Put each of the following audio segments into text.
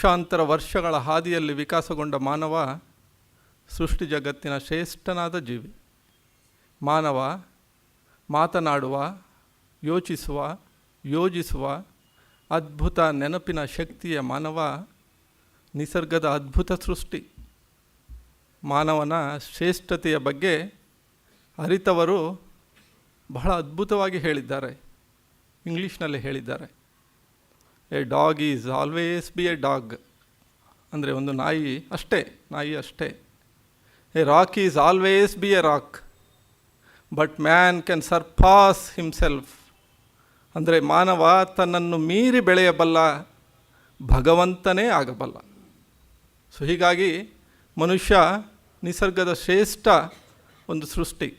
ಲಕ್ಷಾಂತರ ವರ್ಷಗಳ ಹಾದಿಯಲ್ಲಿ ವಿಕಾಸಗೊಂಡ ಮಾನವ ಸೃಷ್ಟಿ ಜಗತ್ತಿನ ಶ್ರೇಷ್ಠನಾದ ಜೀವಿ. ಮಾನವ ಮಾತನಾಡುವ, ಯೋಚಿಸುವ, ಯೋಜಿಸುವ ಅದ್ಭುತ ನೆನಪಿನ ಶಕ್ತಿಯ ಮಾನವ ನಿಸರ್ಗದ ಅದ್ಭುತ ಸೃಷ್ಟಿ. ಮಾನವನ ಶ್ರೇಷ್ಠತೆಯ ಬಗ್ಗೆ ಅರಿತವರು ಬಹಳ ಅದ್ಭುತವಾಗಿ ಹೇಳಿದ್ದಾರೆ. ಇಂಗ್ಲೀಷ್ನಲ್ಲಿ ಹೇಳಿದ್ದಾರೆ, A dog is always B A dog. ಅಂದರೆ ಒಂದು ನಾಯಿ ಅಷ್ಟೇ. A rock is always B A rock, but man can surpass himself. ಅಂದರೆ ಮಾನವ ತನ್ನನ್ನು ಮೀರಿ ಬೆಳೆಯಬಲ್ಲ, ಭಗವಂತನೇ ಆಗಬಲ್ಲ. ಸೊ ಹೀಗಾಗಿ ಮನುಷ್ಯ ನಿಸರ್ಗದ ಶ್ರೇಷ್ಠ ಒಂದು ಸೃಷ್ಟಿ.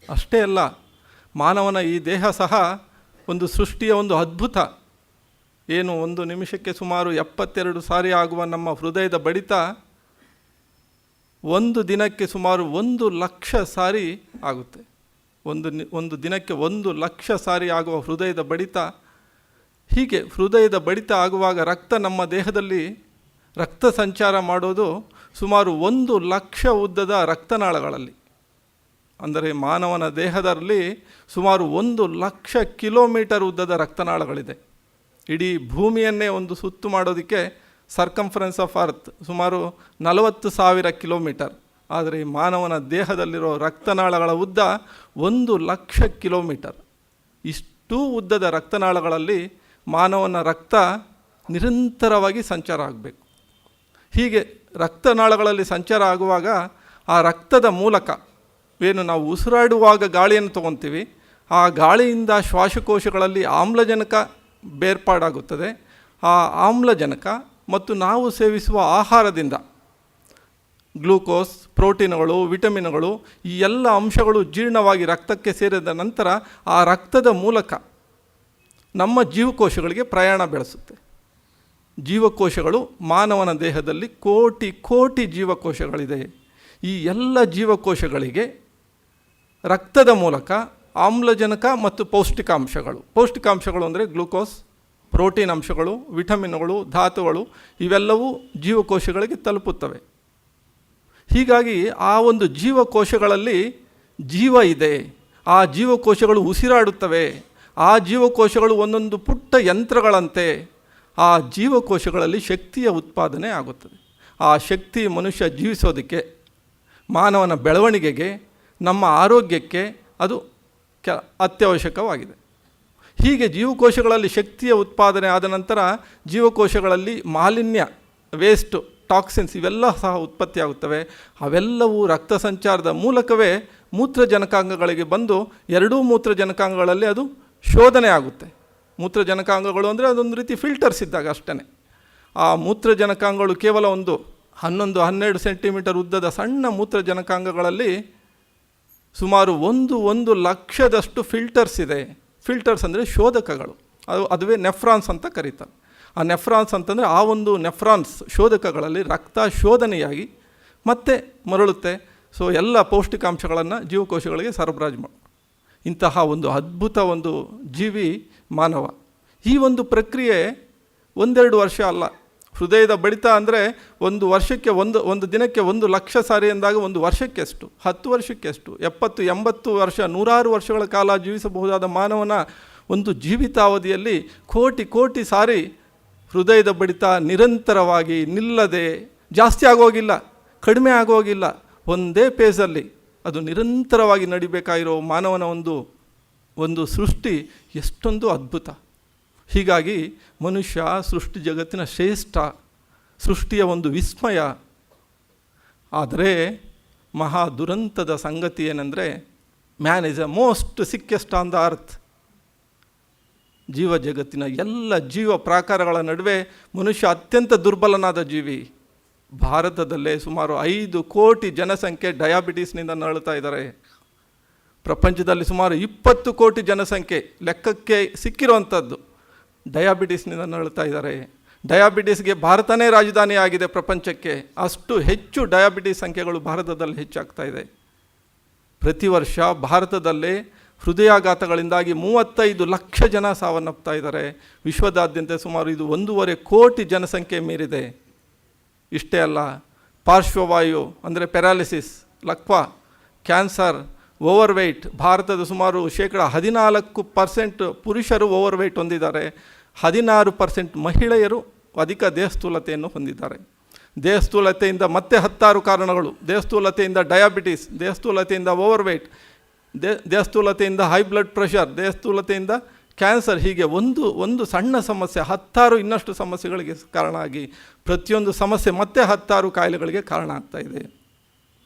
ಅಷ್ಟೇ ಅಲ್ಲ, ಮಾನವನ ಈ ದೇಹ ಸಹ ಒಂದು ಸೃಷ್ಟಿಯ ಒಂದು ಅದ್ಭುತ. ಏನು, ಒಂದು ನಿಮಿಷಕ್ಕೆ ಸುಮಾರು 72 ಸಾರಿ ಆಗುವ ನಮ್ಮ ಹೃದಯದ ಬಡಿತ ಒಂದು ದಿನಕ್ಕೆ ಸುಮಾರು 1,00,000 ಸಾರಿ ಆಗುತ್ತೆ. ಒಂದು ದಿನಕ್ಕೆ 1,00,000 ಸಾರಿ ಆಗುವ ಹೃದಯದ ಬಡಿತ. ಹೀಗೆ ಹೃದಯದ ಬಡಿತ ಆಗುವಾಗ ರಕ್ತ ನಮ್ಮ ದೇಹದಲ್ಲಿ ರಕ್ತ ಸಂಚಾರ ಮಾಡೋದು ಸುಮಾರು 1,00,000 ಉದ್ದದ ರಕ್ತನಾಳಗಳಲ್ಲಿ. ಅಂದರೆ ಮಾನವನ ದೇಹದಲ್ಲಿ ಸುಮಾರು 1,00,000 ಕಿಲೋಮೀಟರ್ ಉದ್ದದ ರಕ್ತನಾಳಗಳಿದೆ. ಇಡೀ ಭೂಮಿಯನ್ನೇ ಒಂದು ಸುತ್ತು ಮಾಡೋದಕ್ಕೆ ಸರ್ಕಂಫರೆನ್ಸ್ ಆಫ್ ಅರ್ತ್ ಸುಮಾರು 40,000 ಕಿಲೋಮೀಟರ್. ಆದರೆ ಮಾನವನ ದೇಹದಲ್ಲಿರೋ ರಕ್ತನಾಳಗಳ ಉದ್ದ 1,00,000 ಕಿಲೋಮೀಟರ್. ಇಷ್ಟೂ ಉದ್ದದ ರಕ್ತನಾಳಗಳಲ್ಲಿ ಮಾನವನ ರಕ್ತ ನಿರಂತರವಾಗಿ ಸಂಚಾರ ಆಗಬೇಕು. ಹೀಗೆ ರಕ್ತನಾಳಗಳಲ್ಲಿ ಸಂಚಾರ ಆಗುವಾಗ ಆ ರಕ್ತದ ಮೂಲಕ ಏನು ನಾವು ಉಸಿರಾಡುವಾಗ ಗಾಳಿಯನ್ನು ತೊಗೊತೀವಿ, ಆ ಗಾಳಿಯಿಂದ ಶ್ವಾಸಕೋಶಗಳಲ್ಲಿ ಆಮ್ಲಜನಕ ಬೇರ್ಪಾಡಾಗುತ್ತದೆ. ಆ ಆಮ್ಲಜನಕ ಮತ್ತು ನಾವು ಸೇವಿಸುವ ಆಹಾರದಿಂದ ಗ್ಲೂಕೋಸ್, ಪ್ರೋಟೀನ್ಗಳು, ವಿಟಮಿನ್ಗಳು ಈ ಎಲ್ಲ ಅಂಶಗಳು ಜೀರ್ಣವಾಗಿ ರಕ್ತಕ್ಕೆ ಸೇರಿದ ನಂತರ ಆ ರಕ್ತದ ಮೂಲಕ ನಮ್ಮ ಜೀವಕೋಶಗಳಿಗೆ ಪ್ರಯಾಣ ಬೆಳೆಸುತ್ತೆ. ಜೀವಕೋಶಗಳು ಮಾನವನ ದೇಹದಲ್ಲಿ ಕೋಟಿ ಜೀವಕೋಶಗಳಿದೆ. ಈ ಎಲ್ಲ ಜೀವಕೋಶಗಳಿಗೆ ರಕ್ತದ ಮೂಲಕ ಆಮ್ಲಜನಕ ಮತ್ತು ಪೌಷ್ಟಿಕಾಂಶಗಳು ಅಂದರೆ ಗ್ಲೂಕೋಸ್, ಪ್ರೋಟೀನ್ ಅಂಶಗಳು, ವಿಟಮಿನ್ಗಳು, ಧಾತುಗಳು ಇವೆಲ್ಲವೂ ಜೀವಕೋಶಗಳಿಗೆ ತಲುಪುತ್ತವೆ. ಹೀಗಾಗಿ ಆ ಒಂದು ಜೀವಕೋಶಗಳಲ್ಲಿ ಜೀವ ಇದೆ. ಆ ಜೀವಕೋಶಗಳು ಉಸಿರಾಡುತ್ತವೆ. ಆ ಜೀವಕೋಶಗಳು ಒಂದೊಂದು ಪುಟ್ಟ ಯಂತ್ರಗಳಂತೆ. ಆ ಜೀವಕೋಶಗಳಲ್ಲಿ ಶಕ್ತಿಯ ಉತ್ಪಾದನೆ ಆಗುತ್ತದೆ. ಆ ಶಕ್ತಿ ಮನುಷ್ಯ ಜೀವಿಸೋದಕ್ಕೆ, ಮಾನವನ ಬೆಳವಣಿಗೆಗೆ, ನಮ್ಮ ಆರೋಗ್ಯಕ್ಕೆ ಅದು ಅತ್ಯವಶ್ಯಕವಾಗಿದೆ. ಹೀಗೆ ಜೀವಕೋಶಗಳಲ್ಲಿ ಶಕ್ತಿಯ ಉತ್ಪಾದನೆ ಆದ ನಂತರ ಜೀವಕೋಶಗಳಲ್ಲಿ ಮಾಲಿನ್ಯ, ವೇಸ್ಟು, ಟಾಕ್ಸಿನ್ಸ್ ಇವೆಲ್ಲ ಸಹ ಉತ್ಪತ್ತಿಯಾಗುತ್ತವೆ. ಅವೆಲ್ಲವೂ ರಕ್ತ ಸಂಚಾರದ ಮೂಲಕವೇ ಮೂತ್ರಜನಕಾಂಗಗಳಿಗೆ ಬಂದು ಎರಡೂ ಮೂತ್ರಜನಕಾಂಗಗಳಲ್ಲಿ ಅದು ಶೋಧನೆ ಆಗುತ್ತೆ. ಮೂತ್ರಜನಕಾಂಗಗಳು ಅಂದರೆ ಅದೊಂದು ರೀತಿ ಫಿಲ್ಟರ್ಸ್ ಇದ್ದಾಗ ಅಷ್ಟೇ. ಆ ಮೂತ್ರಜನಕಾಂಗಗಳು ಕೇವಲ ಒಂದು 11-12 ಸೆಂಟಿಮೀಟರ್ ಉದ್ದದ ಸಣ್ಣ ಮೂತ್ರಜನಕಾಂಗಗಳಲ್ಲಿ ಸುಮಾರು 1,00,000 ಫಿಲ್ಟರ್ಸ್ ಇದೆ. ಫಿಲ್ಟರ್ಸ್ ಅಂದರೆ ಶೋಧಕಗಳು. ಅದುವೇ ನೆಫ್ರಾನ್ಸ್ ಅಂತ ಕರೀತಾರೆ. ಆ ನೆಫ್ರಾನ್ಸ್ ಅಂತಂದರೆ ಆ ಒಂದು ನೆಫ್ರಾನ್ಸ್ ಶೋಧಕಗಳಲ್ಲಿ ರಕ್ತ ಶೋಧನೆಯಾಗಿ ಮತ್ತೆ ಮರಳುತ್ತೆ. ಸೊ ಎಲ್ಲ ಪೌಷ್ಟಿಕಾಂಶಗಳನ್ನು ಜೀವಕೋಶಗಳಿಗೆ ಸರಬರಾಜು ಮಾಡಿ ಇಂತಹ ಒಂದು ಅದ್ಭುತ ಒಂದು ಜೀವಿ ಮಾನವ. ಈ ಒಂದು ಪ್ರಕ್ರಿಯೆ 1-2 ವರ್ಷ ಅಲ್ಲ. ಹೃದಯದ ಬಡಿತ ಅಂದರೆ ಒಂದು ವರ್ಷಕ್ಕೆ ಒಂದು ದಿನಕ್ಕೆ 1,00,000 ಸಾರಿ ಎಂದಾಗ ಒಂದು ವರ್ಷಕ್ಕೆ ಎಷ್ಟು, 10 ವರ್ಷಕ್ಕೆ ಎಷ್ಟು, 70-80 ವರ್ಷ, 100 ವರ್ಷಗಳ ಕಾಲ ಜೀವಿಸಬಹುದಾದ ಮಾನವನ ಒಂದು ಜೀವಿತಾವಧಿಯಲ್ಲಿ ಕೋಟಿ ಸಾರಿ ಹೃದಯದ ಬಡಿತ ನಿರಂತರವಾಗಿ ನಿಲ್ಲದೆ, ಜಾಸ್ತಿ ಆಗೋಗಿಲ್ಲ, ಕಡಿಮೆ ಆಗೋಗಿಲ್ಲ, ಒಂದೇ ಪೇಜಲ್ಲಿ ಅದು ನಿರಂತರವಾಗಿ ನಡಿಬೇಕಾಗಿರೋ ಮಾನವನ ಒಂದು ಸೃಷ್ಟಿ ಎಷ್ಟೊಂದು ಅದ್ಭುತ. ಹೀಗಾಗಿ ಮನುಷ್ಯ ಸೃಷ್ಟಿ ಜಗತ್ತಿನ ಶ್ರೇಷ್ಠ, ಸೃಷ್ಟಿಯ ಒಂದು ವಿಸ್ಮಯ. ಆದರೆ ಮಹಾ ದುರಂತದ ಸಂಗತಿ ಏನೆಂದರೆ, man is a most sickest on the earth. ಜೀವ ಜಗತ್ತಿನ ಎಲ್ಲ ಜೀವ ಪ್ರಾಕಾರಗಳ ನಡುವೆ ಮನುಷ್ಯ ಅತ್ಯಂತ ದುರ್ಬಲನಾದ ಜೀವಿ. ಭಾರತದಲ್ಲೇ ಸುಮಾರು 5 ಕೋಟಿ ಜನಸಂಖ್ಯೆ ಡಯಾಬಿಟೀಸ್ನಿಂದ ನರಳುತ್ತಾ ಇದ್ದಾರೆ. ಪ್ರಪಂಚದಲ್ಲಿ ಸುಮಾರು 20 ಕೋಟಿ ಜನಸಂಖ್ಯೆ ಲೆಕ್ಕಕ್ಕೆ ಸಿಕ್ಕಿರುವಂಥದ್ದು ಡಯಾಬಿಟೀಸ್ನಿಂದ ನರಳುತ್ತಾ ಇದ್ದಾರೆ. ಡಯಾಬಿಟೀಸ್ಗೆ ಭಾರತನೇ ರಾಜಧಾನಿ ಆಗಿದೆ ಪ್ರಪಂಚಕ್ಕೆ. ಅಷ್ಟು ಹೆಚ್ಚು ಡಯಾಬಿಟೀಸ್ ಸಂಖ್ಯೆಗಳು ಭಾರತದಲ್ಲಿ ಹೆಚ್ಚಾಗ್ತಾ ಇದೆ. ಪ್ರತಿ ವರ್ಷ ಭಾರತದಲ್ಲೇ ಹೃದಯಾಘಾತಗಳಿಂದಾಗಿ 35 ಲಕ್ಷ ಜನ ಸಾವನ್ನಪ್ತಾ ಇದ್ದಾರೆ. ವಿಶ್ವದಾದ್ಯಂತ ಸುಮಾರು ಇದು 1.5 ಕೋಟಿ ಜನಸಂಖ್ಯೆ ಮೀರಿದೆ. ಇಷ್ಟೇ ಅಲ್ಲ, ಪಾರ್ಶ್ವವಾಯು ಅಂದರೆ ಪ್ಯಾರಾಲಿಸಿಸ್, ಲಕ್ವಾ, ಕ್ಯಾನ್ಸರ್, ಓವರ್ವೆಯ್ಟ್. ಭಾರತದ ಸುಮಾರು 14% ಪುರುಷರು ಓವರ್ವೆಯ್ಟ್ ಹೊಂದಿದ್ದಾರೆ. 16% ಮಹಿಳೆಯರು ಅಧಿಕ ದೇಹಸ್ಥೂಲತೆಯನ್ನು ಹೊಂದಿದ್ದಾರೆ. ದೇಹಸ್ಥೂಲತೆಯಿಂದ ಮತ್ತೆ 16 ಕಾರಣಗಳು. ದೇಹಸ್ಥೂಲತೆಯಿಂದ ಡಯಾಬಿಟಿಸ್, ದೇಹಸ್ಥೂಲತೆಯಿಂದ ಓವರ್ವೆಯ್ಟ್, ದೇಹಸ್ಥೂಲತೆಯಿಂದ ಹೈ ಬ್ಲಡ್ ಪ್ರೆಷರ್, ದೇಹಸ್ಥೂಲತೆಯಿಂದ ಕ್ಯಾನ್ಸರ್. ಹೀಗೆ ಒಂದು ಸಣ್ಣ ಸಮಸ್ಯೆ 16 ಇನ್ನಷ್ಟು ಸಮಸ್ಯೆಗಳಿಗೆ ಕಾರಣ ಆಗಿ ಪ್ರತಿಯೊಂದು ಸಮಸ್ಯೆ ಮತ್ತೆ 16 ಕಾಯಿಲೆಗಳಿಗೆ ಕಾರಣ ಆಗ್ತಾ ಇದೆ.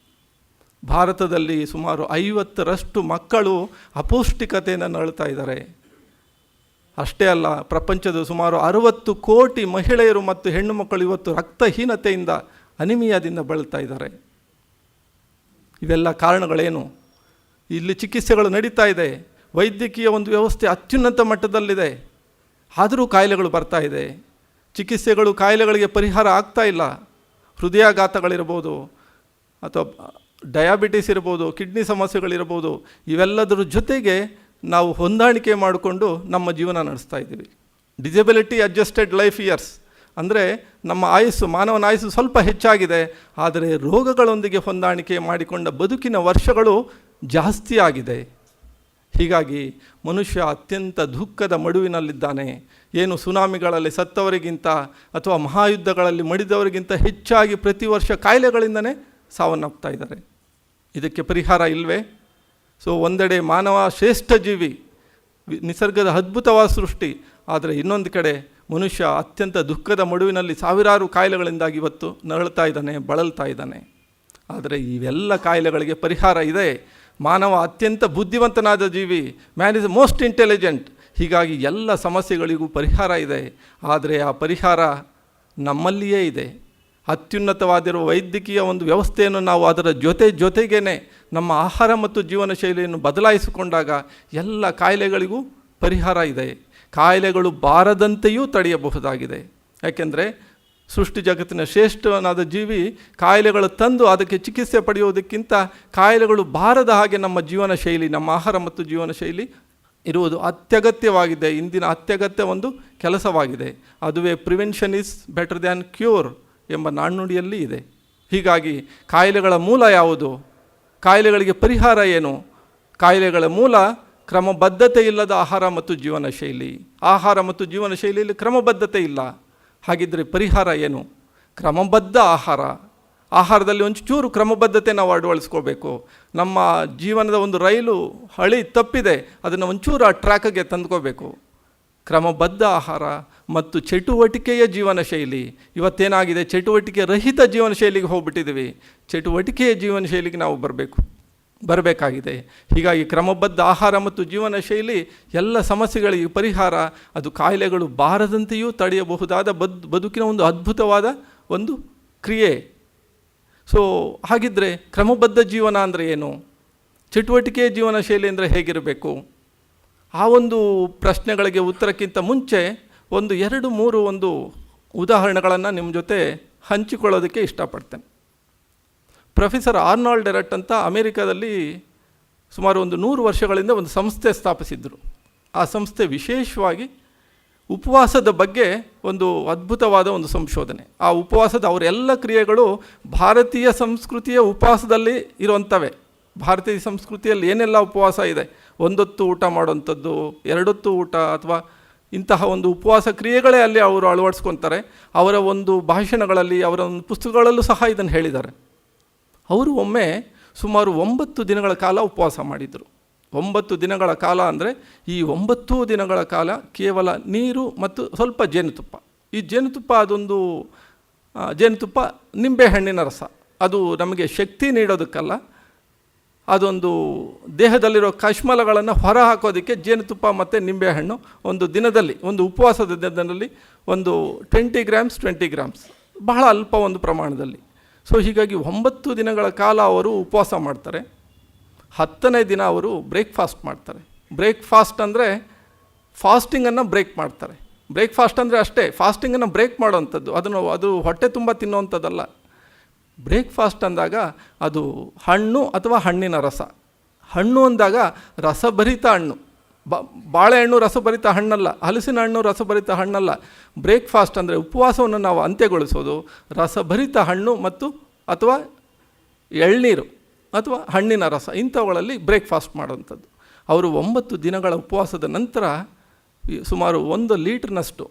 ಭಾರತದಲ್ಲಿ ಸುಮಾರು 50% ಮಕ್ಕಳು ಅಪೌಷ್ಟಿಕತೆಯನ್ನು ನರಳ್ತಾ ಇದ್ದಾರೆ. ಅಷ್ಟೇ ಅಲ್ಲ, ಪ್ರಪಂಚದ ಸುಮಾರು 60 ಕೋಟಿ ಮಹಿಳೆಯರು ಮತ್ತು ಹೆಣ್ಣು ಮಕ್ಕಳು ಇವತ್ತು ರಕ್ತಹೀನತೆಯಿಂದ, ಅನಿಮಿಯಾದಿಂದ ಬಳಲ್ತಾ ಇದ್ದಾರೆ. ಇವೆಲ್ಲ ಕಾರಣಗಳೇನು? ಇಲ್ಲಿ ಚಿಕಿತ್ಸೆಗಳು ನಡೀತಾ ಇದೆ, ವೈದ್ಯಕೀಯ ಒಂದು ವ್ಯವಸ್ಥೆ ಅತ್ಯುನ್ನತ ಮಟ್ಟದಲ್ಲಿದೆ, ಆದರೂ ಕಾಯಿಲೆಗಳು ಬರ್ತಾ ಇದೆ. ಚಿಕಿತ್ಸೆಗಳು ಕಾಯಿಲೆಗಳಿಗೆ ಪರಿಹಾರ ಆಗ್ತಾ ಇಲ್ಲ. ಹೃದಯಾಘಾತಗಳಿರ್ಬೋದು, ಅಥವಾ ಡಯಾಬಿಟಿಸ್ ಇರ್ಬೋದು, ಕಿಡ್ನಿ ಸಮಸ್ಯೆಗಳಿರ್ಬೋದು, ಇವೆಲ್ಲದರ ಜೊತೆಗೆ ನಾವು ಹೊಂದಾಣಿಕೆ ಮಾಡಿಕೊಂಡು ನಮ್ಮ ಜೀವನ ನಡೆಸ್ತಾ ಇದ್ದೀವಿ. ಡಿಸೆಬಿಲಿಟಿ ಅಡ್ಜಸ್ಟೆಡ್ ಲೈಫ್ ಇಯರ್ಸ್ ಅಂದರೆ ನಮ್ಮ ಆಯುಸ್ಸು, ಮಾನವನ ಆಯುಸ್ಸು ಸ್ವಲ್ಪ ಹೆಚ್ಚಾಗಿದೆ, ಆದರೆ ರೋಗಗಳೊಂದಿಗೆ ಹೊಂದಾಣಿಕೆ ಮಾಡಿಕೊಂಡ ಬದುಕಿನ ವರ್ಷಗಳು ಜಾಸ್ತಿ ಆಗಿದೆ. ಹೀಗಾಗಿ ಮನುಷ್ಯ ಅತ್ಯಂತ ದುಃಖದ ಮಡುವಿನಲ್ಲಿದ್ದಾನೆ. ಏನು ಸುನಾಮಿಗಳಲ್ಲಿ ಸತ್ತವರಿಗಿಂತ ಅಥವಾ ಮಹಾಯುದ್ಧಗಳಲ್ಲಿ ಮಡಿದವರಿಗಿಂತ ಹೆಚ್ಚಾಗಿ ಪ್ರತಿ ವರ್ಷ ಕಾಯಿಲೆಗಳಿಂದನೇ ಸಾವನ್ನಪ್ತಾ ಇದ್ದಾರೆ. ಇದಕ್ಕೆ ಪರಿಹಾರ ಇಲ್ಲವೇ? ಸೊ ಒಂದೆಡೆ ಮಾನವ ಶ್ರೇಷ್ಠ ಜೀವಿ, ನಿಸರ್ಗದ ಅದ್ಭುತವಾದ ಸೃಷ್ಟಿ, ಆದರೆ ಇನ್ನೊಂದು ಕಡೆ ಮನುಷ್ಯ ಅತ್ಯಂತ ದುಃಖದ ಮಡುವಿನಲ್ಲಿ ಸಾವಿರಾರು ಕಾಯಿಲೆಗಳಿಂದಾಗಿ ಇವತ್ತು ನರಳ್ತಾ ಇದ್ದಾನೆ, ಬಳಲ್ತಾ ಇದ್ದಾನೆ. ಆದರೆ ಇವೆಲ್ಲ ಕಾಯಿಲೆಗಳಿಗೆ ಪರಿಹಾರ ಇದೆ. ಮಾನವ ಅತ್ಯಂತ ಬುದ್ಧಿವಂತನಾದ ಜೀವಿ, ಮ್ಯಾನ್ ಇಸ್ ಮೋಸ್ಟ್ ಇಂಟೆಲಿಜೆಂಟ್. ಹೀಗಾಗಿ ಎಲ್ಲ ಸಮಸ್ಯೆಗಳಿಗೂ ಪರಿಹಾರ ಇದೆ. ಆದರೆ ಆ ಪರಿಹಾರ ನಮ್ಮಲ್ಲಿಯೇ ಇದೆ. ಅತ್ಯುನ್ನತವಾಗಿರುವ ವೈದ್ಯಕೀಯ ಒಂದು ವ್ಯವಸ್ಥೆಯನ್ನು ನಾವು ಅದರ ಜೊತೆಗೇ ನಮ್ಮ ಆಹಾರ ಮತ್ತು ಜೀವನ ಶೈಲಿಯನ್ನು ಬದಲಾಯಿಸಿಕೊಂಡಾಗ ಎಲ್ಲ ಕಾಯಿಲೆಗಳಿಗೂ ಪರಿಹಾರ ಇದೆ. ಕಾಯಿಲೆಗಳು ಬಾರದಂತೆಯೂ ತಡೆಯಬಹುದಾಗಿದೆ. ಯಾಕೆಂದರೆ ಸೃಷ್ಟಿ ಜಗತ್ತಿನ ಶ್ರೇಷ್ಠನಾದ ಜೀವಿ ಕಾಯಿಲೆಗಳು ತಂದು ಅದಕ್ಕೆ ಚಿಕಿತ್ಸೆ ಪಡೆಯುವುದಕ್ಕಿಂತ ಕಾಯಿಲೆಗಳು ಬಾರದ ಹಾಗೆ ನಮ್ಮ ಜೀವನ ಶೈಲಿ, ನಮ್ಮ ಆಹಾರ ಮತ್ತು ಜೀವನ ಶೈಲಿ ಇರುವುದು ಅತ್ಯಗತ್ಯವಾಗಿದೆ. ಇಂದಿನ ಅತ್ಯಗತ್ಯ ಒಂದು ಕೆಲಸವಾಗಿದೆ. ಅದುವೇ prevention is better than cure ಎಂಬ ನಾಣ್ಣುಡಿಯಲ್ಲಿ ಇದೆ. ಹೀಗಾಗಿ ಕಾಯಿಲೆಗಳ ಮೂಲ ಯಾವುದು? ಕಾಯಿಲೆಗಳಿಗೆ ಪರಿಹಾರ ಏನು? ಕಾಯಿಲೆಗಳ ಮೂಲ ಕ್ರಮಬದ್ಧತೆ ಇಲ್ಲದ ಆಹಾರ ಮತ್ತು ಜೀವನ ಶೈಲಿ. ಆಹಾರ ಮತ್ತು ಜೀವನ ಶೈಲಿಯಲ್ಲಿ ಕ್ರಮಬದ್ಧತೆ ಇಲ್ಲ. ಹಾಗಿದ್ದರೆ ಪರಿಹಾರ ಏನು? ಕ್ರಮಬದ್ಧ ಆಹಾರ. ಆಹಾರದಲ್ಲಿ ಒಂಚೂರು ಕ್ರಮಬದ್ಧತೆ ನಾವು ಅಳವಡಿಸ್ಕೋಬೇಕು. ನಮ್ಮ ಜೀವನದ ಒಂದು ರೈಲು ಹಳಿ ತಪ್ಪಿದೆ, ಅದನ್ನು ಒಂಚೂರು ಆ ಟ್ರ್ಯಾಕ್ಗೆ ತಂದ್ಕೋಬೇಕು. ಕ್ರಮಬದ್ಧ ಆಹಾರ ಮತ್ತು ಚಟುವಟಿಕೆಯ ಜೀವನ ಶೈಲಿ. ಇವತ್ತೇನಾಗಿದೆ, ಚಟುವಟಿಕೆ ರಹಿತ ಜೀವನ ಶೈಲಿಗೆ ಹೋಗ್ಬಿಟ್ಟಿದ್ದೀವಿ. ಚಟುವಟಿಕೆಯ ಜೀವನ ಶೈಲಿಗೆ ನಾವು ಬರಬೇಕಾಗಿದೆ. ಹೀಗಾಗಿ ಕ್ರಮಬದ್ಧ ಆಹಾರ ಮತ್ತು ಜೀವನ ಶೈಲಿ ಎಲ್ಲ ಸಮಸ್ಯೆಗಳಿಗೆ ಪರಿಹಾರ. ಅದು ಕಾಯಿಲೆಗಳು ಬಾರದಂತೆಯೂ ತಡೆಯಬಹುದಾದ ಬದುಕಿನ ಒಂದು ಅದ್ಭುತವಾದ ಒಂದು ಕ್ರಿಯೆ. ಸೊ ಹಾಗಿದ್ದರೆ ಕ್ರಮಬದ್ಧ ಜೀವನ ಅಂದರೆ ಏನು? ಚಟುವಟಿಕೆಯ ಜೀವನ ಶೈಲಿ ಅಂದರೆ ಹೇಗಿರಬೇಕು? ಆ ಒಂದು ಪ್ರಶ್ನೆಗಳಿಗೆ ಉತ್ತರಕ್ಕಿಂತ ಮುಂಚೆ 2-3 ಉದಾಹರಣೆಗಳನ್ನು ನಿಮ್ಮ ಜೊತೆ ಹಂಚಿಕೊಳ್ಳೋದಕ್ಕೆ ಇಷ್ಟಪಡ್ತೇನೆ. ಪ್ರೊಫೆಸರ್ ಆರ್ನಾಲ್ಡ್ ಎರೆಟ್ ಅಂತ ಅಮೇರಿಕಾದಲ್ಲಿ ಸುಮಾರು 100 ವರ್ಷಗಳಿಂದ ಒಂದು ಸಂಸ್ಥೆ ಸ್ಥಾಪಿಸಿದ್ದರು. ಆ ಸಂಸ್ಥೆ ವಿಶೇಷವಾಗಿ ಉಪವಾಸದ ಬಗ್ಗೆ ಒಂದು ಅದ್ಭುತವಾದ ಒಂದು ಸಂಶೋಧನೆ. ಆ ಉಪವಾಸದ ಅವರೆಲ್ಲ ಕ್ರಿಯೆಗಳು ಭಾರತೀಯ ಸಂಸ್ಕೃತಿಯ ಉಪವಾಸದಲ್ಲಿ ಇರುವಂಥವೇ. ಭಾರತೀಯ ಸಂಸ್ಕೃತಿಯಲ್ಲಿ ಏನೆಲ್ಲ ಉಪವಾಸ ಇದೆ, 1 ಹೊತ್ತು ಊಟ ಮಾಡುವಂಥದ್ದು, 2 ಹೊತ್ತು ಊಟ, ಅಥವಾ ಇಂತಹ ಒಂದು ಉಪವಾಸ ಕ್ರಿಯೆಗಳೇ ಅಲ್ಲಿ ಅವರು ಅಳವಡಿಸ್ಕೊತಾರೆ. ಅವರ ಒಂದು ಭಾಷಣಗಳಲ್ಲಿ, ಅವರ ಒಂದು ಪುಸ್ತಕಗಳಲ್ಲೂ ಸಹ ಇದನ್ನು ಹೇಳಿದ್ದಾರೆ. ಅವರು ಒಮ್ಮೆ ಸುಮಾರು 9 ದಿನಗಳ ಕಾಲ ಉಪವಾಸ ಮಾಡಿದರು. 9 ದಿನಗಳ ಕಾಲ ಅಂದರೆ ಈ 9 ದಿನಗಳ ಕಾಲ ಕೇವಲ ನೀರು ಮತ್ತು ಸ್ವಲ್ಪ ಜೇನುತುಪ್ಪ. ಈ ಜೇನುತುಪ್ಪ ಅದೊಂದು ಜೇನುತುಪ್ಪ ನಿಂಬೆಹಣ್ಣಿನ ರಸ. ಅದು ನಮಗೆ ಶಕ್ತಿ ನೀಡೋದಕ್ಕಲ್ಲ, ಅದೊಂದು ದೇಹದಲ್ಲಿರೋ ಕಶ್ಮಲಗಳನ್ನು ಹೊರ ಹಾಕೋದಕ್ಕೆ ಜೇನುತುಪ್ಪ ಮತ್ತು ನಿಂಬೆಹಣ್ಣು ಒಂದು ದಿನದಲ್ಲಿ, ಒಂದು ಉಪವಾಸದ ದಿನದಲ್ಲಿ 20 ಗ್ರಾಮ್ಸ್ ಬಹಳ ಅಲ್ಪ ಒಂದು ಪ್ರಮಾಣದಲ್ಲಿ. ಸೊ ಹೀಗಾಗಿ 9 ದಿನಗಳ ಕಾಲ ಅವರು ಉಪವಾಸ ಮಾಡ್ತಾರೆ. 10ನೇ ದಿನ ಅವರು ಬ್ರೇಕ್ಫಾಸ್ಟ್ ಮಾಡ್ತಾರೆ. ಬ್ರೇಕ್ಫಾಸ್ಟ್ ಅಂದರೆ ಫಾಸ್ಟಿಂಗನ್ನು ಬ್ರೇಕ್ ಮಾಡ್ತಾರೆ. ಬ್ರೇಕ್ಫಾಸ್ಟ್ ಅಂದರೆ ಅಷ್ಟೇ, ಫಾಸ್ಟಿಂಗನ್ನು ಬ್ರೇಕ್ ಮಾಡೋವಂಥದ್ದು. ಅದು ಹೊಟ್ಟೆ ತುಂಬ ತಿನ್ನುವಂಥದ್ದಲ್ಲ. ಬ್ರೇಕ್ಫಾಸ್ಟ್ ಅಂದಾಗ ಅದು ಹಣ್ಣು ಅಥವಾ ಹಣ್ಣಿನ ರಸ. ಹಣ್ಣು ಅಂದಾಗ ರಸಭರಿತ ಹಣ್ಣು, ಬಾಳೆಹಣ್ಣು ರಸಭರಿತ ಹಣ್ಣಲ್ಲ, ಹಲಸಿನ ಹಣ್ಣು ರಸಭರಿತ ಹಣ್ಣಲ್ಲ. ಬ್ರೇಕ್ಫಾಸ್ಟ್ ಅಂದರೆ ಉಪವಾಸವನ್ನು ನಾವು ಅಂತ್ಯಗೊಳಿಸೋದು ರಸಭರಿತ ಹಣ್ಣು ಮತ್ತು ಅಥವಾ ಎಳ್ನೀರು ಅಥವಾ ಹಣ್ಣಿನ ರಸ, ಇಂಥವುಗಳಲ್ಲಿ ಬ್ರೇಕ್ಫಾಸ್ಟ್ ಮಾಡುವಂಥದ್ದು. ಅವರು 9 ದಿನಗಳ ಉಪವಾಸದ ನಂತರ ಸುಮಾರು 1 ಲೀಟ್ರ್ನಷ್ಟು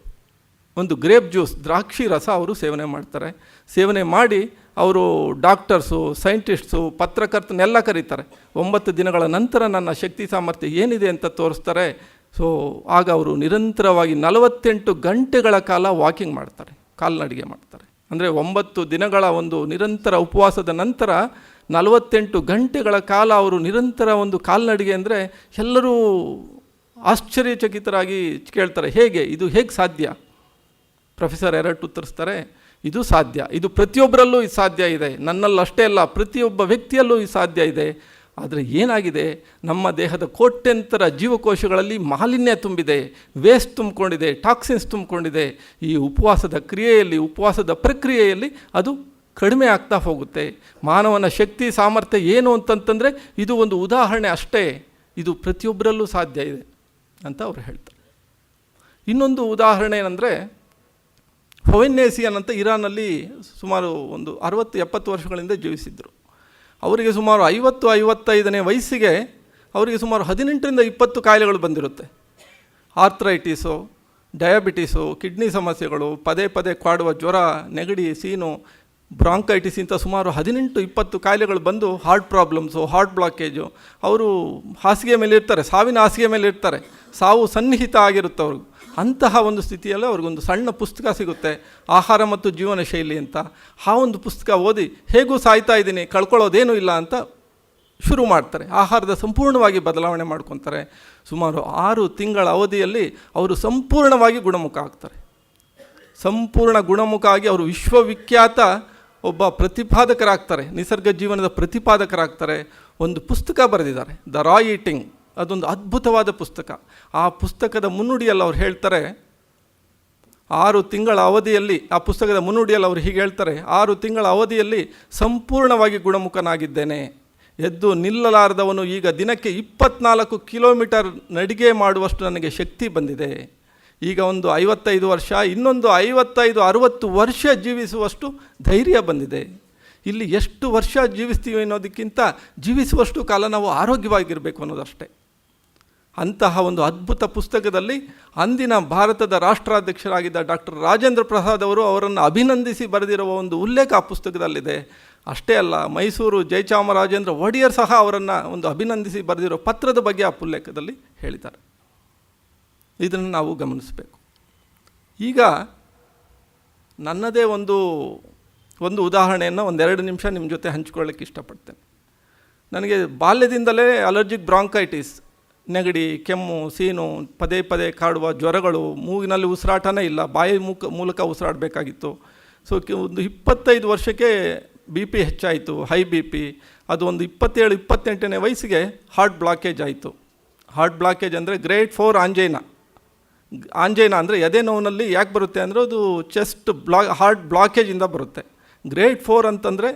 ಒಂದು ಗ್ರೇಪ್ ಜ್ಯೂಸ್, ದ್ರಾಕ್ಷಿ ರಸ ಅವರು ಸೇವನೆ ಮಾಡ್ತಾರೆ. ಸೇವನೆ ಮಾಡಿ ಅವರು ಡಾಕ್ಟರ್ಸು, ಸೈಂಟಿಸ್ಟ್ಸು, ಪತ್ರಕರ್ತನೆಲ್ಲ ಕರೀತಾರೆ. 9 ದಿನಗಳ ನಂತರ ನನ್ನ ಶಕ್ತಿ ಸಾಮರ್ಥ್ಯ ಏನಿದೆ ಅಂತ ತೋರಿಸ್ತಾರೆ. ಸೊ ಆಗ ಅವರು ನಿರಂತರವಾಗಿ 48 ಗಂಟೆಗಳ ಕಾಲ ವಾಕಿಂಗ್ ಮಾಡ್ತಾರೆ, ಕಾಲ್ನಡಿಗೆ ಮಾಡ್ತಾರೆ. ಅಂದರೆ 9 ದಿನಗಳ ಒಂದು ನಿರಂತರ ಉಪವಾಸದ ನಂತರ 48 ಗಂಟೆಗಳ ಕಾಲ ಅವರು ನಿರಂತರ ಒಂದು ಕಾಲ್ನಡಿಗೆ ಅಂದರೆ ಎಲ್ಲರೂ ಆಶ್ಚರ್ಯಚಕಿತರಾಗಿ ಕೇಳ್ತಾರೆ, ಇದು ಹೇಗೆ ಸಾಧ್ಯ? ಪ್ರೊಫೆಸರ್ ಎರಟ್ ಉತ್ತರಿಸ್ತಾರೆ, ಇದು ಸಾಧ್ಯ, ಇದು ಪ್ರತಿಯೊಬ್ಬರಲ್ಲೂ ಇದು ಸಾಧ್ಯ ಇದೆ, ನನ್ನಲ್ಲಷ್ಟೇ ಅಲ್ಲ ಪ್ರತಿಯೊಬ್ಬ ವ್ಯಕ್ತಿಯಲ್ಲೂ ಇದು ಸಾಧ್ಯ ಇದೆ. ಆದರೆ ಏನಾಗಿದೆ, ನಮ್ಮ ದೇಹದ ಕೋಟ್ಯಂತರ ಜೀವಕೋಶಗಳಲ್ಲಿ ಮಾಲಿನ್ಯ ತುಂಬಿದೆ, ವೇಸ್ಟ್ ತುಂಬಿಕೊಂಡಿದೆ, ಟಾಕ್ಸಿನ್ಸ್ ತುಂಬಿಕೊಂಡಿದೆ. ಈ ಉಪವಾಸದ ಕ್ರಿಯೆಯಲ್ಲಿ, ಉಪವಾಸದ ಪ್ರಕ್ರಿಯೆಯಲ್ಲಿ ಅದು ಕಡಿಮೆ ಆಗ್ತಾ ಹೋಗುತ್ತೆ. ಮಾನವನ ಶಕ್ತಿ ಸಾಮರ್ಥ್ಯ ಏನು ಅಂತಂತಂದರೆ ಇದು ಒಂದು ಉದಾಹರಣೆ ಅಷ್ಟೇ, ಇದು ಪ್ರತಿಯೊಬ್ಬರಲ್ಲೂ ಸಾಧ್ಯ ಇದೆ ಅಂತ ಅವರು ಹೇಳ್ತಾರೆ. ಇನ್ನೊಂದು ಉದಾಹರಣೆ ಏನಂದರೆ, ಹೊವೆನ್ನೇಸಿಯನ್ ಅಂತ ಇರಾನಲ್ಲಿ ಸುಮಾರು ಒಂದು 60-70 ವರ್ಷಗಳಿಂದ ಜೀವಿಸಿದ್ದರು. ಅವರಿಗೆ ಸುಮಾರು 50-55ನೇ ವಯಸ್ಸಿಗೆ ಅವರಿಗೆ ಸುಮಾರು 18-20 ಕಾಯಿಲೆಗಳು ಬಂದಿರುತ್ತೆ. ಆರ್ಥ್ರೈಟಿಸು, ಡಯಾಬಿಟಿಸು, ಕಿಡ್ನಿ ಸಮಸ್ಯೆಗಳು, ಪದೇ ಪದೇ ಕಾಡುವ ಜ್ವರ, ನೆಗಡಿ, ಸೀನು, ಬ್ರಾಂಕೈಟಿಸ್ ಇಂಥ ಸುಮಾರು 18-20 ಕಾಯಿಲೆಗಳು ಬಂದು ಹಾರ್ಟ್ ಪ್ರಾಬ್ಲಮ್ಸು, ಹಾರ್ಟ್ ಬ್ಲಾಕೇಜು. ಅವರು ಹಾಸಿಗೆ ಮೇಲೆ ಇರ್ತಾರೆ, ಸಾವಿನ ಹಾಸಿಗೆ ಮೇಲೆ ಇರ್ತಾರೆ, ಸಾವು ಸನ್ನಿಹಿತ ಆಗಿರುತ್ತೆ ಅವ್ರಿಗೆ. ಅಂತಹ ಒಂದು ಸ್ಥಿತಿಯಲ್ಲಿ ಅವ್ರಿಗೊಂದು ಸಣ್ಣ ಪುಸ್ತಕ ಸಿಗುತ್ತೆ, ಆಹಾರ ಮತ್ತು ಜೀವನ ಶೈಲಿ ಅಂತ. ಆ ಒಂದು ಪುಸ್ತಕ ಓದಿ ಹೇಗೂ ಸಾಯ್ತಾ ಇದ್ದೀನಿ, ಕಳ್ಕೊಳ್ಳೋದೇನೂ ಇಲ್ಲ ಅಂತ ಶುರು ಮಾಡ್ತಾರೆ. ಆಹಾರದ ಸಂಪೂರ್ಣವಾಗಿ ಬದಲಾವಣೆ ಮಾಡ್ಕೊತಾರೆ. ಸುಮಾರು 6 ತಿಂಗಳ ಅವಧಿಯಲ್ಲಿ ಅವರು ಸಂಪೂರ್ಣವಾಗಿ ಗುಣಮುಖ ಆಗ್ತಾರೆ. ಸಂಪೂರ್ಣ ಗುಣಮುಖ ಆಗಿ ಅವರು ವಿಶ್ವವಿಖ್ಯಾತ ಒಬ್ಬ ಪ್ರತಿಪಾದಕರಾಗ್ತಾರೆ, ನಿಸರ್ಗ ಜೀವನದ ಪ್ರತಿಪಾದಕರಾಗ್ತಾರೆ. ಒಂದು ಪುಸ್ತಕ ಬರೆದಿದ್ದಾರೆ, ದ ರಾ ಈಟಿಂಗ್. ಅದೊಂದು ಅದ್ಭುತವಾದ ಪುಸ್ತಕ. ಆ ಪುಸ್ತಕದ ಮುನ್ನುಡಿಯಲ್ಲಿ ಅವ್ರು ಹೇಳ್ತಾರೆ, 6 ತಿಂಗಳ ಅವಧಿಯಲ್ಲಿ, ಆ ಪುಸ್ತಕದ ಮುನ್ನುಡಿಯಲ್ಲಿ ಅವರು ಹೀಗೆ ಹೇಳ್ತಾರೆ, 6 ತಿಂಗಳ ಅವಧಿಯಲ್ಲಿ ಸಂಪೂರ್ಣವಾಗಿ ಗುಣಮುಖನಾಗಿದ್ದೇನೆ. ಎದ್ದು ನಿಲ್ಲಲಾರದವನು ಈಗ ದಿನಕ್ಕೆ 24 ಕಿಲೋಮೀಟರ್ ನಡಿಗೆ ಮಾಡುವಷ್ಟು ನನಗೆ ಶಕ್ತಿ ಬಂದಿದೆ. ಈಗ ಒಂದು 55 ವರ್ಷ, ಇನ್ನೊಂದು 55-60 ವರ್ಷ ಜೀವಿಸುವಷ್ಟು ಧೈರ್ಯ ಬಂದಿದೆ. ಇಲ್ಲಿ ಎಷ್ಟು ವರ್ಷ ಜೀವಿಸ್ತೀವಿ ಅನ್ನೋದಕ್ಕಿಂತ ಜೀವಿಸುವಷ್ಟು ಕಾಲ ನಾವು ಆರೋಗ್ಯವಾಗಿರಬೇಕು ಅನ್ನೋದಷ್ಟೇ. ಅಂತಹ ಒಂದು ಅದ್ಭುತ ಪುಸ್ತಕದಲ್ಲಿ ಅಂದಿನ ಭಾರತದ ರಾಷ್ಟ್ರಾಧ್ಯಕ್ಷರಾಗಿದ್ದ ಡಾಕ್ಟರ್ ರಾಜೇಂದ್ರ ಪ್ರಸಾದ್ ಅವರು ಅವರನ್ನು ಅಭಿನಂದಿಸಿ ಬರೆದಿರುವ ಒಂದು ಉಲ್ಲೇಖ ಆ ಪುಸ್ತಕದಲ್ಲಿದೆ. ಅಷ್ಟೇ ಅಲ್ಲ, ಮೈಸೂರು ಜಯಚಾಮರಾಜೇಂದ್ರ ಒಡೆಯರ್ ಸಹ ಅವರನ್ನು ಒಂದು ಅಭಿನಂದಿಸಿ ಬರೆದಿರೋ ಪತ್ರದ ಬಗ್ಗೆ ಆ ಉಲ್ಲೇಖದಲ್ಲಿ ಹೇಳಿದ್ದಾರೆ. ಇದನ್ನು ನಾವು ಗಮನಿಸಬೇಕು. ಈಗ ನನ್ನದೇ ಒಂದು ಉದಾಹರಣೆಯನ್ನು 1-2 ನಿಮಿಷ ನಿಮ್ಮ ಜೊತೆ ಹಂಚಿಕೊಳ್ಳಿಕ್ಕೆ ಇಷ್ಟಪಡ್ತೇನೆ. ನನಗೆ ಬಾಲ್ಯದಿಂದಲೇ ಅಲರ್ಜಿಕ್ ಬ್ರಾಂಕೈಟಿಸ್, ನೆಗಡಿ, ಕೆಮ್ಮು, ಸೀನು, ಪದೇ ಪದೇ ಕಾಡುವ ಜ್ವರಗಳು, ಮೂಗಿನಲ್ಲಿ ಉಸಿರಾಟನೇ ಇಲ್ಲ, ಬಾಯಿ ಮೂಲಕ ಉಸಿರಾಡಬೇಕಾಗಿತ್ತು. ಸೊ ಒಂದು 25 ವರ್ಷಕ್ಕೆ BP ಹೆಚ್ಚಾಯಿತು, ಹೈ BP. ಅದು ಒಂದು 27-28ನೇ ವಯಸ್ಸಿಗೆ ಹಾರ್ಟ್ ಬ್ಲಾಕೇಜ್ ಆಯಿತು. ಹಾರ್ಟ್ ಬ್ಲಾಕೇಜ್ ಅಂದರೆ ಗ್ರೇಡ್ 4 ಆಂಜೈನಾ. ಆಂಜೈನಾ ಅಂದರೆ ಎದೆ ನೋವಿನಲ್ಲಿ ಯಾಕೆ ಬರುತ್ತೆ ಅಂದರೆ ಅದು ಚೆಸ್ಟ್ ಹಾರ್ಟ್ ಬ್ಲಾಕೇಜಿಂದ ಬರುತ್ತೆ. ಗ್ರೇಡ್ 4 ಅಂತಂದರೆ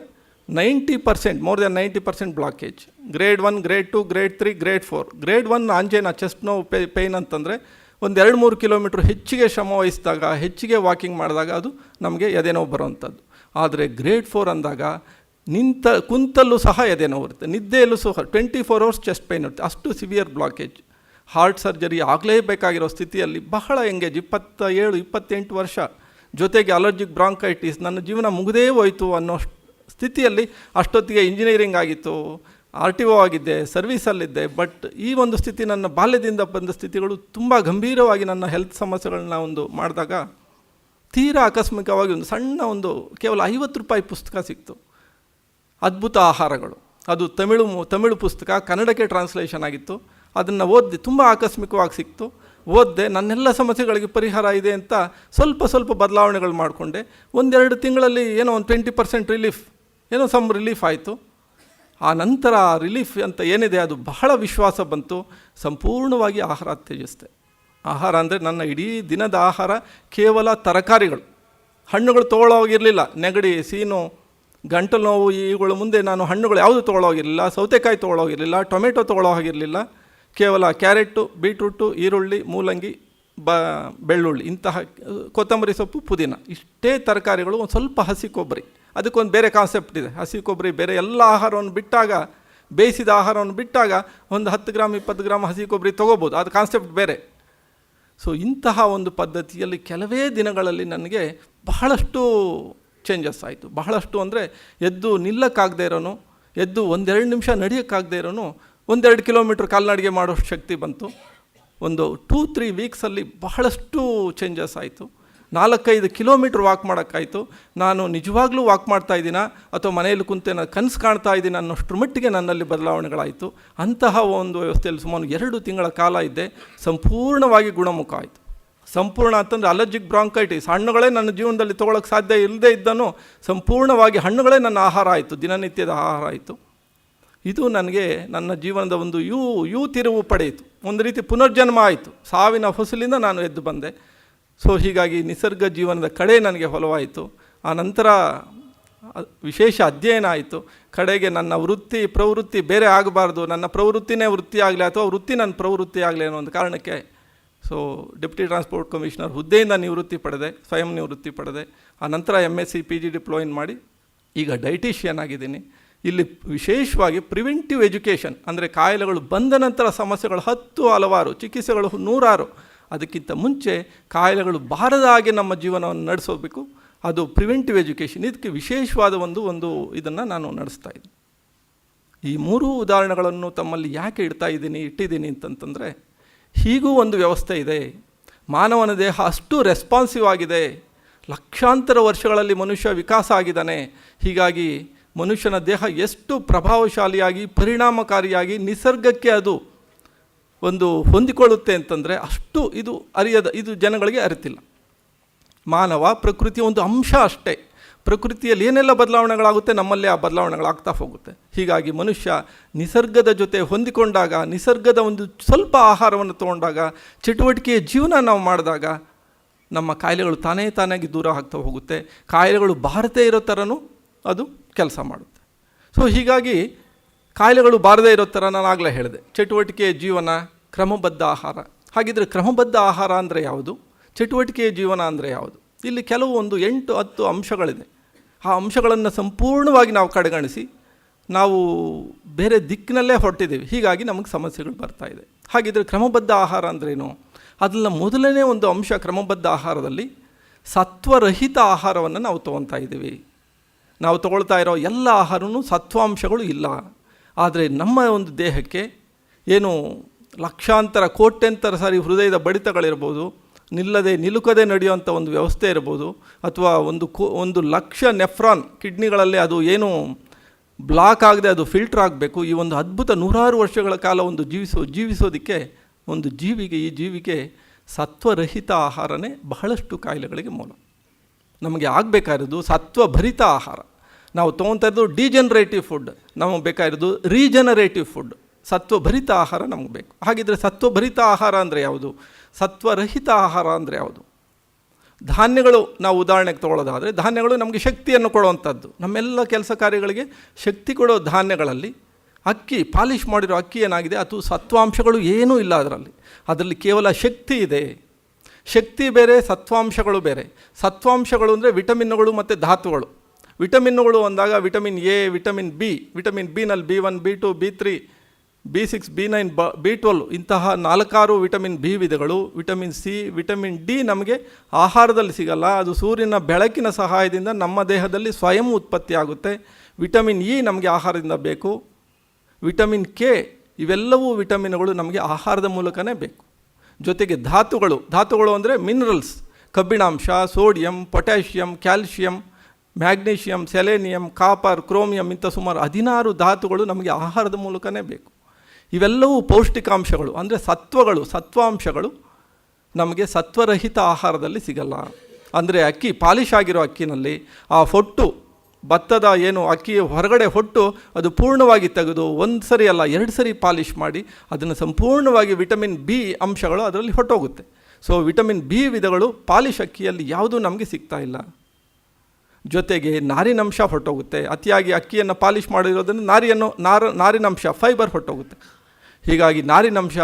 90%, more than 90% blockage. Grade 1, grade 2, grade 3, grade 4. Grade 1 angina, chest ನೋವು, ಪೇಯ್ನ್ ಅಂತಂದರೆ ಒಂದು 2-3 ಕಿಲೋಮೀಟ್ರ್ ಹೆಚ್ಚಿಗೆ ಶ್ರಮ ವಹಿಸಿದಾಗ, ಹೆಚ್ಚಿಗೆ ವಾಕಿಂಗ್ ಮಾಡಿದಾಗ ಅದು ನಮಗೆ ಎದೆ ನೋವು ಬರೋವಂಥದ್ದು. ಆದರೆ ಗ್ರೇಡ್ 4 ಅಂದಾಗ ಕುಂತಲ್ಲೂ ಸಹ ಎದೆ ನೋವು ಇರುತ್ತೆ, ನಿದ್ದೆಯಲ್ಲೂ ಸಹ 24 hours ಚೆಸ್ಟ್ ಪೇಯ್ನ್ ಇರುತ್ತೆ. ಅಷ್ಟು ಸಿವಿಯರ್ ಬ್ಲಾಕೇಜ್. ಹಾರ್ಟ್ ಸರ್ಜರಿ ಆಗಲೇಬೇಕಾಗಿರೋ ಸ್ಥಿತಿಯಲ್ಲಿ ಬಹಳ ಎಂಗೇಜ್, 27-28 ವರ್ಷ, ಜೊತೆಗೆ ಅಲರ್ಜಿಕ್ ಬ್ರಾಂಕೈಟಿಸ್, ನನ್ನ ಜೀವನ ಮುಗಿದೇ ಹೋಯಿತು ಅನ್ನೋ ಸ್ಥಿತಿಯಲ್ಲಿ. ಅಷ್ಟೊತ್ತಿಗೆ ಇಂಜಿನಿಯರಿಂಗ್ ಆಗಿತ್ತು, RTO ಆಗಿದ್ದೆ, ಸರ್ವೀಸಲ್ಲಿದ್ದೆ. ಬಟ್ ಈ ಒಂದು ಸ್ಥಿತಿ, ನನ್ನ ಬಾಲ್ಯದಿಂದ ಬಂದ ಸ್ಥಿತಿಗಳು ತುಂಬ ಗಂಭೀರವಾಗಿ ನನ್ನ ಹೆಲ್ತ್ ಸಮಸ್ಯೆಗಳನ್ನ ಮಾಡಿದಾಗ ತೀರಾ ಆಕಸ್ಮಿಕವಾಗಿ ಒಂದು ಸಣ್ಣ ಕೇವಲ 50 ರೂಪಾಯಿ ಪುಸ್ತಕ ಸಿಕ್ತು, ಅದ್ಭುತ ಆಹಾರಗಳು. ಅದು ತಮಿಳು ಪುಸ್ತಕ, ಕನ್ನಡಕ್ಕೆ ಟ್ರಾನ್ಸ್ಲೇಷನ್ ಆಗಿತ್ತು. ಅದನ್ನು ಓದಿದೆ, ತುಂಬ ಆಕಸ್ಮಿಕವಾಗಿ ಸಿಕ್ತು. ಓದಿದೆ, ನನ್ನೆಲ್ಲ ಸಮಸ್ಯೆಗಳಿಗೆ ಪರಿಹಾರ ಇದೆ ಅಂತ ಸ್ವಲ್ಪ ಬದಲಾವಣೆಗಳು ಮಾಡಿಕೊಂಡೆ. 1-2 ತಿಂಗಳಲ್ಲಿ ಏನೋ ಒಂದು 20% ರಿಲೀಫ್, ಸಮ್ ರಿಲೀಫ್ ಆಯಿತು. ಆ ನಂತರ ರಿಲೀಫ್ ಅಂತ ಏನಿದೆ ಅದು ಬಹಳ ವಿಶ್ವಾಸ ಬಂತು. ಸಂಪೂರ್ಣವಾಗಿ ಆಹಾರ ತ್ಯಜಿಸಿದೆ. ಆಹಾರ ಅಂದರೆ ನನ್ನ ಇಡೀ ದಿನದ ಆಹಾರ ಕೇವಲ ತರಕಾರಿಗಳು, ಹಣ್ಣುಗಳು ತೊಗೊಳ್ಳೋಗಿರಲಿಲ್ಲ. ನೆಗಡಿ, ಸೀನು, ಗಂಟಲು ನೋವು ಇವುಗಳ ಮುಂದೆ ನಾನು ಹಣ್ಣುಗಳು ಯಾವುದು ತೊಗೊಳ್ಳೋಗಿರಲಿಲ್ಲ, ಸೌತೆಕಾಯಿ ತೊಗೊಳ್ಳೋಗಿರಲಿಲ್ಲ, ಟೊಮೆಟೊ ತೊಗೊಳ್ಳೋ ಹಾಗಿರಲಿಲ್ಲ. ಕೇವಲ ಕ್ಯಾರೆಟು, ಬೀಟ್ರೂಟು, ಈರುಳ್ಳಿ, ಮೂಲಂಗಿ, ಬೆಳ್ಳುಳ್ಳಿ, ಇಂತಹ ಕೊತ್ತಂಬರಿ ಸೊಪ್ಪು, ಪುದೀನ, ಇಷ್ಟೇ ತರಕಾರಿಗಳು, ಒಂದು ಸ್ವಲ್ಪ ಹಸಿ ಕೊಬ್ಬರಿ. ಅದಕ್ಕೊಂದು ಬೇರೆ ಕಾನ್ಸೆಪ್ಟ್ ಇದೆ. ಹಸಿ ಕೊಬ್ಬರಿ ಬೇರೆ, ಎಲ್ಲ ಆಹಾರವನ್ನು ಬಿಟ್ಟಾಗ, ಬೇಯಿಸಿದ ಆಹಾರವನ್ನು ಬಿಟ್ಟಾಗ ಒಂದು 10 ಗ್ರಾಮ್ 20 ಗ್ರಾಮ್ ಹಸಿ ಕೊಬ್ಬರಿ ತೊಗೋಬೋದು, ಅದು ಕಾನ್ಸೆಪ್ಟ್ ಬೇರೆ. ಸೊ ಇಂತಹ ಒಂದು ಪದ್ಧತಿಯಲ್ಲಿ ಕೆಲವೇ ದಿನಗಳಲ್ಲಿ ನನಗೆ ಬಹಳಷ್ಟು ಚೇಂಜಸ್ ಆಯಿತು. ಬಹಳಷ್ಟು ಅಂದರೆ ಎದ್ದು ನಿಲ್ಲಕ್ಕಾಗದೇ ಇರೋನು, ಎದ್ದು 1-2 ನಿಮಿಷ ನಡೆಯೋಕ್ಕಾಗದೇ ಇರೋನು 1-2 ಕಿಲೋಮೀಟ್ರ್ ಕಾಲ್ನಡಿಗೆ ಮಾಡೋಷ್ಟು ಶಕ್ತಿ ಬಂತು. ಒಂದು 2-3 ವೀಕ್ಸಲ್ಲಿ ಬಹಳಷ್ಟು ಚೇಂಜಸ್ ಆಯಿತು. 4-5 ಕಿಲೋಮೀಟ್ರ್ ವಾಕ್ ಮಾಡೋಕ್ಕಾಯಿತು. ನಾನು ನಿಜವಾಗ್ಲೂ ವಾಕ್ ಮಾಡ್ತಾಯಿದ್ದೀನ ಅಥವಾ ಮನೆಯಲ್ಲಿ ಕುಂತೆ ನಾನು ಕನಸು ಕಾಣ್ತಾ ಇದ್ದೀನಿ ಅನ್ನೋಷ್ಟರ ಮಟ್ಟಿಗೆ ನನ್ನಲ್ಲಿ ಬದಲಾವಣೆಗಳಾಯಿತು. ಅಂತಹ ಒಂದು ವ್ಯವಸ್ಥೆಯಲ್ಲಿ ಸುಮಾರು 2 ತಿಂಗಳ ಕಾಲ ಇದ್ದೆ. ಸಂಪೂರ್ಣವಾಗಿ ಗುಣಮುಖ ಆಯಿತು. ಸಂಪೂರ್ಣ ಅಂತಂದರೆ ಅಲರ್ಜಿಕ್ ಬ್ರಾಂಕೈಟಿಸ್, ಹಣ್ಣುಗಳೇ ನನ್ನ ಜೀವನದಲ್ಲಿ ತೊಗೊಳಕ್ಕೆ ಸಾಧ್ಯ ಇಲ್ಲದೇ ಇದ್ದನು ಸಂಪೂರ್ಣವಾಗಿ ಹಣ್ಣುಗಳೇ ನನ್ನ ಆಹಾರ ಆಯಿತು, ದಿನನಿತ್ಯದ ಆಹಾರ ಆಯಿತು. ಇದು ನನಗೆ ನನ್ನ ಜೀವನದ ಒಂದು ಯೂ ತಿರುವು ಪಡೆಯಿತು. ಒಂದು ರೀತಿ ಪುನರ್ಜನ್ಮ ಆಯಿತು. ಸಾವಿನ ಹೊಸಲಿಂದ ನಾನು ಎದ್ದು ಬಂದೆ. ಸೊ ಹೀಗಾಗಿ ನಿಸರ್ಗ ಜೀವನದ ಕಡೆ ನನಗೆ ಒಲವಾಯಿತು. ಆ ನಂತರ ವಿಶೇಷ ಅಧ್ಯಯನ ಆಯಿತು. ಕಡೆಗೆ ನನ್ನ ಪ್ರವೃತ್ತಿ ಬೇರೆ ಆಗಬಾರ್ದು, ನನ್ನ ಪ್ರವೃತ್ತಿನೇ ವೃತ್ತಿ ಆಗಲಿ ಅಥವಾ ವೃತ್ತಿ ನನ್ನ ಪ್ರವೃತ್ತಿ ಆಗಲಿ ಅನ್ನೋ ಒಂದು ಕಾರಣಕ್ಕೆ ಸೊ ಡೆಪ್ಯೂಟಿ ಟ್ರಾನ್ಸ್ಪೋರ್ಟ್ ಕಮಿಷನರ್ ಹುದ್ದೆಯಿಂದ ನಿವೃತ್ತಿ ಪಡೆದೆ, ಸ್ವಯಂ ನಿವೃತ್ತಿ ಪಡೆದೆ. ಆ ನಂತರ MSc PG ಡಿಪ್ಲೊಯಿನ್ ಮಾಡಿ ಈಗ ಡೈಟಿಷಿಯನ್ ಆಗಿದ್ದೀನಿ. ಇಲ್ಲಿ ವಿಶೇಷವಾಗಿ ಪ್ರಿವೆಂಟಿವ್ ಎಜುಕೇಷನ್, ಅಂದರೆ ಕಾಯಿಲೆಗಳು ಬಂದ ನಂತರ ಸಮಸ್ಯೆಗಳು ಹಲವಾರು, ಚಿಕಿತ್ಸೆಗಳು 100. ಅದಕ್ಕಿಂತ ಮುಂಚೆ ಕಾಯಿಲೆಗಳು ಬಾರದ ಹಾಗೆ ನಮ್ಮ ಜೀವನವನ್ನು ನಡೆಸೋಬೇಕು, ಅದು ಪ್ರಿವೆಂಟಿವ್ ಎಜುಕೇಷನ್. ಇದಕ್ಕೆ ವಿಶೇಷವಾದ ಒಂದು ಇದನ್ನು ನಾನು ನಡೆಸ್ತಾ ಇದ್ದೀನಿ. ಈ 3 ಉದಾಹರಣೆಗಳನ್ನು ತಮ್ಮಲ್ಲಿ ಯಾಕೆ ಇಟ್ಟಿದ್ದೀನಿ ಅಂತಂತಂದರೆ, ಹೀಗೂ ಒಂದು ವ್ಯವಸ್ಥೆ ಇದೆ. ಮಾನವನ ದೇಹ ಅಷ್ಟು ರೆಸ್ಪಾನ್ಸಿವ್ ಆಗಿದೆ. ಲಕ್ಷಾಂತರ ವರ್ಷಗಳಲ್ಲಿ ಮನುಷ್ಯ ವಿಕಾಸ ಆಗಿದ್ದಾನೆ. ಹೀಗಾಗಿ ಮನುಷ್ಯನ ದೇಹ ಎಷ್ಟು ಪ್ರಭಾವಶಾಲಿಯಾಗಿ ಪರಿಣಾಮಕಾರಿಯಾಗಿ ನಿಸರ್ಗಕ್ಕೆ ಅದು ಒಂದು ಹೊಂದಿಕೊಳ್ಳುತ್ತೆ ಅಂತಂದರೆ ಅಷ್ಟು ಇದು ಜನಗಳಿಗೆ ಅರಿತಿಲ್ಲ. ಮಾನವ ಪ್ರಕೃತಿಯ ಒಂದು ಅಂಶ ಅಷ್ಟೇ. ಪ್ರಕೃತಿಯಲ್ಲಿ ಏನೆಲ್ಲ ಬದಲಾವಣೆಗಳಾಗುತ್ತೆ ನಮ್ಮಲ್ಲೇ ಆ ಬದಲಾವಣೆಗಳಾಗ್ತಾ ಹೋಗುತ್ತೆ. ಹೀಗಾಗಿ ಮನುಷ್ಯ ನಿಸರ್ಗದ ಜೊತೆ ಹೊಂದಿಕೊಂಡಾಗ, ನಿಸರ್ಗದ ಒಂದು ಸ್ವಲ್ಪ ಆಹಾರವನ್ನು ತೊಗೊಂಡಾಗ, ಚಟುವಟಿಕೆಯ ಜೀವನ ನಾವು ಮಾಡಿದಾಗ ನಮ್ಮ ಕಾಯಿಲೆಗಳು ತಾನಾಗಿ ದೂರ ಆಗ್ತಾ ಹೋಗುತ್ತೆ. ಕಾಯಿಲೆಗಳು ಬಾರದೇ ಇರೋ ಥರನೂ ಅದು ಕೆಲಸ ಮಾಡುತ್ತೆ. ಸೊ ಹೀಗಾಗಿ ಕಾಯಿಲೆಗಳು ಬಾರದೇ ಇರೋ ಥರ ನಾನು ಆಗಲೇ ಹೇಳಿದೆ, ಚಟುವಟಿಕೆಯ ಜೀವನ, ಕ್ರಮಬದ್ಧ ಆಹಾರ. ಹಾಗಿದ್ರೆ ಕ್ರಮಬದ್ಧ ಆಹಾರ ಅಂದರೆ ಯಾವುದು, ಚಟುವಟಿಕೆಯ ಜೀವನ ಅಂದರೆ ಯಾವುದು? ಇಲ್ಲಿ ಕೆಲವು 8-10 ಅಂಶಗಳಿದೆ. ಆ ಅಂಶಗಳನ್ನು ಸಂಪೂರ್ಣವಾಗಿ ನಾವು ಕಡೆಗಣಿಸಿ ನಾವು ಬೇರೆ ದಿಕ್ಕಿನಲ್ಲೇ ಹೊರಟಿದ್ದೀವಿ. ಹೀಗಾಗಿ ನಮಗೆ ಸಮಸ್ಯೆಗಳು ಬರ್ತಾ ಇದೆ. ಹಾಗಿದ್ರೆ ಕ್ರಮಬದ್ಧ ಆಹಾರ ಅಂದ್ರೇನು? ಅದನ್ನ ಮೊದಲನೇ ಒಂದು ಅಂಶ, ಕ್ರಮಬದ್ಧ ಆಹಾರದಲ್ಲಿ ಸತ್ವರಹಿತ ಆಹಾರವನ್ನು ನಾವು ತೊಗೊಳ್ತಾ ಇದ್ದೀವಿ. ನಾವು ತೊಗೊಳ್ತಾ ಇರೋ ಎಲ್ಲ ಆಹಾರವೂ ಸತ್ವಾಂಶಗಳು ಇಲ್ಲ. ಆದರೆ ನಮ್ಮ ಒಂದು ದೇಹಕ್ಕೆ ಏನು ಲಕ್ಷಾಂತರ ಕೋಟ್ಯಂತರ ಸಾರಿ ಹೃದಯದ ಬಡಿತಗಳಿರ್ಬೋದು, ನಿಲುಕದೆ ನಡೆಯುವಂಥ ಒಂದು ವ್ಯವಸ್ಥೆ ಇರ್ಬೋದು, ಅಥವಾ 1,00,000 ನೆಫ್ರಾನ್ ಕಿಡ್ನಿಗಳಲ್ಲಿ ಅದು ಏನು ಬ್ಲಾಕ್ ಆಗದೆ ಅದು ಫಿಲ್ಟರ್ ಆಗಬೇಕು. ಈ ಒಂದು ಅದ್ಭುತ 100 ವರ್ಷಗಳ ಕಾಲ ಒಂದು ಜೀವಿಸೋದಕ್ಕೆ ಈ ಜೀವಿಗೆ ಸತ್ವರಹಿತ ಆಹಾರನೇ ಬಹಳಷ್ಟು ಕಾಯಿಲೆಗಳಿಗೆ ಮೂಲ. ನಮಗೆ ಆಗಬೇಕಾಗಿರೋದು ಸತ್ವಭರಿತ ಆಹಾರ. ನಾವು ತೊಗೊತಾ ಇರೋದು ಡಿಜನರೇಟಿವ್ ಫುಡ್, ನಮಗೆ ಬೇಕಾಗಿರೋದು ರೀಜನರೇಟಿವ್ ಫುಡ್. ಸತ್ವಭರಿತ ಆಹಾರ ನಮಗೆ ಬೇಕು. ಹಾಗಿದ್ರೆ ಸತ್ವಭರಿತ ಆಹಾರ ಅಂದರೆ ಯಾವುದು, ಸತ್ವರಹಿತ ಆಹಾರ ಅಂದರೆ ಯಾವುದು? ಧಾನ್ಯಗಳು ನಾವು ಉದಾಹರಣೆಗೆ ತೊಗೊಳ್ಳೋದಾದರೆ, ಧಾನ್ಯಗಳು ನಮಗೆ ಶಕ್ತಿಯನ್ನು ಕೊಡುವಂಥದ್ದು. ನಮ್ಮೆಲ್ಲ ಕೆಲಸ ಕಾರ್ಯಗಳಿಗೆ ಶಕ್ತಿ ಕೊಡೋ ಧಾನ್ಯಗಳಲ್ಲಿ ಅಕ್ಕಿ, ಪಾಲಿಷ್ ಮಾಡಿರೋ ಅಕ್ಕಿ ಏನಾಗಿದೆ, ಅದು ಸತ್ವಾಂಶಗಳು ಏನೂ ಇಲ್ಲ ಅದರಲ್ಲಿ ಕೇವಲ ಶಕ್ತಿ ಇದೆ. ಶಕ್ತಿ ಬೇರೆ, ಸತ್ವಾಂಶಗಳು ಬೇರೆ. ಸತ್ವಾಂಶಗಳು ಅಂದರೆ ವಿಟಮಿನ್ಗಳು ಮತ್ತು ಧಾತುಗಳು. ವಿಟಮಿನ್ಗಳು ಅಂದಾಗ vitamin A, vitamin ಬಿನಲ್ಲಿ B1, B2, B3, B6, B9, B12 ಇಂತಹ 4-6 ವಿಟಮಿನ್ ಬಿ ವಿಧಗಳು. ವಿಟಮಿನ್ ಸಿ, ವಿಟಮಿನ್ ಡಿ ನಮಗೆ ಆಹಾರದಲ್ಲಿ ಸಿಗಲ್ಲ, ಅದು ಸೂರ್ಯನ ಬೆಳಕಿನ ಸಹಾಯದಿಂದ ನಮ್ಮ ದೇಹದಲ್ಲಿ ಸ್ವಯಂ ಉತ್ಪತ್ತಿ ಆಗುತ್ತೆ. ವಿಟಮಿನ್ ಇ ನಮಗೆ ಆಹಾರದಿಂದ ಬೇಕು. ವಿಟಮಿನ್ ಕೆ, ಇವೆಲ್ಲವೂ ವಿಟಮಿನ್ಗಳು ನಮಗೆ ಆಹಾರದ ಮೂಲಕನೇ ಬೇಕು. ಜೊತೆಗೆ ಧಾತುಗಳು ಅಂದರೆ ಮಿನರಲ್ಸ್, ಕಬ್ಬಿಣಾಂಶ, sodium, potassium, calcium, magnesium, selenium, copper, chromium ಇಂಥ ಸುಮಾರು 16 ಧಾತುಗಳು ನಮಗೆ ಆಹಾರದ ಮೂಲಕನೇ ಬೇಕು. ಇವೆಲ್ಲವೂ ಪೌಷ್ಟಿಕಾಂಶಗಳು ಅಂದರೆ ಸತ್ವಾಂಶಗಳು ನಮಗೆ ಸತ್ವರಹಿತ ಆಹಾರದಲ್ಲಿ ಸಿಗಲ್ಲ. ಅಂದರೆ ಅಕ್ಕಿ, ಪಾಲಿಷ್ ಆಗಿರೋ ಅಕ್ಕಿನಲ್ಲಿ ಆ ಹೊಟ್ಟು, ಭತ್ತದ ಏನು ಅಕ್ಕಿ ಹೊರಗಡೆ ಹೊಟ್ಟು ಅದು ಪೂರ್ಣವಾಗಿ ತೆಗೆದು 1 ಸರಿ ಅಲ್ಲ 2 ಸರಿ ಪಾಲಿಷ್ ಮಾಡಿ ಅದನ್ನು ಸಂಪೂರ್ಣವಾಗಿ ವಿಟಮಿನ್ ಬಿ ಅಂಶಗಳು ಅದರಲ್ಲಿ ಹೊಟ್ಟೋಗುತ್ತೆ. ಸೊ ವಿಟಮಿನ್ ಬಿ ವಿಧಗಳು ಪಾಲಿಷ್ ಅಕ್ಕಿಯಲ್ಲಿ ಯಾವುದೂ ನಮಗೆ ಸಿಗ್ತಾ ಇಲ್ಲ. ಜೊತೆಗೆ ನಾರಿನಂಶ ಹೊರಟೋಗುತ್ತೆ. ಅತಿಯಾಗಿ ಅಕ್ಕಿಯನ್ನು ಪಾಲಿಷ್ ಮಾಡಿರೋದ್ರಿಂದ ನಾರಿನಂಶ ಫೈಬರ್ ಹೊರಟೋಗುತ್ತೆ. ಹೀಗಾಗಿ ನಾರಿನಂಶ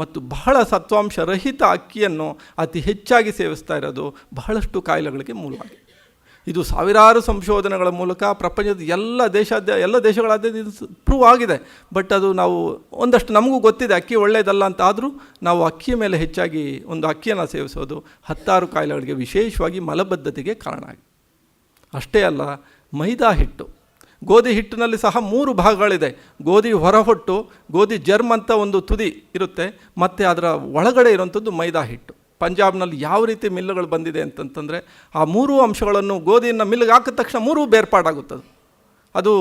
ಮತ್ತು ಬಹಳ ಸತ್ವಾಂಶ ರಹಿತ ಅಕ್ಕಿಯನ್ನು ಅತಿ ಹೆಚ್ಚಾಗಿ ಸೇವಿಸ್ತಾ ಇರೋದು ಬಹಳಷ್ಟು ಕಾಯಿಲೆಗಳಿಗೆ ಮೂಲವಾಗಿದೆ. ಇದು ಸಾವಿರಾರು ಸಂಶೋಧನೆಗಳ ಮೂಲಕ ಪ್ರಪಂಚದ ಎಲ್ಲ ದೇಶಗಳಾದ್ಯಂತ ಇದು ಪ್ರೂವ್ ಆಗಿದೆ. ಬಟ್ ಅದು ನಾವು ಒಂದಷ್ಟು ನಮಗೂ ಗೊತ್ತಿದೆ ಅಕ್ಕಿ ಒಳ್ಳೆಯದಲ್ಲ ಅಂತ. ಆದರೂ ನಾವು ಅಕ್ಕಿಯ ಮೇಲೆ ಹೆಚ್ಚಾಗಿ ಒಂದು ಅಕ್ಕಿಯನ್ನು ಸೇವಿಸೋದು ಹತ್ತಾರು ಕಾಯಿಲೆಗಳಿಗೆ, ವಿಶೇಷವಾಗಿ ಮಲಬದ್ಧತೆಗೆ ಕಾರಣ ಆಗಿದೆ. ಅಷ್ಟೇ ಅಲ್ಲ, ಮೈದಾ ಹಿಟ್ಟು, ಗೋಧಿ ಹಿಟ್ಟಿನಲ್ಲಿ ಸಹ 3 ಭಾಗಗಳಿದೆ. ಗೋಧಿ ಹೊರಹೊಟ್ಟು, ಗೋಧಿ ಜರ್ಮ್ ಅಂತ ಒಂದು ತುದಿ ಇರುತ್ತೆ, ಮತ್ತು ಅದರ ಒಳಗಡೆ ಇರುವಂಥದ್ದು ಮೈದಾ ಹಿಟ್ಟು. ಪಂಜಾಬ್ನಲ್ಲಿ ಯಾವ ರೀತಿ ಮಿಲ್ಲುಗಳು ಬಂದಿದೆ ಅಂತಂತಂದರೆ ಆ 3 ಅಂಶಗಳನ್ನು ಗೋಧಿಯನ್ನು ಮಿಲ್ಗೆ ಹಾಕಿದ ತಕ್ಷಣ 3 ಬೇರ್ಪಾಡಾಗುತ್ತದೆ. ಅದು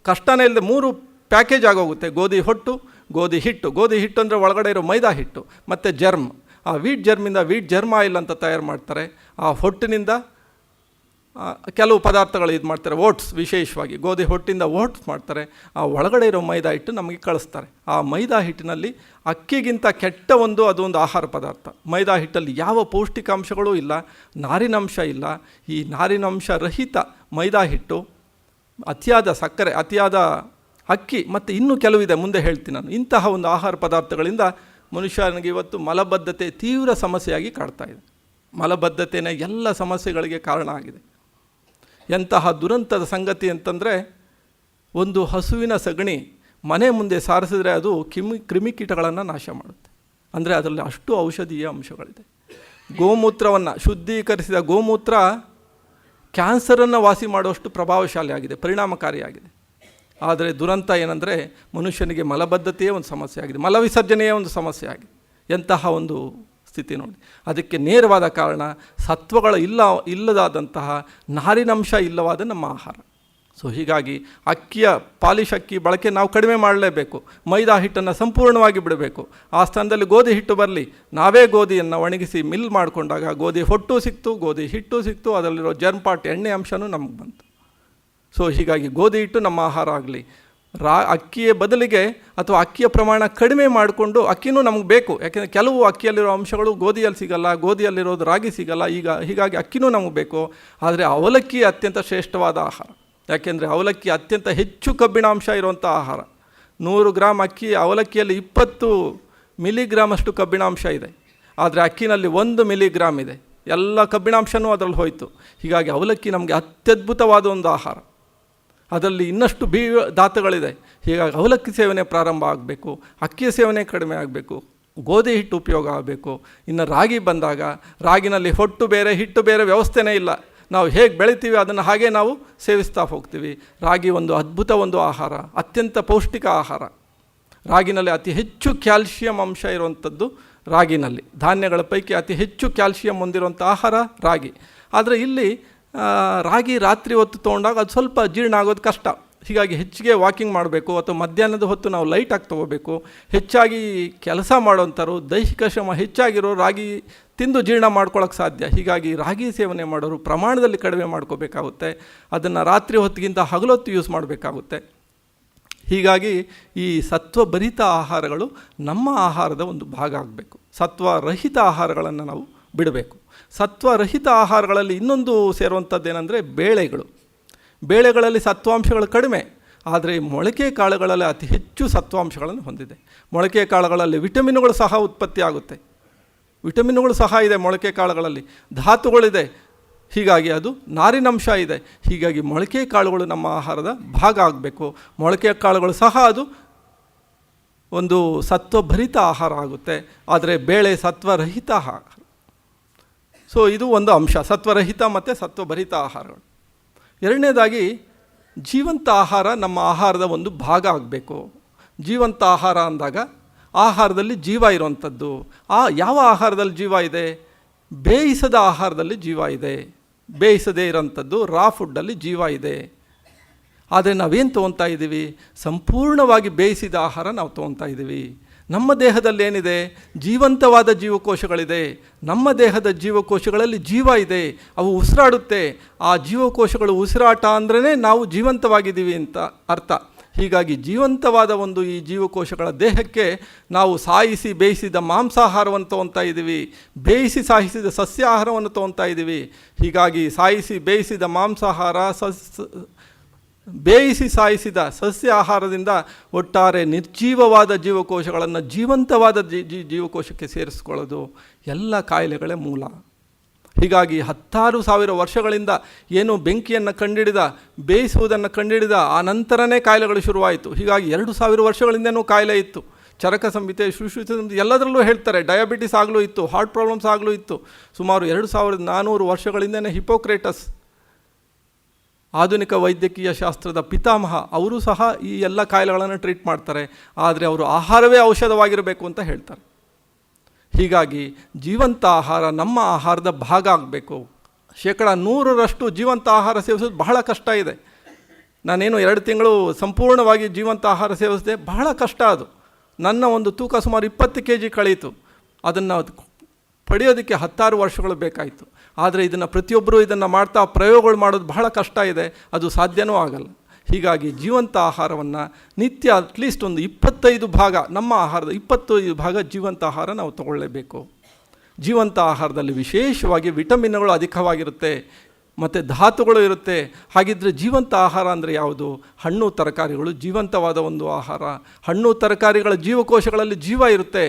ಕಷ್ಟನೇ ಇಲ್ಲದೆ 3 ಪ್ಯಾಕೇಜ್ ಆಗೋಗುತ್ತೆ. ಗೋಧಿ ಹೊಟ್ಟು, ಗೋಧಿ ಹಿಟ್ಟು ಅಂದರೆ ಒಳಗಡೆ ಇರೋ ಮೈದಾ ಹಿಟ್ಟು, ಮತ್ತು ಜರ್ಮ್. ಆ ವೀಟ್ ಜರ್ಮಿಂದ ವೀಟ್ ಜರ್ಮ್ ಆಯಿಲ್ ಅಂತ ತಯಾರು ಮಾಡ್ತಾರೆ. ಆ ಹೊಟ್ಟಿನಿಂದ ಕೆಲವು ಪದಾರ್ಥಗಳು ಇದು ಮಾಡ್ತಾರೆ. ಓಟ್ಸ್, ವಿಶೇಷವಾಗಿ ಗೋಧಿ ಹೊಟ್ಟಿಂದ ಓಟ್ಸ್ ಮಾಡ್ತಾರೆ. ಆ ಒಳಗಡೆ ಇರೋ ಮೈದಾ ಹಿಟ್ಟು ನಮಗೆ ಕಳಿಸ್ತಾರೆ. ಆ ಮೈದಾ ಹಿಟ್ಟಿನಲ್ಲಿ ಅಕ್ಕಿಗಿಂತ ಕೆಟ್ಟ ಅದೊಂದು ಆಹಾರ ಪದಾರ್ಥ. ಮೈದಾ ಹಿಟ್ಟಲ್ಲಿ ಯಾವ ಪೌಷ್ಟಿಕಾಂಶಗಳೂ ಇಲ್ಲ, ನಾರಿನಂಶ ಇಲ್ಲ. ಈ ನಾರಿನಂಶ ರಹಿತ ಮೈದಾ ಹಿಟ್ಟು, ಅತಿಯಾದ ಸಕ್ಕರೆ, ಅತಿಯಾದ ಅಕ್ಕಿ ಮತ್ತು ಇನ್ನೂ ಕೆಲವಿದೆ, ಮುಂದೆ ಹೇಳ್ತೀನಿ ನಾನು. ಇಂತಹ ಒಂದು ಆಹಾರ ಪದಾರ್ಥಗಳಿಂದ ಮನುಷ್ಯನಿಗೆ ಇವತ್ತು ಮಲಬದ್ಧತೆ ತೀವ್ರ ಸಮಸ್ಯೆಯಾಗಿ ಕಾಡ್ತಾ ಇದೆ. ಮಲಬದ್ಧತೆಯೇ ಎಲ್ಲ ಸಮಸ್ಯೆಗಳಿಗೆ ಕಾರಣ ಆಗಿದೆ. ಎಂತಹ ದುರಂತದ ಸಂಗತಿ ಅಂತಂದರೆ, ಒಂದು ಹಸುವಿನ ಸಗಣಿ ಮನೆ ಮುಂದೆ ಸಾರಿಸಿದ್ರೆ ಅದು ಕ್ರಿಮಿಕೀಟಗಳನ್ನು ನಾಶ ಮಾಡುತ್ತೆ. ಅಂದರೆ ಅದರಲ್ಲಿ ಅಷ್ಟು ಔಷಧೀಯ ಅಂಶಗಳಿದೆ. ಗೋಮೂತ್ರವನ್ನು, ಶುದ್ಧೀಕರಿಸಿದ ಗೋಮೂತ್ರ ಕ್ಯಾನ್ಸರನ್ನು ವಾಸಿ ಮಾಡುವಷ್ಟು ಪ್ರಭಾವಶಾಲಿಯಾಗಿದೆ, ಪರಿಣಾಮಕಾರಿಯಾಗಿದೆ. ಆದರೆ ದುರಂತ ಏನಂದರೆ, ಮನುಷ್ಯನಿಗೆ ಮಲಬದ್ಧತೆಯೇ ಒಂದು ಸಮಸ್ಯೆ ಆಗಿದೆ, ಮಲವಿಸರ್ಜನೆಯೇ ಒಂದು ಸಮಸ್ಯೆ ಆಗಿದೆ. ಎಂತಹ ಒಂದು ಸ್ಥಿತಿ ನೋಡಿ. ಅದಕ್ಕೆ ನೇರವಾದ ಕಾರಣ ಸತ್ವಗಳು ಇಲ್ಲದಾದಂತಹ ನಾರಿನಂಶ ಇಲ್ಲವಾದ ನಮ್ಮ ಆಹಾರ. ಸೊ ಹೀಗಾಗಿ ಪಾಲಿಶ್ ಅಕ್ಕಿ ಬಳಕೆ ನಾವು ಕಡಿಮೆ ಮಾಡಲೇಬೇಕು. ಮೈದಾ ಹಿಟ್ಟನ್ನು ಸಂಪೂರ್ಣವಾಗಿ ಬಿಡಬೇಕು. ಆ ಸ್ಥಾನದಲ್ಲಿ ಗೋಧಿ ಹಿಟ್ಟು ಬರಲಿ. ನಾವೇ ಗೋಧಿಯನ್ನು ಒಣಗಿಸಿ ಮಿಲ್ ಮಾಡಿಕೊಂಡಾಗ ಗೋಧಿ ಹೊಟ್ಟು ಸಿಕ್ತು, ಗೋಧಿ ಹಿಟ್ಟು ಸಿಕ್ತು, ಅದರಲ್ಲಿರೋ ಜರ್ಮ್ ಎಣ್ಣೆ ಅಂಶನೂ ನಮಗೆ ಬಂತು. ಸೊ ಹೀಗಾಗಿ ಗೋಧಿ ಹಿಟ್ಟು ನಮ್ಮ ಆಹಾರ ಆಗಲಿ. ಅಕ್ಕಿಯ ಬದಲಿಗೆ ಅಥವಾ ಅಕ್ಕಿಯ ಪ್ರಮಾಣ ಕಡಿಮೆ ಮಾಡಿಕೊಂಡು, ಅಕ್ಕಿನೂ ನಮಗೆ ಬೇಕು, ಯಾಕೆಂದರೆ ಕೆಲವು ಅಕ್ಕಿಯಲ್ಲಿರೋ ಅಂಶಗಳು ಗೋಧಿಯಲ್ಲಿ ಸಿಗಲ್ಲ, ಗೋಧಿಯಲ್ಲಿರೋದು ರಾಗಿ ಸಿಗಲ್ಲ. ಹೀಗಾಗಿ ಅಕ್ಕಿನೂ ನಮಗೆ ಬೇಕು. ಆದರೆ ಅವಲಕ್ಕಿ ಅತ್ಯಂತ ಶ್ರೇಷ್ಠವಾದ ಆಹಾರ. ಯಾಕೆಂದರೆ ಅವಲಕ್ಕಿ ಅತ್ಯಂತ ಹೆಚ್ಚು ಕಬ್ಬಿಣಾಂಶ ಇರುವಂಥ ಆಹಾರ. 100 ಗ್ರಾಮ್ ಅವಲಕ್ಕಿಯಲ್ಲಿ 20 ಮಿಲಿಗ್ರಾಮಷ್ಟು ಕಬ್ಬಿಣಾಂಶ ಇದೆ. ಆದರೆ ಅಕ್ಕಿನಲ್ಲಿ 1 ಮಿಲಿಗ್ರಾಮ್ ಇದೆ. ಎಲ್ಲ ಕಬ್ಬಿಣಾಂಶನೂ ಅದರಲ್ಲಿ ಹೋಯಿತು. ಹೀಗಾಗಿ ಅವಲಕ್ಕಿ ನಮಗೆ ಅತ್ಯದ್ಭುತವಾದ ಒಂದು ಆಹಾರ. ಅದರಲ್ಲಿ ಇನ್ನಷ್ಟು ಧಾತುಗಳಿದೆ. ಹೀಗಾಗಿ ಅವಲಕ್ಕಿ ಸೇವನೆ ಪ್ರಾರಂಭ ಆಗಬೇಕು, ಅಕ್ಕಿಯ ಸೇವನೆ ಕಡಿಮೆ ಆಗಬೇಕು, ಗೋಧಿ ಹಿಟ್ಟು ಉಪಯೋಗ ಆಗಬೇಕು. ಇನ್ನು ರಾಗಿ ಬಂದಾಗ, ರಾಗಿನಲ್ಲಿ ಹೊಟ್ಟು ಬೇರೆ ಹಿಟ್ಟು ಬೇರೆ ವ್ಯವಸ್ಥೆನೇ ಇಲ್ಲ. ನಾವು ಹೇಗೆ ಬೆಳಿತೀವಿ ಅದನ್ನು ಹಾಗೆ ನಾವು ಸೇವಿಸ್ತಾ ಹೋಗ್ತೀವಿ. ರಾಗಿ ಒಂದು ಅದ್ಭುತ ಆಹಾರ, ಅತ್ಯಂತ ಪೌಷ್ಟಿಕ ಆಹಾರ. ರಾಗಿನಲ್ಲಿ ಅತಿ ಹೆಚ್ಚು ಕ್ಯಾಲ್ಶಿಯಂ ಅಂಶ ಇರುವಂಥದ್ದು ರಾಗಿನಲ್ಲಿ. ಧಾನ್ಯಗಳ ಪೈಕಿ ಅತಿ ಹೆಚ್ಚು ಕ್ಯಾಲ್ಶಿಯಂ ಹೊಂದಿರುವಂಥ ಆಹಾರ ರಾಗಿ. ಆದರೆ ಇಲ್ಲಿ ರಾಗಿ ರಾತ್ರಿ ಹೊತ್ತು ತೊಗೊಂಡಾಗ ಅದು ಸ್ವಲ್ಪ ಜೀರ್ಣ ಆಗೋದು ಕಷ್ಟ. ಹೀಗಾಗಿ ಹೆಚ್ಚಿಗೆ ವಾಕಿಂಗ್ ಮಾಡಬೇಕು, ಅಥವಾ ಮಧ್ಯಾಹ್ನದ ಹೊತ್ತು ನಾವು ಲೈಟಾಗಿ ತೊಗೋಬೇಕು. ಹೆಚ್ಚಾಗಿ ಕೆಲಸ ಮಾಡೋಂಥರು, ದೈಹಿಕ ಶ್ರಮ ಹೆಚ್ಚಾಗಿರೋ ರಾಗಿ ತಿಂದು ಜೀರ್ಣ ಮಾಡ್ಕೊಳ್ಳೋಕ್ಕೆ ಸಾಧ್ಯ. ಹೀಗಾಗಿ ರಾಗಿ ಸೇವನೆ ಮಾಡೋರು ಪ್ರಮಾಣದಲ್ಲಿ ಕಡಿಮೆ ಮಾಡ್ಕೋಬೇಕಾಗುತ್ತೆ. ಅದನ್ನು ರಾತ್ರಿ ಹೊತ್ತಿಗಿಂತ ಹಗಲೊತ್ತು ಯೂಸ್ ಮಾಡಬೇಕಾಗುತ್ತೆ. ಹೀಗಾಗಿ ಈ ಸತ್ವಭರಿತ ಆಹಾರಗಳು ನಮ್ಮ ಆಹಾರದ ಒಂದು ಭಾಗ ಆಗಬೇಕು. ಸತ್ವರಹಿತ ಆಹಾರಗಳನ್ನು ನಾವು ಬಿಡಬೇಕು. ಸತ್ವರಹಿತ ಆಹಾರಗಳಲ್ಲಿ ಇನ್ನೊಂದು ಸೇರುವಂಥದ್ದೇನೆಂದರೆ ಬೇಳೆಗಳಲ್ಲಿ ಸತ್ವಾಂಶಗಳು ಕಡಿಮೆ. ಆದರೆ ಮೊಳಕೆ ಕಾಳುಗಳಲ್ಲಿ ಅತಿ ಹೆಚ್ಚು ಸತ್ವಾಂಶಗಳನ್ನು ಹೊಂದಿದೆ. ಮೊಳಕೆ ಕಾಳುಗಳಲ್ಲಿ ವಿಟಮಿನ್ಗಳು ಸಹ ಉತ್ಪತ್ತಿ ಆಗುತ್ತೆ. ವಿಟಮಿನ್ಗಳು ಸಹ ಇದೆ ಮೊಳಕೆ ಕಾಳುಗಳಲ್ಲಿ, ಧಾತುಗಳಿದೆ. ಹೀಗಾಗಿ ಅದು ನಾರಿನಂಶ ಇದೆ. ಹೀಗಾಗಿ ಮೊಳಕೆ ಕಾಳುಗಳು ನಮ್ಮ ಆಹಾರದ ಭಾಗ ಆಗಬೇಕು. ಮೊಳಕೆ ಕಾಳುಗಳು ಸಹ ಅದು ಒಂದು ಸತ್ವಭರಿತ ಆಹಾರ ಆಗುತ್ತೆ. ಆದರೆ ಬೇಳೆ ಸತ್ವರಹಿತ ಆಹಾರ. ಸೊ ಇದು ಒಂದು ಅಂಶ, ಸತ್ವರಹಿತ ಮತ್ತು ಸತ್ವಭರಿತ ಆಹಾರಗಳು. ಎರಡನೇದಾಗಿ, ಜೀವಂತ ಆಹಾರ ನಮ್ಮ ಆಹಾರದ ಒಂದು ಭಾಗ ಆಗಬೇಕು. ಜೀವಂತ ಆಹಾರ ಅಂದಾಗ ಆಹಾರದಲ್ಲಿ ಜೀವ ಇರುವಂಥದ್ದು. ಯಾವ ಆಹಾರದಲ್ಲಿ ಜೀವ ಇದೆ? ಬೇಯಿಸದ ಆಹಾರದಲ್ಲಿ ಜೀವ ಇದೆ. ಬೇಯಿಸದೇ ಇರೋಂಥದ್ದು ರಾ ಫುಡ್ಡಲ್ಲಿ ಜೀವ ಇದೆ. ಆದರೆ ನಾವೇನು ತೊಗೊತಾ ಇದ್ದೀವಿ? ಸಂಪೂರ್ಣವಾಗಿ ಬೇಯಿಸಿದ ಆಹಾರ ನಾವು ತೊಗೊತಾ ಇದ್ದೀವಿ. ನಮ್ಮ ದೇಹದಲ್ಲಿ ಏನಿದೆ? ಜೀವಂತವಾದ ಜೀವಕೋಶಗಳಿದೆ. ನಮ್ಮ ದೇಹದ ಜೀವಕೋಶಗಳಲ್ಲಿ ಜೀವ ಇದೆ, ಅವು ಉಸಿರಾಡುತ್ತೆ. ಆ ಜೀವಕೋಶಗಳು ಉಸಿರಾಟ ಅಂದ್ರೇ ನಾವು ಜೀವಂತವಾಗಿದ್ದೀವಿ ಅಂತ ಅರ್ಥ. ಹೀಗಾಗಿ ಜೀವಂತವಾದ ಒಂದು ಈ ಜೀವಕೋಶಗಳ ದೇಹಕ್ಕೆ ನಾವು ಸಾಯಿಸಿ ಬೇಯಿಸಿದ ಮಾಂಸಾಹಾರವನ್ನು ತೊಗೊತಾ ಇದ್ದೀವಿ, ಬೇಯಿಸಿ ಸಾಯಿಸಿದ ಸಸ್ಯಾಹಾರವನ್ನು ತೊಗೊತಾ ಇದ್ದೀವಿ. ಹೀಗಾಗಿ ಸಾಯಿಸಿ ಬೇಯಿಸಿದ ಮಾಂಸಾಹಾರ, ಬೇಯಿಸಿ ಸಾಯಿಸಿದ ಸಸ್ಯ ಆಹಾರದಿಂದ ಒಟ್ಟಾರೆ ನಿರ್ಜೀವವಾದ ಜೀವಕೋಶಗಳನ್ನು ಜೀವಂತವಾದ ಜೀವಕೋಶಕ್ಕೆ ಸೇರಿಸ್ಕೊಳ್ಳೋದು ಎಲ್ಲ ಕಾಯಿಲೆಗಳೇ ಮೂಲ. ಹೀಗಾಗಿ 10,000 ವರ್ಷಗಳಿಂದ ಏನು ಬೆಂಕಿಯನ್ನು ಕಂಡಿಡಿದ, ಬೇಯಿಸುವುದನ್ನು ಕಂಡಿಡಿದ ಆ ನಂತರನೇ ಕಾಯಿಲೆಗಳು ಶುರುವಾಯಿತು. ಹೀಗಾಗಿ 2,000 ವರ್ಷಗಳಿಂದನೂ ಕಾಯಿಲೆ ಇತ್ತು. ಚರಕ ಸಂಹಿತೆ, ಸುಶ್ರುತ ಸಂಹಿತೆ ಎಲ್ಲದರಲ್ಲೂ ಹೇಳ್ತಾರೆ. ಡಯಾಬಿಟಿಸ್ ಆಗಲೂ ಇತ್ತು, ಹಾರ್ಟ್ ಪ್ರಾಬ್ಲಮ್ಸ್ ಆಗಲೂ ಇತ್ತು. ಸುಮಾರು 2,400 ವರ್ಷಗಳಿಂದನೇ ಹಿಪೋಕ್ರೇಟಸ್, ಆಧುನಿಕ ವೈದ್ಯಕೀಯ ಶಾಸ್ತ್ರದ ಪಿತಾಮಹ, ಅವರು ಸಹ ಈ ಎಲ್ಲ ಕಾಯಿಲೆಗಳನ್ನು ಟ್ರೀಟ್ ಮಾಡ್ತಾರೆ. ಆದರೆ ಅವರು ಆಹಾರವೇ ಔಷಧವಾಗಿರಬೇಕು ಅಂತ ಹೇಳ್ತಾರೆ. ಹೀಗಾಗಿ ಜೀವಂತ ಆಹಾರ ನಮ್ಮ ಆಹಾರದ ಭಾಗ ಆಗಬೇಕು. 100% ಜೀವಂತ ಆಹಾರ ಸೇವಿಸೋದು ಬಹಳ ಕಷ್ಟ ಇದೆ. ನಾನೇನು 2 ತಿಂಗಳು ಸಂಪೂರ್ಣವಾಗಿ ಜೀವಂತ ಆಹಾರ ಸೇವಿಸಿದೆ, ಬಹಳ ಕಷ್ಟ ಅದು. ನನ್ನ ಒಂದು ತೂಕ ಸುಮಾರು 20 kg ಕಳೀತು. ಅದನ್ನು ಪಡೆಯೋದಕ್ಕೆ 10 ವರ್ಷಗಳು ಬೇಕಾಯಿತು. ಆದರೆ ಇದನ್ನು ಪ್ರತಿಯೊಬ್ಬರೂ ಇದನ್ನು ಮಾಡ್ತಾ ಪ್ರಯೋಗಗಳು ಮಾಡೋದು ಬಹಳ ಕಷ್ಟ ಇದೆ, ಅದು ಸಾಧ್ಯವೂ ಆಗಲ್ಲ. ಹೀಗಾಗಿ ಜೀವಂತ ಆಹಾರವನ್ನು ನಿತ್ಯ ಅಟ್ಲೀಸ್ಟ್ ಒಂದು 25 ಭಾಗ, ನಮ್ಮ ಆಹಾರದ 25 ಭಾಗ ಜೀವಂತ ಆಹಾರ ನಾವು ತಗೊಳ್ಳೇಬೇಕು. ಜೀವಂತ ಆಹಾರದಲ್ಲಿ ವಿಶೇಷವಾಗಿ ವಿಟಮಿನ್ಗಳು ಅಧಿಕವಾಗಿರುತ್ತೆ ಮತ್ತು ಧಾತುಗಳು ಇರುತ್ತೆ. ಹಾಗಿದ್ದರೆ ಜೀವಂತ ಆಹಾರ ಅಂದರೆ ಯಾವುದು? ಹಣ್ಣು ತರಕಾರಿಗಳು ಜೀವಂತವಾದ ಒಂದು ಆಹಾರ. ಹಣ್ಣು ತರಕಾರಿಗಳ ಜೀವಕೋಶಗಳಲ್ಲಿ ಜೀವ ಇರುತ್ತೆ.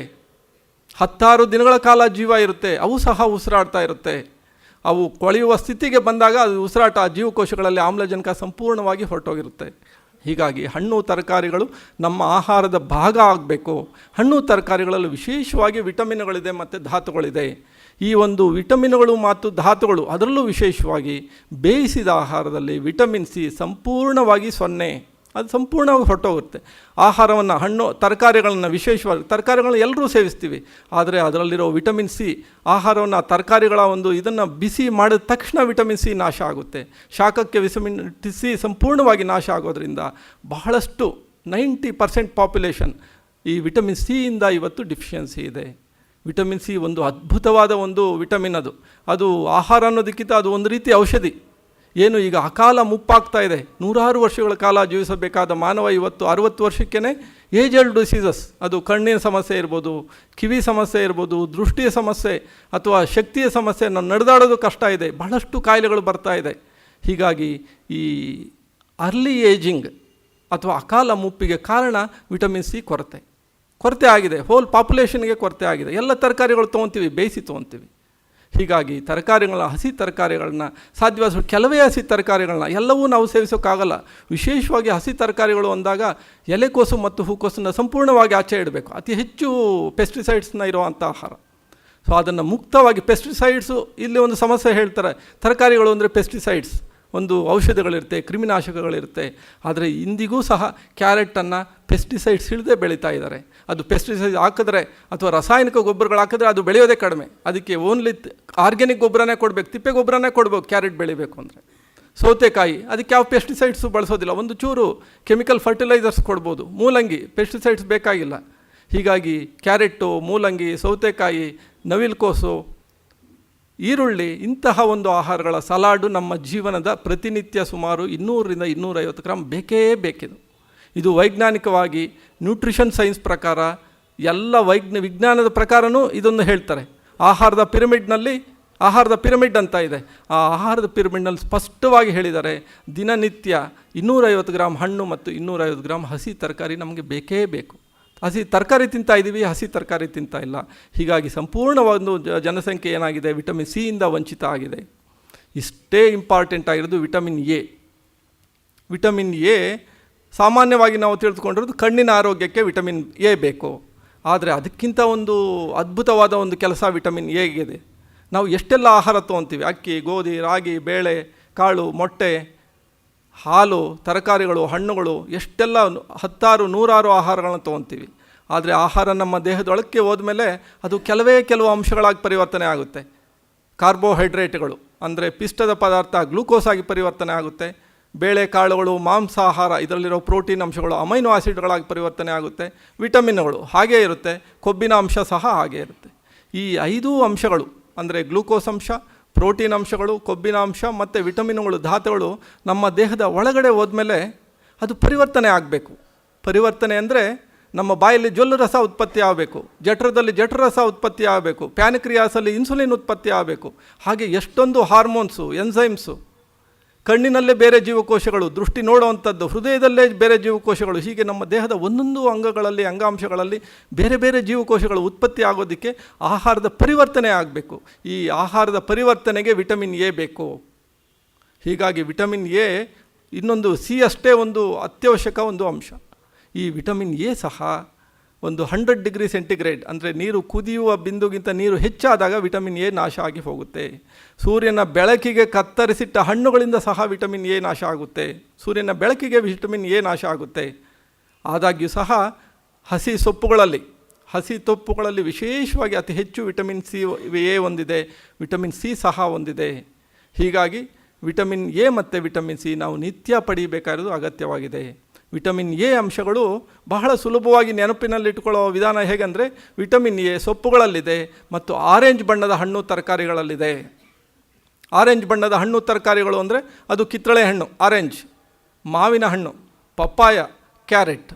16 ದಿನಗಳ ಕಾಲ ಜೀವ ಇರುತ್ತೆ. ಅವು ಸಹ ಉಸಿರಾಡ್ತಾ ಇರುತ್ತೆ. ಅವು ಕೊಳೆಯುವ ಸ್ಥಿತಿಗೆ ಬಂದಾಗ ಅದು ಉಸಿರಾಟ, ಜೀವಕೋಶಗಳಲ್ಲಿ ಆಮ್ಲಜನಕ ಸಂಪೂರ್ಣವಾಗಿ ಹೊರಟೋಗಿರುತ್ತೆ. ಹೀಗಾಗಿ ಹಣ್ಣು ತರಕಾರಿಗಳು ನಮ್ಮ ಆಹಾರದ ಭಾಗ ಆಗಬೇಕು. ಹಣ್ಣು ತರಕಾರಿಗಳಲ್ಲಿ ವಿಶೇಷವಾಗಿ ವಿಟಮಿನ್ಗಳಿದೆ ಮತ್ತು ಧಾತುಗಳಿದೆ. ಈ ಒಂದು ವಿಟಮಿನ್ಗಳು ಮತ್ತು ಧಾತುಗಳು, ಅದರಲ್ಲೂ ವಿಶೇಷವಾಗಿ ಬೇಯಿಸಿದ ಆಹಾರದಲ್ಲಿ ವಿಟಮಿನ್ ಸಿ ಸಂಪೂರ್ಣವಾಗಿ 0, ಅದು ಸಂಪೂರ್ಣವಾಗಿ ಹೊರಟೋಗುತ್ತೆ. ಆಹಾರವನ್ನು, ಹಣ್ಣು ತರಕಾರಿಗಳನ್ನು, ವಿಶೇಷವಾಗಿ ತರಕಾರಿಗಳನ್ನ ಎಲ್ಲರೂ ಸೇವಿಸ್ತೀವಿ, ಆದರೆ ಅದರಲ್ಲಿರೋ ವಿಟಮಿನ್ ಸಿ, ಆಹಾರವನ್ನು ತರಕಾರಿಗಳ ಒಂದು ಇದನ್ನು ಬಿಸಿ ಮಾಡಿದ ತಕ್ಷಣ ವಿಟಮಿನ್ ಸಿ ನಾಶ ಆಗುತ್ತೆ. ಶಾಖಕ್ಕೆ ವಿಟಮಿನ್ ಸಿ ಸಂಪೂರ್ಣವಾಗಿ ನಾಶ ಆಗೋದ್ರಿಂದ ಬಹಳಷ್ಟು 90% ಪಾಪ್ಯುಲೇಷನ್ ಈ ವಿಟಮಿನ್ ಸಿಯಿಂದ ಇವತ್ತು ಡಿಫಿಷಿಯನ್ಸಿ ಇದೆ. ವಿಟಮಿನ್ ಸಿ ಒಂದು ಅದ್ಭುತವಾದ ಒಂದು ವಿಟಮಿನ್. ಅದು ಆಹಾರ ಅನ್ನೋದಕ್ಕಿಂತ ಅದು ಒಂದು ರೀತಿ ಔಷಧಿ. ಏನು ಈಗ ಅಕಾಲ ಮುಪ್ಪಾಗ್ತಾ ಇದೆ. 100 ವರ್ಷಗಳ ಕಾಲ ಜೀವಿಸಬೇಕಾದ ಮಾನವ ಇವತ್ತು 60 ವರ್ಷಕ್ಕೇ ಏಜಲ್ ಡಿಸೀಸಸ್, ಅದು ಕಣ್ಣಿನ ಸಮಸ್ಯೆ ಇರ್ಬೋದು, ಕಿವಿ ಸಮಸ್ಯೆ ಇರ್ಬೋದು, ದೃಷ್ಟಿಯ ಸಮಸ್ಯೆ ಅಥವಾ ಶಕ್ತಿಯ ಸಮಸ್ಯೆ, ನಡೆದಾಡೋದು ಕಷ್ಟ ಇದೆ, ಬಹಳಷ್ಟು ಕಾಯಿಲೆಗಳು ಬರ್ತಾ ಇದೆ. ಹೀಗಾಗಿ ಈ ಅರ್ಲಿ ಏಜಿಂಗ್ ಅಥವಾ ಅಕಾಲ ಮುಪ್ಪಿಗೆ ಕಾರಣ ವಿಟಮಿನ್ ಸಿ ಕೊರತೆ ಆಗಿದೆ. ಹೋಲ್ ಪಾಪ್ಯುಲೇಷನ್ಗೆ ಕೊರತೆ ಆಗಿದೆ. ಎಲ್ಲ ತರಕಾರಿಗಳು ತೊಗೊತೀವಿ, ಬೇಯಿಸಿ ತೊಗೊತೀವಿ. ಹೀಗಾಗಿ ತರಕಾರಿಗಳನ್ನ, ಹಸಿ ತರಕಾರಿಗಳನ್ನ, ಸಾಧ್ಯವಾದ ಕೆಲವೇ ಹಸಿ ತರಕಾರಿಗಳನ್ನ, ಎಲ್ಲವೂ ನಾವು ಸೇವಿಸೋಕ್ಕಾಗಲ್ಲ. ವಿಶೇಷವಾಗಿ ಹಸಿ ತರಕಾರಿಗಳು ಅಂದಾಗ ಎಲೆಕೋಸು ಮತ್ತು ಹೂಕೋಸನ್ನು ಸಂಪೂರ್ಣವಾಗಿ ಆಚೆ ಇಡಬೇಕು. ಅತಿ ಹೆಚ್ಚು ಪೆಸ್ಟಿಸೈಡ್ಸ್ನ ಇರುವಂಥ ಆಹಾರ. ಸೊ ಅದನ್ನು ಮುಕ್ತವಾಗಿ, ಪೆಸ್ಟಿಸೈಡ್ಸು ಇಲ್ಲಿ ಒಂದು ಸಮಸ್ಯೆ ಹೇಳ್ತಾರೆ. ತರಕಾರಿಗಳು ಅಂದರೆ ಪೆಸ್ಟಿಸೈಡ್ಸ್, ಒಂದು ಔಷಧಿಗಳಿರುತ್ತೆ, ಕ್ರಿಮಿನಾಶಕಗಳಿರುತ್ತೆ. ಆದರೆ ಇಂದಿಗೂ ಸಹ ಕ್ಯಾರೆಟನ್ನು ಪೆಸ್ಟಿಸೈಡ್ಸ್ ಇಲ್ಲದೆ ಬೆಳೀತಾ ಇದ್ದಾರೆ. ಅದು ಪೆಸ್ಟಿಸೈಡ್ ಹಾಕಿದ್ರೆ ಅಥವಾ ರಾಸಾಯನಿಕ ಗೊಬ್ಬರಗಳು ಹಾಕಿದ್ರೆ ಅದು ಬೆಳೆಯೋದೇ ಕಡಿಮೆ. ಅದಕ್ಕೆ ಓನ್ಲಿ ಆರ್ಗ್ಯಾನಿಕ್ ಗೊಬ್ಬರನೇ ಕೊಡಬೇಕು, ತಿಪ್ಪೆ ಗೊಬ್ಬರನೇ ಕೊಡಬೇಕು ಕ್ಯಾರೆಟ್ ಬೆಳಿಬೇಕು ಅಂದರೆ. ಸೌತೆಕಾಯಿ, ಅದಕ್ಕೆ ಯಾವ ಪೆಸ್ಟಿಸೈಡ್ಸು ಬಳಸೋದಿಲ್ಲ, ಒಂದು ಚೂರು ಕೆಮಿಕಲ್ ಫರ್ಟಿಲೈಸರ್ಸ್ ಕೊಡ್ಬೋದು. ಮೂಲಂಗಿ ಪೆಸ್ಟಿಸೈಡ್ಸ್ ಬೇಕಾಗಿಲ್ಲ. ಹೀಗಾಗಿ ಕ್ಯಾರೆಟು, ಮೂಲಂಗಿ, ಸೌತೆಕಾಯಿ, ನವಿಲುಕೋಸು, ಈರುಳ್ಳಿ, ಇಂತಹ ಒಂದು ಆಹಾರಗಳ ಸಲಾಡು ನಮ್ಮ ಜೀವನದ ಪ್ರತಿನಿತ್ಯ ಸುಮಾರು 200ರಿಂದ 250 ಗ್ರಾಮ್ ಬೇಕೇ ಬೇಕಿದು. ಇದು ವೈಜ್ಞಾನಿಕವಾಗಿ ನ್ಯೂಟ್ರಿಷನ್ ಸೈನ್ಸ್ ಪ್ರಕಾರ, ಎಲ್ಲ ವಿಜ್ಞಾನದ ಪ್ರಕಾರವೂ ಇದನ್ನು ಹೇಳ್ತಾರೆ. ಆಹಾರದ ಪಿರಮಿಡ್ ಅಂತ ಇದೆ. ಆ ಆಹಾರದ ಪಿರಮಿಡ್ನಲ್ಲಿ ಸ್ಪಷ್ಟವಾಗಿ ಹೇಳಿದ್ದಾರೆ, ದಿನನಿತ್ಯ 250 ಗ್ರಾಮ್ ಹಣ್ಣು ಮತ್ತು 250 ಗ್ರಾಮ್ ಹಸಿ ತರಕಾರಿ ನಮಗೆ ಬೇಕೇ ಬೇಕು. ಹಸಿ ತರಕಾರಿ ತಿಂತಾ ಇದ್ದೀವಿ, ಹಸಿ ತರಕಾರಿ ತಿಂತಾ ಇಲ್ಲ. ಹೀಗಾಗಿ ಸಂಪೂರ್ಣ ಒಂದು ಜನಸಂಖ್ಯೆ ಏನಾಗಿದೆ, ವಿಟಮಿನ್ ಸಿಯಿಂದ ವಂಚಿತ ಆಗಿದೆ. ಇಷ್ಟೇ ಇಂಪಾರ್ಟೆಂಟ್ ಆಗಿರೋದು ವಿಟಮಿನ್ ಎ. ವಿಟಮಿನ್ ಎ ಸಾಮಾನ್ಯವಾಗಿ ನಾವು ತಿಳಿದುಕೊಂಡಿರೋದು ಕಣ್ಣಿನ ಆರೋಗ್ಯಕ್ಕೆ ವಿಟಮಿನ್ ಎ ಬೇಕು. ಆದರೆ ಅದಕ್ಕಿಂತ ಒಂದು ಅದ್ಭುತವಾದ ಒಂದು ಕೆಲಸ ವಿಟಮಿನ್ ಎಗಿದೆ. ನಾವು ಎಷ್ಟೆಲ್ಲ ಆಹಾರ ತೊಗೊತೀವಿ, ಅಕ್ಕಿ, ಗೋಧಿ, ರಾಗಿ, ಬೇಳೆ, ಕಾಳು, ಮೊಟ್ಟೆ, ಹಾಲು, ತರಕಾರಿಗಳು, ಹಣ್ಣುಗಳು, ಎಷ್ಟೆಲ್ಲ 100 ಆಹಾರಗಳನ್ನು ತೊಗೊತೀವಿ. ಆದರೆ ಆಹಾರ ನಮ್ಮ ದೇಹದೊಳಕ್ಕೆ ಹೋದ್ಮೇಲೆ ಅದು ಕೆಲವು ಅಂಶಗಳಾಗಿ ಪರಿವರ್ತನೆ ಆಗುತ್ತೆ. ಕಾರ್ಬೋಹೈಡ್ರೇಟ್ಗಳು ಅಂದರೆ ಪಿಷ್ಟದ ಪದಾರ್ಥ ಗ್ಲೂಕೋಸ್ ಆಗಿ ಪರಿವರ್ತನೆ ಆಗುತ್ತೆ. ಬೇಳೆಕಾಳುಗಳು, ಮಾಂಸಾಹಾರ, ಇದರಲ್ಲಿರೋ ಪ್ರೋಟೀನ್ ಅಂಶಗಳು ಅಮೈನೋ ಆಸಿಡ್ಗಳಾಗಿ ಪರಿವರ್ತನೆ ಆಗುತ್ತೆ. ವಿಟಮಿನ್ಗಳು ಹಾಗೇ ಇರುತ್ತೆ, ಕೊಬ್ಬಿನ ಅಂಶ ಸಹ ಹಾಗೇ ಇರುತ್ತೆ. ಈ 5 ಅಂಶಗಳು ಅಂದರೆ ಗ್ಲೂಕೋಸ್ ಅಂಶ, ಪ್ರೋಟೀನ್ ಅಂಶಗಳು, ಕೊಬ್ಬಿನ ಅಂಶ ಮತ್ತು ವಿಟಮಿನ್ಗಳು, ಧಾತುಗಳು ನಮ್ಮ ದೇಹದ ಒಳಗಡೆ ಹೋದ್ಮೇಲೆ ಅದು ಪರಿವರ್ತನೆ ಆಗಬೇಕು. ಪರಿವರ್ತನೆ ಅಂದರೆ ನಮ್ಮ ಬಾಯಲ್ಲಿ ಜೊಲ್ಲು ರಸ ಉತ್ಪತ್ತಿ ಆಗಬೇಕು, ಜಠರದಲ್ಲಿ ಜಠರರಸ ಉತ್ಪತ್ತಿ ಆಗಬೇಕು, ಪ್ಯಾನ್ಕ್ರಿಯಾಸಲ್ಲಿ ಇನ್ಸುಲಿನ್ ಉತ್ಪತ್ತಿ ಆಗಬೇಕು. ಹಾಗೆ ಎಷ್ಟೊಂದು ಹಾರ್ಮೋನ್ಸು, ಎನ್ಸೈಮ್ಸು, ಕಣ್ಣಿನಲ್ಲೇ ಬೇರೆ ಜೀವಕೋಶಗಳು, ದೃಷ್ಟಿ ನೋಡುವಂಥದ್ದು, ಹೃದಯದಲ್ಲೇ ಬೇರೆ ಜೀವಕೋಶಗಳು, ಹೀಗೆ ನಮ್ಮ ದೇಹದ ಒಂದೊಂದು ಅಂಗಗಳಲ್ಲಿ, ಅಂಗಾಂಶಗಳಲ್ಲಿ ಬೇರೆ ಬೇರೆ ಜೀವಕೋಶಗಳು ಉತ್ಪತ್ತಿ ಆಗೋದಕ್ಕೆ ಆಹಾರದ ಪರಿವರ್ತನೆ ಆಗಬೇಕು. ಈ ಆಹಾರದ ಪರಿವರ್ತನೆಗೆ ವಿಟಮಿನ್ ಎ ಬೇಕು. ಹೀಗಾಗಿ ವಿಟಮಿನ್ ಎ ಇನ್ನೊಂದು ಸಿ ಅಷ್ಟೇ ಒಂದು ಅತ್ಯವಶ್ಯಕ ಒಂದು ಅಂಶ. ಈ ವಿಟಮಿನ್ ಎ ಸಹ ಒಂದು 100 ಡಿಗ್ರಿ ಸೆಂಟಿಗ್ರೇಡ್ ಅಂದರೆ ನೀರು ಕುದಿಯುವ ಬಿಂದುಗಿಂತ ನೀರು ಹೆಚ್ಚಾದಾಗ ವಿಟಮಿನ್ ಎ ನಾಶ ಆಗಿ ಹೋಗುತ್ತೆ. ಸೂರ್ಯನ ಬೆಳಕಿಗೆ ಕತ್ತರಿಸಿಟ್ಟ ಹಣ್ಣುಗಳಿಂದ ಸಹ ವಿಟಮಿನ್ ಎ ನಾಶ ಆಗುತ್ತೆ. ಸೂರ್ಯನ ಬೆಳಕಿಗೆ ವಿಟಮಿನ್ ಎ ನಾಶ ಆಗುತ್ತೆ. ಆದಾಗ್ಯೂ ಸಹ ಹಸಿ ಸೊಪ್ಪುಗಳಲ್ಲಿ ವಿಶೇಷವಾಗಿ ಅತಿ ಹೆಚ್ಚು ವಿಟಮಿನ್ ಸಿ ಎ ಹೊಂದಿದೆ, ವಿಟಮಿನ್ ಸಿ ಸಹ ಹೊಂದಿದೆ. ಹೀಗಾಗಿ ವಿಟಮಿನ್ ಎ ಮತ್ತು ವಿಟಮಿನ್ ಸಿ ನಾವು ನಿತ್ಯ ಪಡೆಯಬೇಕಾಗಿರೋದು ಅಗತ್ಯವಾಗಿದೆ. ವಿಟಮಿನ್ ಎ ಅಂಶಗಳು ಬಹಳ ಸುಲಭವಾಗಿ ನೆನಪಿನಲ್ಲಿಟ್ಟುಕೊಳ್ಳುವ ವಿಧಾನ ಹೇಗೆಂದರೆ, ವಿಟಮಿನ್ ಎ ಸೊಪ್ಪುಗಳಲ್ಲಿದೆ ಮತ್ತು ಆರೆಂಜ್ ಬಣ್ಣದ ಹಣ್ಣು ತರಕಾರಿಗಳಲ್ಲಿದೆ. ಆರೆಂಜ್ ಬಣ್ಣದ ಹಣ್ಣು ತರಕಾರಿಗಳು ಅಂದರೆ ಅದು ಕಿತ್ತಳೆ ಹಣ್ಣು ಆರೆಂಜ್, ಮಾವಿನ ಹಣ್ಣು ಪಪ್ಪಾಯ, ಕ್ಯಾರೆಟ್.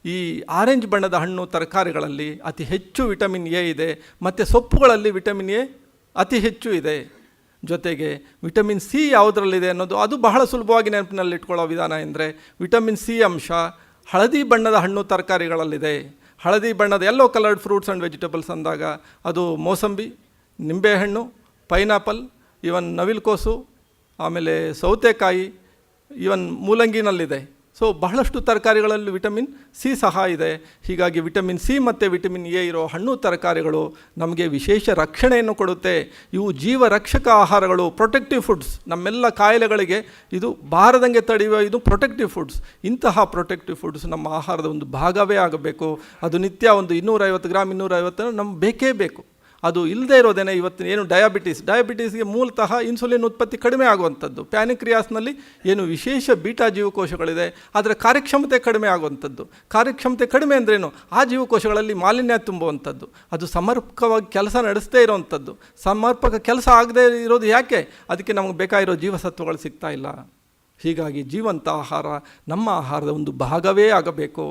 ಈ ಆರೆಂಜ್ ಬಣ್ಣದ ಹಣ್ಣು ತರಕಾರಿಗಳಲ್ಲಿ ಅತಿ ಹೆಚ್ಚು ವಿಟಮಿನ್ ಎ ಇದೆ ಮತ್ತು ಸೊಪ್ಪುಗಳಲ್ಲಿ ವಿಟಮಿನ್ ಎ ಅತಿ ಹೆಚ್ಚು ಇದೆ. ಜೊತೆಗೆ ವಿಟಮಿನ್ ಸಿ ಯಾವುದರಲ್ಲಿದೆ ಅನ್ನೋದು ಅದು ಬಹಳ ಸುಲಭವಾಗಿ ನೆನಪಿನಲ್ಲಿಟ್ಕೊಳ್ಳೋ ವಿಧಾನ ಎಂದರೆ, ವಿಟಮಿನ್ ಸಿ ಅಂಶ ಹಳದಿ ಬಣ್ಣದ ಹಣ್ಣು ತರಕಾರಿಗಳಲ್ಲಿದೆ. ಹಳದಿ ಬಣ್ಣದ yellow coloured fruits and vegetables ಅಂದಾಗ ಅದು ಮೋಸಂಬಿ, ನಿಂಬೆಹಣ್ಣು, ಪೈನಾಪಲ್, ಇವನ್ ನವಿಲುಕೋಸು, ಆಮೇಲೆ ಸೌತೆಕಾಯಿ, ಇವನ್ ಮೂಲಂಗಿನಲ್ಲಿದೆ. ಸೊ ಬಹಳಷ್ಟು ತರಕಾರಿಗಳಲ್ಲಿ ವಿಟಮಿನ್ ಸಿ ಸಹ ಇದೆ. ಹೀಗಾಗಿ ವಿಟಮಿನ್ ಸಿ ಮತ್ತು ವಿಟಮಿನ್ ಎ ಇರೋ ಹಣ್ಣು ತರಕಾರಿಗಳು ನಮಗೆ ವಿಶೇಷ ರಕ್ಷಣೆಯನ್ನು ಕೊಡುತ್ತೆ. ಇವು ಜೀವರಕ್ಷಕ ಆಹಾರಗಳು, ಪ್ರೊಟೆಕ್ಟಿವ್ ಫುಡ್ಸ್. ನಮ್ಮೆಲ್ಲ ಕಾಯಿಲೆಗಳಿಗೆ ಇದು ಬಾರದಂಗೆ ತಡೆಯುವ ಇದು ಪ್ರೊಟೆಕ್ಟಿವ್ ಫುಡ್ಸ್. ಇಂತಹ ಪ್ರೊಟೆಕ್ಟಿವ್ ಫುಡ್ಸ್ ನಮ್ಮ ಆಹಾರದ ಒಂದು ಭಾಗವೇ ಆಗಬೇಕು. ಅದು ನಿತ್ಯ ಒಂದು 250 ಗ್ರಾಮ್ 250 ನಮ್ಗೆ ಬೇಕೇ ಬೇಕು. ಅದು ಇಲ್ಲದೇ ಇರೋದೇನೆ ಇವತ್ತು ಏನು ಡಯಾಬಿಟೀಸ್ಗೆ ಮೂಲತಃ ಇನ್ಸುಲಿನ್ ಉತ್ಪತ್ತಿ ಕಡಿಮೆ ಆಗುವಂಥದ್ದು. ಪ್ಯಾನಿಕ್ರಿಯಾಸ್ನಲ್ಲಿ ಏನು ವಿಶೇಷ ಬೀಟಾ ಜೀವಕೋಶಗಳಿದೆ, ಅದರ ಕಾರ್ಯಕ್ಷಮತೆ ಕಡಿಮೆ ಆಗುವಂಥದ್ದು. ಕಾರ್ಯಕ್ಷಮತೆ ಕಡಿಮೆ ಅಂದ್ರೇನು? ಆ ಜೀವಕೋಶಗಳಲ್ಲಿ ಮಾಲಿನ್ಯ ತುಂಬುವಂಥದ್ದು, ಅದು ಸಮರ್ಪಕವಾಗಿ ಕೆಲಸ ನಡೆಸದೇ ಇರೋವಂಥದ್ದು. ಸಮರ್ಪಕ ಕೆಲಸ ಆಗದೇ ಇರೋದು ಯಾಕೆ? ಅದಕ್ಕೆ ನಮಗೆ ಬೇಕಾಗಿರೋ ಜೀವಸತ್ವಗಳು ಸಿಗ್ತಾ ಇಲ್ಲ. ಹೀಗಾಗಿ ಜೀವಂತ ಆಹಾರ ನಮ್ಮ ಆಹಾರದ ಒಂದು ಭಾಗವೇ ಆಗಬೇಕು.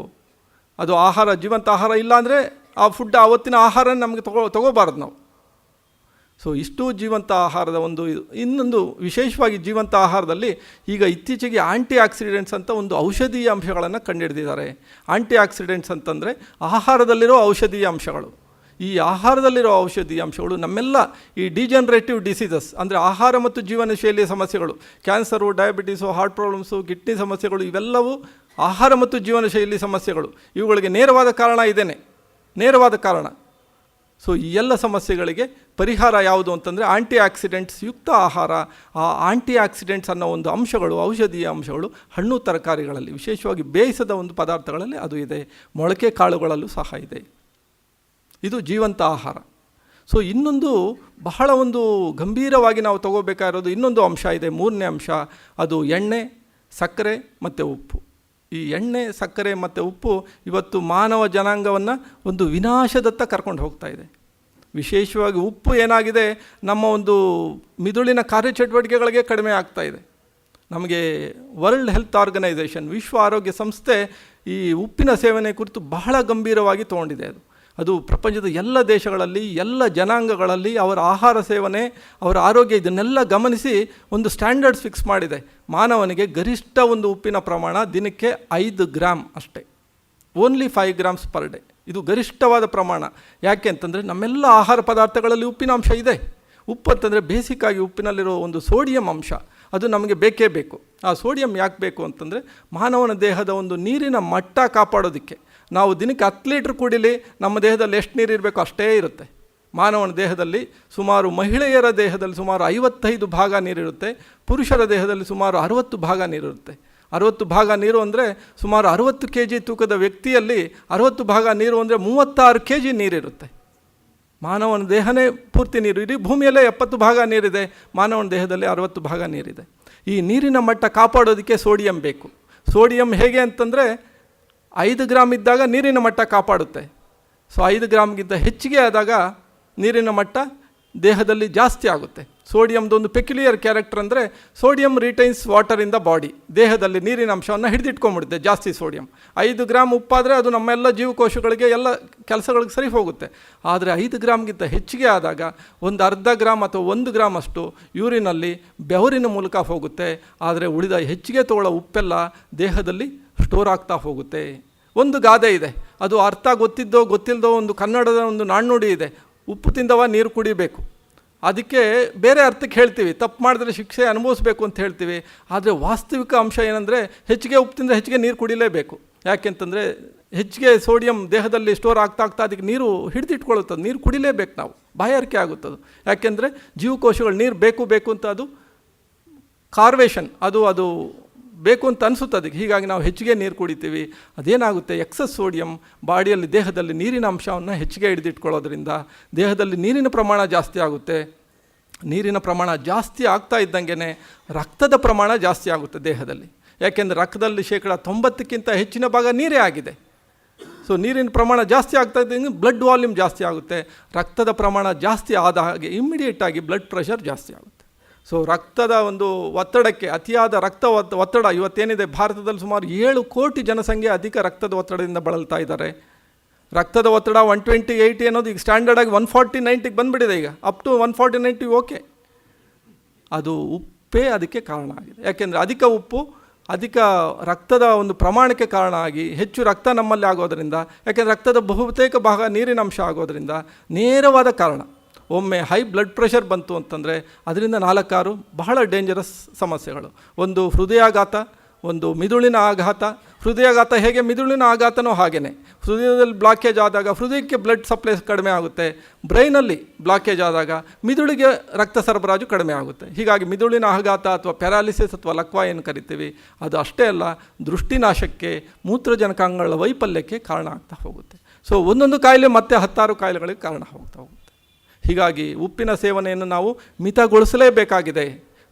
ಅದು ಆಹಾರ ಜೀವಂತ ಆಹಾರ ಇಲ್ಲ ಅಂದರೆ ಆ ಫುಡ್ ಆವತ್ತಿನ ಆಹಾರ ನಮಗೆ ತಗೋಬಾರ್ದು ನಾವು. ಸೊ ಇಷ್ಟು ಜೀವಂತ ಆಹಾರದ ಇನ್ನೊಂದು ವಿಶೇಷವಾಗಿ ಜೀವಂತ ಆಹಾರದಲ್ಲಿ ಈಗ ಇತ್ತೀಚೆಗೆ ಆ್ಯಂಟಿ ಆಕ್ಸಿಡೆಂಟ್ಸ್ ಅಂತ ಒಂದು ಔಷಧೀಯ ಅಂಶಗಳನ್ನು ಕಂಡುಹಿಡಿದಿದ್ದಾರೆ. ಆ್ಯಂಟಿ ಆಕ್ಸಿಡೆಂಟ್ಸ್ ಅಂತಂದರೆ ಆಹಾರದಲ್ಲಿರೋ ಔಷಧೀಯ ಅಂಶಗಳು. ಈ ಆಹಾರದಲ್ಲಿರೋ ಔಷಧೀಯ ಅಂಶಗಳು ನಮ್ಮೆಲ್ಲ ಈ ಡಿಜನರೇಟಿವ್ ಡಿಸೀಸಸ್ ಅಂದರೆ ಆಹಾರ ಮತ್ತು ಜೀವನ ಶೈಲಿಯ ಸಮಸ್ಯೆಗಳು, cancer, diabetes, heart problems, kidney ಸಮಸ್ಯೆಗಳು, ಇವೆಲ್ಲವೂ ಆಹಾರ ಮತ್ತು ಜೀವನ ಶೈಲಿ ಸಮಸ್ಯೆಗಳು. ಇವುಗಳಿಗೆ ನೇರವಾದ ಕಾರಣ ಇದೇನೆ, ನೇರವಾದ ಕಾರಣ. ಸೊ ಈ ಎಲ್ಲ ಸಮಸ್ಯೆಗಳಿಗೆ ಪರಿಹಾರ ಯಾವುದು ಅಂತಂದರೆ ಆ್ಯಂಟಿ ಆಕ್ಸಿಡೆಂಟ್ಸ್ ಯುಕ್ತ ಆಹಾರ. ಆ ಆ್ಯಂಟಿ ಆಕ್ಸಿಡೆಂಟ್ಸ್ ಅನ್ನೋ ಒಂದು ಅಂಶಗಳು, ಔಷಧೀಯ ಅಂಶಗಳು ಹಣ್ಣು ತರಕಾರಿಗಳಲ್ಲಿ, ವಿಶೇಷವಾಗಿ ಬೇಯಿಸದ ಒಂದು ಪದಾರ್ಥಗಳಲ್ಲಿ ಅದು ಇದೆ. ಮೊಳಕೆ ಕಾಳುಗಳಲ್ಲೂ ಸಹ ಇದೆ. ಇದು ಜೀವಂತ ಆಹಾರ. ಸೊ ಇನ್ನೊಂದು ಬಹಳ ಒಂದು ಗಂಭೀರವಾಗಿ ನಾವು ತಗೋಬೇಕಾಗಿರೋದು ಇನ್ನೊಂದು ಅಂಶ ಇದೆ, ಮೂರನೇ ಅಂಶ. ಅದು ಎಣ್ಣೆ, ಸಕ್ಕರೆ ಮತ್ತು ಉಪ್ಪು. ಈ ಎಣ್ಣೆ, ಸಕ್ಕರೆ ಮತ್ತು ಉಪ್ಪು ಇವತ್ತು ಮಾನವ ಜನಾಂಗವನ್ನು ಒಂದು ವಿನಾಶದತ್ತ ಕರ್ಕೊಂಡು ಹೋಗ್ತಾ ಇದೆ. ವಿಶೇಷವಾಗಿ ಉಪ್ಪು ಏನಾಗಿದೆ, ನಮ್ಮ ಒಂದು ಮಿದುಳಿನ ಕಾರ್ಯಚಟುವಟಿಕೆಗಳಿಗೆ ಕಡಿಮೆ ಆಗ್ತಾ ಇದೆ. ನಮಗೆ ವರ್ಲ್ಡ್ ಹೆಲ್ತ್ ಆರ್ಗನೈಸೇಷನ್, ವಿಶ್ವ ಆರೋಗ್ಯ ಸಂಸ್ಥೆ ಈ ಉಪ್ಪಿನ ಸೇವನೆ ಕುರಿತು ಬಹಳ ಗಂಭೀರವಾಗಿ ತೊಗೊಂಡಿದೆ. ಅದು ಪ್ರಪಂಚದ ಎಲ್ಲ ದೇಶಗಳಲ್ಲಿ, ಎಲ್ಲ ಜನಾಂಗಗಳಲ್ಲಿ ಅವರ ಆಹಾರ ಸೇವನೆ, ಅವರ ಆರೋಗ್ಯ ಇದನ್ನೆಲ್ಲ ಗಮನಿಸಿ ಒಂದು ಸ್ಟ್ಯಾಂಡರ್ಡ್ಸ್ ಫಿಕ್ಸ್ ಮಾಡಿದೆ. ಮಾನವನಿಗೆ ಗರಿಷ್ಠ ಒಂದು ಉಪ್ಪಿನ ಪ್ರಮಾಣ ದಿನಕ್ಕೆ 5 ಗ್ರಾಮ್ ಅಷ್ಟೇ, ಓನ್ಲಿ 5 ಗ್ರಾಮ್ಸ್ ಪರ್ ಡೇ. ಇದು ಗರಿಷ್ಠವಾದ ಪ್ರಮಾಣ. ಯಾಕೆ ಅಂತಂದರೆ ನಮ್ಮೆಲ್ಲ ಆಹಾರ ಪದಾರ್ಥಗಳಲ್ಲಿ ಉಪ್ಪಿನ ಅಂಶ ಇದೆ. ಉಪ್ಪು ಅಂತಂದರೆ ಬೇಸಿಕ್ಕಾಗಿ ಉಪ್ಪಿನಲ್ಲಿರೋ ಒಂದು ಸೋಡಿಯಂ ಅಂಶ, ಅದು ನಮಗೆ ಬೇಕೇ ಬೇಕು. ಆ ಸೋಡಿಯಂ ಯಾಕೆ ಬೇಕು ಅಂತಂದರೆ ಮಾನವನ ದೇಹದ ಒಂದು ನೀರಿನ ಮಟ್ಟ ಕಾಪಾಡೋದಕ್ಕೆ. ನಾವು ದಿನಕ್ಕೆ 10 ಲೀಟ್ರ್ ಕುಡಿಲಿ, ನಮ್ಮ ದೇಹದಲ್ಲಿ ಎಷ್ಟು ನೀರು ಇರಬೇಕು ಅಷ್ಟೇ ಇರುತ್ತೆ. ಮಾನವನ ದೇಹದಲ್ಲಿ ಸುಮಾರು, ಮಹಿಳೆಯರ ದೇಹದಲ್ಲಿ ಸುಮಾರು 55 ಭಾಗ ನೀರಿರುತ್ತೆ, ಪುರುಷರ ದೇಹದಲ್ಲಿ ಸುಮಾರು 60 ಭಾಗ ನೀರಿರುತ್ತೆ. 60 ಭಾಗ ನೀರು ಅಂದರೆ ಸುಮಾರು 60 kg ತೂಕದ ವ್ಯಕ್ತಿಯಲ್ಲಿ 60 ಭಾಗ ನೀರು ಅಂದರೆ 36 kg ನೀರಿರುತ್ತೆ. ಮಾನವನ ದೇಹನೇ ಪೂರ್ತಿ ನೀರು. ಇಡೀ ಭೂಮಿಯಲ್ಲೇ 70 ಭಾಗ ನೀರಿದೆ, ಮಾನವನ ದೇಹದಲ್ಲಿ 60 ಭಾಗ ನೀರಿದೆ. ಈ ನೀರಿನ ಮಟ್ಟ ಕಾಪಾಡೋದಕ್ಕೆ ಸೋಡಿಯಂ ಬೇಕು. ಸೋಡಿಯಂ ಹೇಗೆ ಅಂತಂದರೆ 5 ಗ್ರಾಮ್ ಇದ್ದಾಗ ನೀರಿನ ಮಟ್ಟ ಕಾಪಾಡುತ್ತೆ. ಸೊ 5 ಗ್ರಾಮ್ಗಿಂತ ಹೆಚ್ಚಿಗೆ ಆದಾಗ ನೀರಿನ ಮಟ್ಟ ದೇಹದಲ್ಲಿ ಜಾಸ್ತಿ ಆಗುತ್ತೆ. ಸೋಡಿಯಮ್ದೊಂದು ಪೆಕ್ಯುಲಿಯರ್ ಕ್ಯಾರೆಕ್ಟರ್ ಅಂದರೆ sodium retains water in the body. ದೇಹದಲ್ಲಿ ನೀರಿನ ಅಂಶವನ್ನು ಹಿಡಿದಿಟ್ಕೊಂಡ್ಬಿಡುತ್ತೆ ಜಾಸ್ತಿ ಸೋಡಿಯಂ. 5 ಗ್ರಾಮ್ ಉಪ್ಪಾದರೆ ಅದು ನಮ್ಮೆಲ್ಲ ಜೀವಕೋಶಗಳಿಗೆ ಎಲ್ಲ ಕೆಲಸಗಳಿಗೆ ಸರಿ ಹೋಗುತ್ತೆ. ಆದರೆ 5 ಗ್ರಾಮ್ಗಿಂತ ಹೆಚ್ಚಿಗೆ ಆದಾಗ ಒಂದು ಅರ್ಧ ಗ್ರಾಮ್ ಅಥವಾ 1 ಗ್ರಾಮ್ ಅಷ್ಟು ಯೂರಿನಲ್ಲಿ ಬೆವರಿನ ಮೂಲಕ ಹೋಗುತ್ತೆ. ಆದರೆ ಉಳಿದ ಹೆಚ್ಚಿಗೆ ತಗೊಳ್ಳೋ ಉಪ್ಪೆಲ್ಲ ದೇಹದಲ್ಲಿ ಸ್ಟೋರ್ ಆಗ್ತಾ ಹೋಗುತ್ತೆ. ಒಂದು ಗಾದೆ ಇದೆ, ಅದು ಅರ್ಥ ಗೊತ್ತಿದ್ದೋ ಗೊತ್ತಿಲ್ಲದೋ ಒಂದು ಕನ್ನಡದ ಒಂದು ನಾಣ್ಣುಡಿ ಇದೆ, ಉಪ್ಪು ತಿಂದವ ನೀರು ಕುಡಿಬೇಕು. ಅದಕ್ಕೆ ಬೇರೆ ಅರ್ಥಕ್ಕೆ ಹೇಳ್ತೀವಿ, ತಪ್ಪು ಮಾಡಿದ್ರೆ ಶಿಕ್ಷೆ ಅನುಭವಿಸ್ಬೇಕು ಅಂತ ಹೇಳ್ತೀವಿ. ಆದರೆ ವಾಸ್ತವಿಕ ಅಂಶ ಏನಂದರೆ ಹೆಚ್ಚಿಗೆ ಉಪ್ಪು ತಿಂದರೆ ಹೆಚ್ಚಿಗೆ ನೀರು ಕುಡಿಲೇಬೇಕು. ಯಾಕೆಂತಂದರೆ ಹೆಚ್ಚಿಗೆ ಸೋಡಿಯಂ ದೇಹದಲ್ಲಿ ಸ್ಟೋರ್ ಆಗ್ತಾ ಅದಕ್ಕೆ ನೀರು ಹಿಡಿದಿಟ್ಕೊಳ್ಳುತ್ತದೆ, ನೀರು ಕುಡಿಲೇಬೇಕು ನಾವು, ಬಾಯಾರಿಕೆ ಆಗುತ್ತದು. ಯಾಕೆಂದರೆ ಜೀವಕೋಶಗಳು ನೀರು ಬೇಕು ಅಂತ ಅದು ಕಾರ್ವೇಷನ್ ಅದು ಬೇಕು ಅಂತ ಅನಿಸುತ್ತೆ ಅದಕ್ಕೆ. ಹೀಗಾಗಿ ನಾವು ಹೆಚ್ಚಿಗೆ ನೀರು ಕುಡಿತೀವಿ. ಅದೇನಾಗುತ್ತೆ, ಎಕ್ಸಸ್ ಸೋಡಿಯಂ ಬಾಡಿಯಲ್ಲಿ ದೇಹದಲ್ಲಿ ನೀರಿನ ಅಂಶವನ್ನು ಹೆಚ್ಚಿಗೆ ಹಿಡಿದಿಟ್ಕೊಳ್ಳೋದ್ರಿಂದ ದೇಹದಲ್ಲಿ ನೀರಿನ ಪ್ರಮಾಣ ಜಾಸ್ತಿ ಆಗುತ್ತೆ. ನೀರಿನ ಪ್ರಮಾಣ ಜಾಸ್ತಿ ಆಗ್ತಾ ಇದ್ದಂಗೆ ರಕ್ತದ ಪ್ರಮಾಣ ಜಾಸ್ತಿ ಆಗುತ್ತೆ ದೇಹದಲ್ಲಿ. ಯಾಕೆಂದರೆ ರಕ್ತದಲ್ಲಿ 90% ಹೆಚ್ಚಿನ ಭಾಗ ನೀರೇ ಆಗಿದೆ. ಸೊ ನೀರಿನ ಪ್ರಮಾಣ ಜಾಸ್ತಿ ಆಗ್ತಾ ಇದ್ದಂಗೆ ಬ್ಲಡ್ ವಾಲ್ಯೂಮ್ ಜಾಸ್ತಿ ಆಗುತ್ತೆ. ರಕ್ತದ ಪ್ರಮಾಣ ಜಾಸ್ತಿ ಆದ ಹಾಗೆ ಇಮ್ಮಿಡಿಯೇಟಾಗಿ ಬ್ಲಡ್ ಪ್ರೆಷರ್ ಜಾಸ್ತಿ ಆಗುತ್ತೆ. ಸೊ ರಕ್ತದ ಒಂದು ಒತ್ತಡಕ್ಕೆ, ಅತಿಯಾದ ರಕ್ತ ಒತ್ತಡ ಇವತ್ತೇನಿದೆ ಭಾರತದಲ್ಲಿ ಸುಮಾರು 7 ಕೋಟಿ ಜನಸಂಖ್ಯೆ ಅಧಿಕ ರಕ್ತದ ಒತ್ತಡದಿಂದ ಬಳಲ್ತಾ ಇದ್ದಾರೆ. ರಕ್ತದ ಒತ್ತಡ 120/80 ಅನ್ನೋದು ಈಗ ಸ್ಟ್ಯಾಂಡರ್ಡಾಗಿ 140/90ಗೆ ಬಂದುಬಿಟ್ಟಿದೆ. ಈಗ ಅಪ್ ಟು 140/90 ಓಕೆ. ಅದು ಉಪ್ಪೇ ಅದಕ್ಕೆ ಕಾರಣ ಆಗಿದೆ. ಯಾಕೆಂದರೆ ಅಧಿಕ ಉಪ್ಪು ಅಧಿಕ ರಕ್ತದ ಒಂದು ಪ್ರಮಾಣಕ್ಕೆ ಕಾರಣ ಆಗಿ ಹೆಚ್ಚು ರಕ್ತ ನಮ್ಮಲ್ಲಿ ಆಗೋದರಿಂದ, ಯಾಕೆಂದರೆ ರಕ್ತದ ಬಹುತೇಕ ಭಾಗ ನೀರಿನ ಅಂಶ ಆಗೋದರಿಂದ ನೇರವಾದ ಕಾರಣ. ಒಮ್ಮೆ ಹೈ ಬ್ಲಡ್ ಪ್ರೆಷರ್ ಬಂತು ಅಂತಂದರೆ ಅದರಿಂದ 4-6 ಬಹಳ ಡೇಂಜರಸ್ ಸಮಸ್ಯೆಗಳು. ಒಂದು ಹೃದಯಾಘಾತ, ಒಂದು ಮಿದುಳಿನ ಆಘಾತ. ಹೃದಯಾಘಾತ ಹೇಗೆ ಮಿದುಳಿನ ಆಘಾತನೂ ಹಾಗೆಯೇ. ಹೃದಯದಲ್ಲಿ ಬ್ಲಾಕೇಜ್ ಆದಾಗ ಹೃದಯಕ್ಕೆ ಬ್ಲಡ್ ಸಪ್ಲೈ ಕಡಿಮೆ ಆಗುತ್ತೆ. ಬ್ರೈನಲ್ಲಿ ಬ್ಲಾಕೇಜ್ ಆದಾಗ ಮಿದುಳಿಗೆ ರಕ್ತ ಸರಬರಾಜು ಕಡಿಮೆ ಆಗುತ್ತೆ. ಹೀಗಾಗಿ ಮಿದುಳಿನ ಆಘಾತ ಅಥವಾ ಪ್ಯಾರಾಲಿಸಿಸ್ ಅಥವಾ ಲಕ್ವ ಏನು ಕರಿತೀವಿ, ಅದು ಅಷ್ಟೇ ಅಲ್ಲ, ದೃಷ್ಟಿನಾಶಕ್ಕೆ, ಮೂತ್ರಜನಕಾಂಗಗಳ ವೈಫಲ್ಯಕ್ಕೆ ಕಾರಣ ಆಗ್ತಾ ಹೋಗುತ್ತೆ. ಸೊ ಒಂದೊಂದು ಕಾಯಿಲೆ ಮತ್ತೆ 10 ಕಾಯಿಲೆಗಳಿಗೆ ಕಾರಣ ಹೋಗ್ತಾ ಹೋಗುತ್ತೆ. ಹೀಗಾಗಿ ಉಪ್ಪಿನ ಸೇವನೆಯನ್ನು ನಾವು ಮಿತಗೊಳಿಸಲೇಬೇಕಾಗಿದೆ.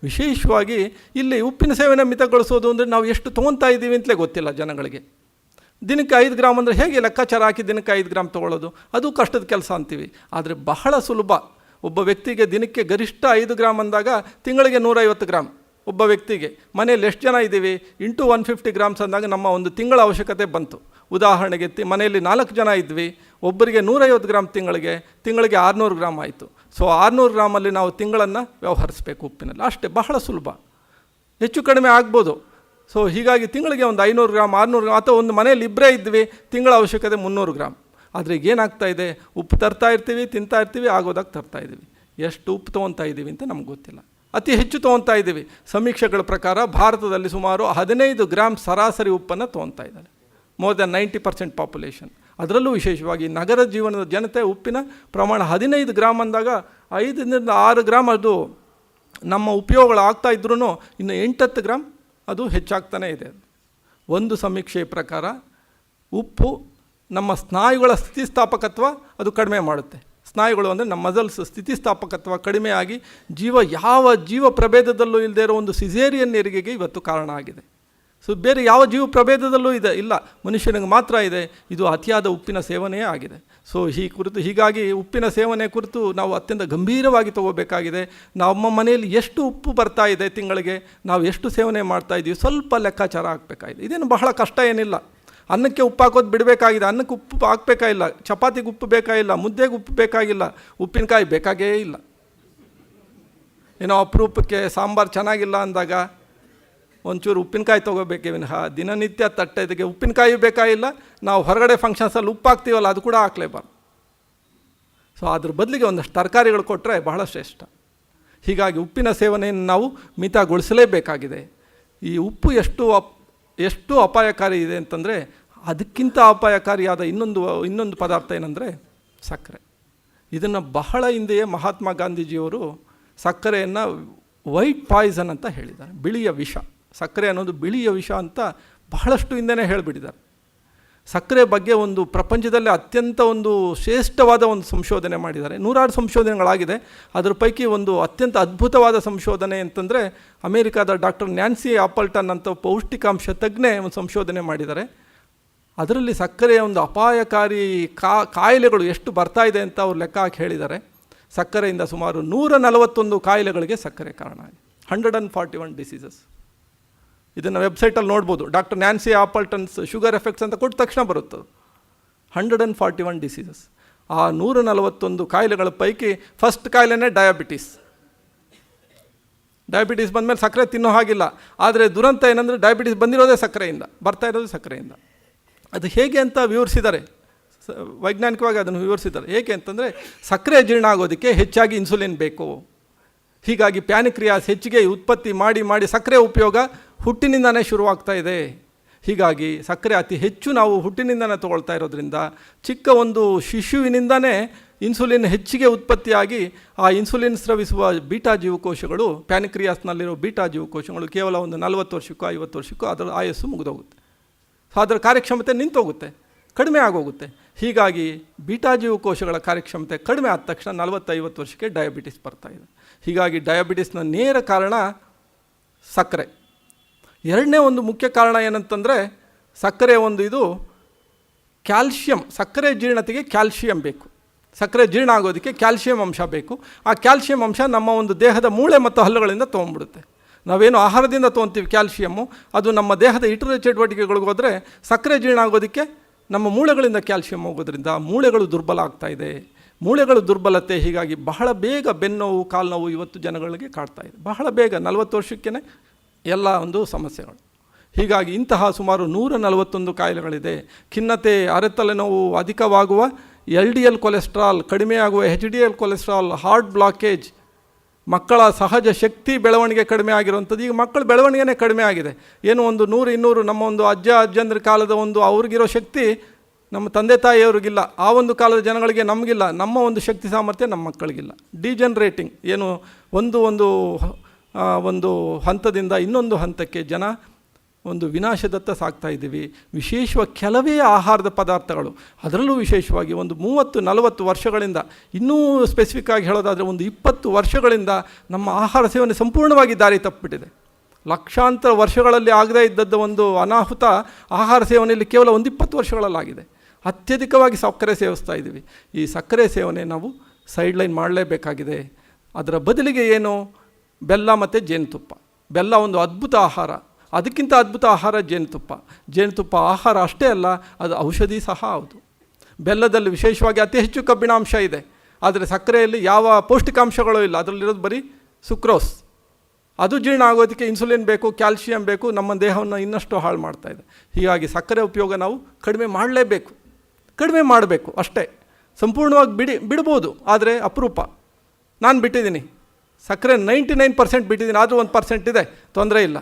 ವಿಶೇಷವಾಗಿ ಇಲ್ಲಿ ಉಪ್ಪಿನ ಸೇವನೆ ಮಿತಗೊಳಿಸೋದು ಅಂದರೆ ನಾವು ಎಷ್ಟು ತೊಗೊತಾ ಇದ್ದೀವಿ ಅಂತಲೇ ಗೊತ್ತಿಲ್ಲ ಜನಗಳಿಗೆ. ದಿನಕ್ಕೆ 5 ಗ್ರಾಮ್ ಅಂದರೆ ಹೇಗೆ ಲೆಕ್ಕಾಚಾರ ಹಾಕಿ ದಿನಕ್ಕೆ 5 ಗ್ರಾಮ್ ತೊಗೊಳ್ಳೋದು, ಅದು ಕಷ್ಟದ ಕೆಲಸ ಅಂತೀವಿ. ಆದರೆ ಬಹಳ ಸುಲಭ. ಒಬ್ಬ ವ್ಯಕ್ತಿಗೆ ದಿನಕ್ಕೆ ಗರಿಷ್ಠ 5 ಗ್ರಾಮ್ ಅಂದಾಗ ತಿಂಗಳಿಗೆ 150 ಗ್ರಾಮ್. ಒಬ್ಬ ವ್ಯಕ್ತಿಗೆ ಮನೆಯಲ್ಲಿ ಎಷ್ಟು ಜನ ಇದ್ದೀವಿ, ಇಂಟು 150 ಗ್ರಾಮ್ಸ್ ಅಂದಾಗ ನಮ್ಮ ಒಂದು ತಿಂಗಳ ಅವಶ್ಯಕತೆ ಬಂತು. ಉದಾಹರಣೆಗೆ ಮನೆಯಲ್ಲಿ 4 ಜನ ಇದ್ವಿ, ಒಬ್ಬರಿಗೆ 150 ಗ್ರಾಮ್ ತಿಂಗಳಿಗೆ 600 ಗ್ರಾಮ್ ಆಯಿತು. ಸೊ 600 ಗ್ರಾಮಲ್ಲಿ ನಾವು ತಿಂಗಳನ್ನು ವ್ಯವಹರಿಸಬೇಕು ಉಪ್ಪಿನಲ್ಲಿ. ಅಷ್ಟೇ, ಬಹಳ ಸುಲಭ. ಹೆಚ್ಚು ಕಡಿಮೆ ಆಗ್ಬೋದು. ಸೊ ಹೀಗಾಗಿ ತಿಂಗಳಿಗೆ ಒಂದು 500 ಗ್ರಾಮ್ 600 ಗ್ರಾಮ್, ಅಥವಾ ಒಂದು ಮನೆಯಲ್ಲಿ ಇಬ್ಬರೇ ಇದ್ವಿ, ತಿಂಗಳ ಅವಶ್ಯಕತೆ 300 ಗ್ರಾಮ್. ಆದರೆ ಈಗ ಏನಾಗ್ತಾ ಇದೆ, ಉಪ್ಪು ತರ್ತಾ ಇರ್ತೀವಿ, ತಿಂತಾ ಇರ್ತೀವಿ, ಆಗೋದಾಗ ತರ್ತಾ ಇದ್ದೀವಿ. ಎಷ್ಟು ಉಪ್ಪು ತೊಗೊತಾ ಇದ್ದೀವಿ ಅಂತ ನಮ್ಗೆ ಗೊತ್ತಿಲ್ಲ. ಅತಿ ಹೆಚ್ಚು ತೊಗೊತಾ ಇದ್ದೀವಿ. ಸಮೀಕ್ಷೆಗಳ ಪ್ರಕಾರ ಭಾರತದಲ್ಲಿ ಸುಮಾರು 15 ಗ್ರಾಮ್ ಸರಾಸರಿ ಉಪ್ಪನ್ನು ತೊಗೊತಾ ಇದ್ದಾರೆ. More than 90% population. ಅದರಲ್ಲೂ ವಿಶೇಷವಾಗಿ ನಗರ ಜೀವನದ ಜನತೆ ಉಪ್ಪಿನ ಪ್ರಮಾಣ 15 ಗ್ರಾಮ್ ಅಂದಾಗ 5-6 ಗ್ರಾಮ್ ಅದು ನಮ್ಮ ಉಪಯೋಗಗಳಾಗ್ತಾ ಇದ್ರೂ ಇನ್ನು 8-10 ಗ್ರಾಮ್ ಅದು ಹೆಚ್ಚಾಗ್ತಾನೇ ಇದೆ. ಒಂದು ಸಮೀಕ್ಷೆಯ ಪ್ರಕಾರ ಉಪ್ಪು ನಮ್ಮ ಸ್ನಾಯುಗಳ ಸ್ಥಿತಿಸ್ಥಾಪಕತ್ವ ಅದು ಕಡಿಮೆ ಮಾಡುತ್ತೆ. ಸ್ನಾಯುಗಳು ಅಂದರೆ ನಮ್ಮ ಮಸಲ್ಸ್ ಸ್ಥಿತಿಸ್ಥಾಪಕತ್ವ ಕಡಿಮೆಯಾಗಿ ಯಾವ ಜೀವ ಪ್ರಭೇದದಲ್ಲೂ ಇಲ್ಲದೇ ಇರೋ ಒಂದು ಸಿಸೇರಿಯನ್ ಹೆರಿಗೆಗೆ ಇವತ್ತು ಕಾರಣ ಆಗಿದೆ. ಸೊ ಬೇರೆ ಯಾವ ಜೀವ ಪ್ರಭೇದದಲ್ಲೂ ಇಲ್ಲ, ಮನುಷ್ಯನಿಗೆ ಮಾತ್ರ ಇದೆ. ಇದು ಅತಿಯಾದ ಉಪ್ಪಿನ ಸೇವನೆಯೇ ಆಗಿದೆ. ಸೊ ಹೀಗಾಗಿ ಉಪ್ಪಿನ ಸೇವನೆ ಕುರಿತು ನಾವು ಅತ್ಯಂತ ಗಂಭೀರವಾಗಿ ತಗೋಬೇಕಾಗಿದೆ. ನಮ್ಮ ಮನೆಯಲ್ಲಿ ಎಷ್ಟು ಉಪ್ಪು ಬರ್ತಾ ಇದೆ ತಿಂಗಳಿಗೆ, ನಾವು ಎಷ್ಟು ಸೇವನೆ ಮಾಡ್ತಾ ಇದ್ದೀವಿ, ಸ್ವಲ್ಪ ಲೆಕ್ಕಾಚಾರ ಹಾಕಬೇಕಾಗಿದೆ. ಇದೇನು ಬಹಳ ಕಷ್ಟ ಏನಿಲ್ಲ. ಅನ್ನಕ್ಕೆ ಉಪ್ಪು ಹಾಕೋದು ಬಿಡಬೇಕಾಗಿದೆ, ಅನ್ನಕ್ಕೆ ಉಪ್ಪು ಹಾಕಬೇಕಾಗಿಲ್ಲ, ಚಪಾತಿಗೆ ಉಪ್ಪು ಬೇಕಾಗಿಲ್ಲ, ಮುದ್ದೆಗೆ ಉಪ್ಪು ಬೇಕಾಗಿಲ್ಲ, ಉಪ್ಪಿನಕಾಯಿ ಬೇಕಾಗೇ ಇಲ್ಲ. ಏನೋ ಅಪರೂಪಕ್ಕೆ ಸಾಂಬಾರು ಚೆನ್ನಾಗಿಲ್ಲ ಅಂದಾಗ ಒಂಚೂರು ಉಪ್ಪಿನಕಾಯಿ ತೊಗೋಬೇಕೇ ವಿನಃ ದಿನನಿತ್ಯ ತಟ್ಟೆದಿಗೆ ಉಪ್ಪಿನಕಾಯಿ ಬೇಕಾಗಿಲ್ಲ. ನಾವು ಹೊರಗಡೆ ಫಂಕ್ಷನ್ಸಲ್ಲಿ ಉಪ್ಪು ಹಾಕ್ತೀವಲ್ಲ, ಅದು ಕೂಡ ಹಾಕ್ಲೇಬಾರ್ದು. ಸೊ ಅದ್ರ ಬದಲಿಗೆ ಒಂದಷ್ಟು ತರಕಾರಿಗಳು ಕೊಟ್ಟರೆ ಬಹಳ ಶ್ರೇಷ್ಠ. ಹೀಗಾಗಿ ಉಪ್ಪಿನ ಸೇವನೆಯನ್ನು ನಾವು ಮಿತಗೊಳಿಸಲೇಬೇಕಾಗಿದೆ. ಈ ಉಪ್ಪು ಎಷ್ಟು ಅಪಾಯಕಾರಿ ಇದೆ ಅಂತಂದರೆ, ಅದಕ್ಕಿಂತ ಅಪಾಯಕಾರಿಯಾದ ಇನ್ನೊಂದು ಪದಾರ್ಥ ಏನಂದರೆ ಸಕ್ಕರೆ. ಇದನ್ನು ಬಹಳ ಹಿಂದೆಯೇ ಮಹಾತ್ಮ ಗಾಂಧೀಜಿಯವರು ಸಕ್ಕರೆಯನ್ನು ವೈಟ್ ಪಾಯ್ಸನ್ ಅಂತ ಹೇಳಿದ್ದಾರೆ, ಬಿಳಿಯ ವಿಷ. ಸಕ್ಕರೆ ಅನ್ನೋದು ಬಿಳಿಯ ವಿಷ ಅಂತ ಬಹಳಷ್ಟು ಹಿಂದೆಯೇ ಹೇಳಿಬಿಟ್ಟಿದ್ದಾರೆ. ಸಕ್ಕರೆ ಬಗ್ಗೆ ಒಂದು ಪ್ರಪಂಚದಲ್ಲೇ ಅತ್ಯಂತ ಒಂದು ಶ್ರೇಷ್ಠವಾದ ಒಂದು ಸಂಶೋಧನೆ ಮಾಡಿದ್ದಾರೆ. 106 ಸಂಶೋಧನೆಗಳಾಗಿದೆ. ಅದರ ಪೈಕಿ ಒಂದು ಅತ್ಯಂತ ಅದ್ಭುತವಾದ ಸಂಶೋಧನೆ ಅಂತಂದರೆ ಅಮೇರಿಕಾದ ಡಾಕ್ಟರ್ ನ್ಯಾನ್ಸಿ ಆಪಲ್ಟನ್ ಅಂತ ಪೌಷ್ಟಿಕಾಂಶ ತಜ್ಞೆ ಒಂದು ಸಂಶೋಧನೆ ಮಾಡಿದ್ದಾರೆ. ಅದರಲ್ಲಿ ಸಕ್ಕರೆಯ ಒಂದು ಅಪಾಯಕಾರಿ ಕಾಯಿಲೆಗಳು ಎಷ್ಟು ಬರ್ತಾ ಇದೆ ಅಂತ ಅವ್ರು ಲೆಕ್ಕ ಹಾಕಿ ಹೇಳಿದ್ದಾರೆ. ಸಕ್ಕರೆಯಿಂದ ಸುಮಾರು 141 ಕಾಯಿಲೆಗಳಿಗೆ ಸಕ್ಕರೆ ಕಾರಣ ಆಗಿದೆ. 141 ಡಿಸೀಸಸ್. ಇದನ್ನು ವೆಬ್ಸೈಟಲ್ಲಿ ನೋಡ್ಬೋದು. ಡಾಕ್ಟರ್ ನ್ಯಾನ್ಸಿ ಆಪಲ್ಟನ್ಸ್ ಶುಗರ್ ಎಫೆಕ್ಟ್ಸ್ ಅಂತ ಕೊಟ್ಟ ತಕ್ಷಣ ಬರುತ್ತದೆ. 141 ಡಿಸೀಸಸ್. ಆ 141 ಕಾಯಿಲೆಗಳ ಪೈಕಿ ಫಸ್ಟ್ ಕಾಯಿಲೆನೇ ಡಯಾಬಿಟೀಸ್. ಡಯಾಬಿಟೀಸ್ ಬಂದಮೇಲೆ ಸಕ್ಕರೆ ತಿನ್ನೋ ಹಾಗಿಲ್ಲ. ಆದರೆ ದುರಂತ ಏನಂದರೆ ಡಯಾಬಿಟೀಸ್ ಬಂದಿರೋದೇ ಸಕ್ಕರೆಯಿಂದ, ಬರ್ತಾ ಇರೋದೇ ಸಕ್ಕರೆಯಿಂದ. ಅದು ಹೇಗೆ ಅಂತ ವಿವರಿಸಿದ್ದಾರೆ, ವೈಜ್ಞಾನಿಕವಾಗಿ ಅದನ್ನು ವಿವರಿಸಿದ್ದಾರೆ. ಏಕೆ ಅಂತಂದರೆ ಸಕ್ಕರೆ ಜೀರ್ಣ ಆಗೋದಕ್ಕೆ ಹೆಚ್ಚಾಗಿ ಇನ್ಸುಲಿನ್ ಬೇಕು. ಹೀಗಾಗಿ ಪ್ಯಾನಿಕ್ರಿಯಾಸ್ ಹೆಚ್ಚಿಗೆ ಉತ್ಪತ್ತಿ ಮಾಡಿ ಸಕ್ಕರೆ ಉಪಯೋಗ ಹುಟ್ಟಿನಿಂದನೇ ಶುರುವಾಗ್ತಾ ಇದೆ. ಹೀಗಾಗಿ ಸಕ್ಕರೆ ಅತಿ ಹೆಚ್ಚು ನಾವು ಹುಟ್ಟಿನಿಂದನೇ ತೊಗೊಳ್ತಾ ಇರೋದ್ರಿಂದ ಚಿಕ್ಕ ಒಂದು ಶಿಶುವಿನಿಂದನೇ ಇನ್ಸುಲಿನ್ ಹೆಚ್ಚಿಗೆ ಉತ್ಪತ್ತಿಯಾಗಿ ಆ ಇನ್ಸುಲಿನ್ ಸ್ರವಿಸುವ ಬೀಟಾ ಜೀವಕೋಶಗಳು, ಪ್ಯಾನಿಕ್ರಿಯಾಸ್ನಲ್ಲಿರೋ ಬೀಟಾ ಜೀವಕೋಶಗಳು ಕೇವಲ ಒಂದು 40 ವರ್ಷಕ್ಕೋ 50 ವರ್ಷಕ್ಕೋ ಅದರ ಆಯಸ್ಸು ಮುಗಿದೋಗುತ್ತೆ. ಅದರ ಕಾರ್ಯಕ್ಷಮತೆ ನಿಂತೋಗುತ್ತೆ, ಕಡಿಮೆ ಆಗೋಗುತ್ತೆ. ಹೀಗಾಗಿ ಬೀಟಾ ಜೀವಕೋಶಗಳ ಕಾರ್ಯಕ್ಷಮತೆ ಕಡಿಮೆ ಆದ ತಕ್ಷಣ 40-50 ವರ್ಷಕ್ಕೆ ಡಯಾಬಿಟಿಸ್ ಬರ್ತಾಯಿದೆ. ಹೀಗಾಗಿ ಡಯಾಬಿಟಿಸ್ನ ನೇರ ಕಾರಣ ಸಕ್ಕರೆ. ಎರಡನೇ ಒಂದು ಮುಖ್ಯ ಕಾರಣ ಏನಂತಂದರೆ ಸಕ್ಕರೆ ಇದು ಕ್ಯಾಲ್ಶಿಯಂ. ಸಕ್ಕರೆ ಜೀರ್ಣತೆಗೆ ಕ್ಯಾಲ್ಶಿಯಂ ಬೇಕು. ಸಕ್ಕರೆ ಜೀರ್ಣ ಆಗೋದಕ್ಕೆ ಕ್ಯಾಲ್ಶಿಯಂ ಅಂಶ ಬೇಕು. ಆ ಕ್ಯಾಲ್ಶಿಯಂ ಅಂಶ ನಮ್ಮ ಒಂದು ದೇಹದ ಮೂಳೆ ಮತ್ತು ಹಲ್ಲುಗಳಿಂದ ತೊಗೊಂಡ್ಬಿಡುತ್ತೆ. ನಾವೇನು ಆಹಾರದಿಂದ ತೊಗೊತೀವಿ ಕ್ಯಾಲ್ಶಿಯಮ್ಮು, ಅದು ನಮ್ಮ ದೇಹದ ಇತರ ಚಟುವಟಿಕೆಗಳಿಗೆ ಹೋದರೆ ಸಕ್ಕರೆ ಜೀರ್ಣ ಆಗೋದಕ್ಕೆ ನಮ್ಮ ಮೂಳೆಗಳಿಂದ ಕ್ಯಾಲ್ಶಿಯಂ ಹೋಗೋದ್ರಿಂದ ಮೂಳೆಗಳು ದುರ್ಬಲ ಆಗ್ತಾಯಿದೆ. ಮೂಳೆಗಳು ದುರ್ಬಲತೆ ಹೀಗಾಗಿ ಬಹಳ ಬೇಗ ಬೆನ್ನೋವು, ಕಾಲು ನೋವು ಇವತ್ತು ಜನಗಳಿಗೆ ಕಾಡ್ತಾ ಇದೆ. ಬಹಳ ಬೇಗ 40 ವರ್ಷಕ್ಕೇ ಎಲ್ಲ ಒಂದು ಸಮಸ್ಯೆಗಳು. ಹೀಗಾಗಿ ಇಂತಹ ಸುಮಾರು 141 ಕಾಯಿಲೆಗಳಿದೆ. ಖಿನ್ನತೆ, ಅರೆತಲೆನೋವು, ಅಧಿಕವಾಗುವ LDL ಕೊಲೆಸ್ಟ್ರಾಲ್, ಕಡಿಮೆಯಾಗುವ HDL ಕೊಲೆಸ್ಟ್ರಾಲ್, ಹಾರ್ಟ್ ಬ್ಲಾಕೇಜ್, ಮಕ್ಕಳ ಸಹಜ ಶಕ್ತಿ ಬೆಳವಣಿಗೆ ಕಡಿಮೆ ಆಗಿರುವಂಥದ್ದು. ಈಗ ಮಕ್ಕಳ ಬೆಳವಣಿಗೆನೇ ಕಡಿಮೆ ಆಗಿದೆ. ಏನು ಒಂದು 100-200 ನಮ್ಮ ಒಂದು ಅಜ್ಜಂದ್ರ ಕಾಲದ ಅವ್ರಿಗಿರೋ ಶಕ್ತಿ ನಮ್ಮ ತಂದೆ ತಾಯಿಯವ್ರಿಗಿಲ್ಲ. ಆ ಒಂದು ಕಾಲದ ಜನಗಳಿಗೆ ನಮಗಿಲ್ಲ. ನಮ್ಮ ಒಂದು ಶಕ್ತಿ ಸಾಮರ್ಥ್ಯ ನಮ್ಮ ಮಕ್ಕಳಿಗಿಲ್ಲ. ಡಿಜನ್ರೇಟಿಂಗ್ ಏನು ಒಂದು ಹಂತದಿಂದ ಇನ್ನೊಂದು ಹಂತಕ್ಕೆ ಜನ ಒಂದು ವಿನಾಶದತ್ತ ಸಾಗ್ತಾ ಇದ್ದೀವಿ. ವಿಶೇಷವಾಗಿ ಕೆಲವೇ ಆಹಾರದ ಪದಾರ್ಥಗಳು, ಅದರಲ್ಲೂ ವಿಶೇಷವಾಗಿ ಒಂದು 30-40 ವರ್ಷಗಳಿಂದ, ಇನ್ನೂ ಸ್ಪೆಸಿಫಿಕ್ಕಾಗಿ ಹೇಳೋದಾದರೆ ಒಂದು 20 ವರ್ಷಗಳಿಂದ ನಮ್ಮ ಆಹಾರ ಸೇವನೆ ಸಂಪೂರ್ಣವಾಗಿ ದಾರಿ ತಪ್ಪಿಬಿಟ್ಟಿದೆ. ಲಕ್ಷಾಂತರ ವರ್ಷಗಳಲ್ಲಿ ಆಗದೇ ಇದ್ದದ್ದು ಒಂದು ಅನಾಹುತ ಆಹಾರ ಸೇವನೆಯಲ್ಲಿ ಕೇವಲ 20 ವರ್ಷಗಳಲ್ಲಾಗಿದೆ. ಅತ್ಯಧಿಕವಾಗಿ ಸಕ್ಕರೆ ಸೇವಿಸ್ತಾ ಇದ್ದೀವಿ. ಈ ಸಕ್ಕರೆ ಸೇವನೆ ನಾವು ಸೈಡ್ಲೈನ್ ಮಾಡಲೇಬೇಕಾಗಿದೆ. ಅದರ ಬದಲಿಗೆ ಏನು, ಬೆಲ್ಲ ಮತ್ತು ಜೇನುತುಪ್ಪ. ಬೆಲ್ಲ ಒಂದು ಅದ್ಭುತ ಆಹಾರ. ಅದಕ್ಕಿಂತ ಅದ್ಭುತ ಆಹಾರ ಜೇನುತುಪ್ಪ. ಜೇನುತುಪ್ಪ ಆಹಾರ ಅಷ್ಟೇ ಅಲ್ಲ, ಅದು ಔಷಧಿ ಸಹ ಹೌದು. ಬೆಲ್ಲದಲ್ಲಿ ವಿಶೇಷವಾಗಿ ಅತಿ ಹೆಚ್ಚು ಕಬ್ಬಿಣಾಂಶ ಇದೆ. ಆದರೆ ಸಕ್ಕರೆಯಲ್ಲಿ ಯಾವ ಪೌಷ್ಟಿಕಾಂಶಗಳೂ ಇಲ್ಲ. ಅದರಲ್ಲಿರೋದು ಬರೀ ಸುಕ್ರೋಸ್. ಅದು ಜೀರ್ಣ ಆಗೋದಕ್ಕೆ ಇನ್ಸುಲಿನ್ ಬೇಕು, ಕ್ಯಾಲ್ಶಿಯಂ ಬೇಕು. ನಮ್ಮ ದೇಹವನ್ನು ಇನ್ನಷ್ಟು ಹಾಳು ಮಾಡ್ತಾಯಿದೆ. ಹೀಗಾಗಿ ಸಕ್ಕರೆ ಉಪಯೋಗ ನಾವು ಕಡಿಮೆ ಮಾಡಲೇಬೇಕು. ಕಡಿಮೆ ಮಾಡಬೇಕು ಅಷ್ಟೇ. ಸಂಪೂರ್ಣವಾಗಿ ಬಿಡ್ಬೋದು, ಆದರೆ ಅಪರೂಪ. ನಾನು ಬಿಟ್ಟಿದ್ದೀನಿ ಸಕ್ಕರೆ 99% ಬಿಟ್ಟಿದ್ದೀನಿ. ಆದರೂ 1% ಇದೆ, ತೊಂದರೆ ಇಲ್ಲ.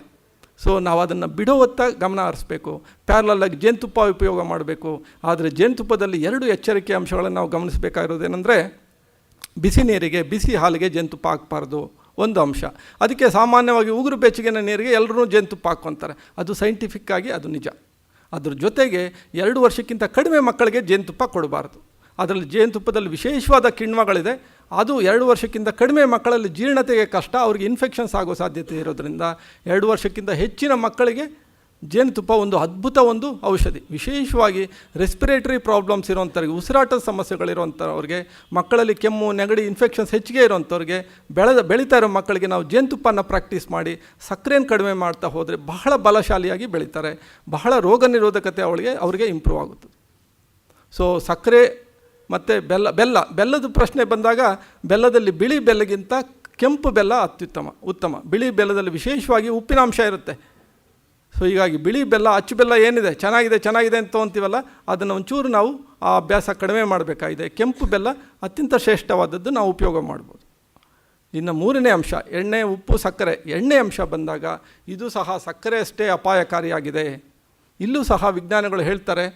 ಸೊ ನಾವು ಅದನ್ನು ಬಿಡೋವತ್ತ ಗಮನ ಹರಿಸ್ಬೇಕು. ಪ್ಯಾರಲಾಗಿ ಜೇನುತುಪ್ಪ ಉಪಯೋಗ ಮಾಡಬೇಕು. ಆದರೆ ಜೇನುತುಪ್ಪದಲ್ಲಿ 2 ಎಚ್ಚರಿಕೆ ಅಂಶಗಳನ್ನು ನಾವು ಗಮನಿಸಬೇಕಾಗಿರೋದೇನೆಂದರೆ, ಬಿಸಿ ನೀರಿಗೆ, ಬಿಸಿ ಹಾಲಿಗೆ ಜೇನುತುಪ್ಪ ಹಾಕಬಾರ್ದು ಒಂದು ಅಂಶ. ಅದಕ್ಕೆ ಸಾಮಾನ್ಯವಾಗಿ ಉಗುರು ಬೆಚ್ಚಗಿನ ನೀರಿಗೆ ಎಲ್ಲರೂ ಜೇನುತುಪ್ಪ ಹಾಕ್ಕೊತಾರೆ. ಅದು ಸೈಂಟಿಫಿಕ್ಕಾಗಿ ಅದು ನಿಜ. ಅದ್ರ ಜೊತೆಗೆ 2 ವರ್ಷಕ್ಕಿಂತ ಕಡಿಮೆ ಮಕ್ಕಳಿಗೆ ಜೇನುತುಪ್ಪ ಕೊಡಬಾರ್ದು. ಅದರಲ್ಲಿ ಜೇನುತುಪ್ಪದಲ್ಲಿ ವಿಶೇಷವಾದ ಕಿಣ್ವಗಳಿದೆ. ಅದು 2 ವರ್ಷಕ್ಕಿಂತ ಕಡಿಮೆ ಮಕ್ಕಳಲ್ಲಿ ಜೀರ್ಣತೆಗೆ ಕಷ್ಟ, ಅವ್ರಿಗೆ ಇನ್ಫೆಕ್ಷನ್ಸ್ ಆಗೋ ಸಾಧ್ಯತೆ ಇರೋದರಿಂದ 2 ವರ್ಷಕ್ಕಿಂತ ಹೆಚ್ಚಿನ ಮಕ್ಕಳಿಗೆ ಜೇನುತುಪ್ಪ ಒಂದು ಅದ್ಭುತ ಒಂದು ಔಷಧಿ. ವಿಶೇಷವಾಗಿ ರೆಸ್ಪಿರೇಟರಿ ಪ್ರಾಬ್ಲಮ್ಸ್ ಇರೋಂಥವ್ರಿಗೆ, ಉಸಿರಾಟದ ಸಮಸ್ಯೆಗಳಿರೋಂಥವ್ರಿಗೆ, ಮಕ್ಕಳಲ್ಲಿ ಕೆಮ್ಮು, ನೆಗಡಿ, ಇನ್ಫೆಕ್ಷನ್ಸ್ ಹೆಚ್ಚಿಗೆ ಇರೋಂಥವ್ರಿಗೆ, ಬೆಳೀತಾ ಇರೋ ಮಕ್ಕಳಿಗೆ ನಾವು ಜೇನುತುಪ್ಪನ ಪ್ರಾಕ್ಟೀಸ್ ಮಾಡಿ ಸಕ್ಕರೆಯನ್ನು ಕಡಿಮೆ ಮಾಡ್ತಾ ಹೋದರೆ ಬಹಳ ಬಲಶಾಲಿಯಾಗಿ ಬೆಳೀತಾರೆ. ಬಹಳ ರೋಗ ನಿರೋಧಕತೆ ಅವರಿಗೆ ಇಂಪ್ರೂವ್ ಆಗುತ್ತದೆ. ಸೊ ಸಕ್ಕರೆ ಮತ್ತು ಬೆಲ್ಲದ ಪ್ರಶ್ನೆ ಬಂದಾಗ, ಬೆಲ್ಲದಲ್ಲಿ ಬಿಳಿ ಬೆಲ್ಲಗಿಂತ ಕೆಂಪು ಬೆಲ್ಲ ಉತ್ತಮ. ಬಿಳಿ ಬೆಲ್ಲದಲ್ಲಿ ವಿಶೇಷವಾಗಿ ಉಪ್ಪಿನಾಂಶ ಇರುತ್ತೆ. ಸೊ ಹೀಗಾಗಿ ಬಿಳಿ ಬೆಲ್ಲ, ಅಚ್ಚು ಬೆಲ್ಲ ಏನಿದೆ ಚೆನ್ನಾಗಿದೆ ಅಂತ ತೊಗೊತೀವಲ್ಲ, ಅದನ್ನು ಒಂಚೂರು ನಾವು ಆ ಅಭ್ಯಾಸ ಕಡಿಮೆ ಮಾಡಬೇಕಾಗಿದೆ. ಕೆಂಪು ಬೆಲ್ಲ ಅತ್ಯಂತ ಶ್ರೇಷ್ಠವಾದದ್ದು, ನಾವು ಉಪಯೋಗ ಮಾಡ್ಬೋದು. ಇನ್ನು 3ನೇ ಅಂಶ ಎಣ್ಣೆ, ಉಪ್ಪು, ಸಕ್ಕರೆ. ಎಣ್ಣೆ ಅಂಶ ಬಂದಾಗ ಇದು ಸಹ ಸಕ್ಕರೆ ಅಷ್ಟೇ ಅಪಾಯಕಾರಿಯಾಗಿದೆ. ಇಲ್ಲೂ ಸಹ ವಿಜ್ಞಾನಿಗಳು ಹೇಳ್ತಾರೆ,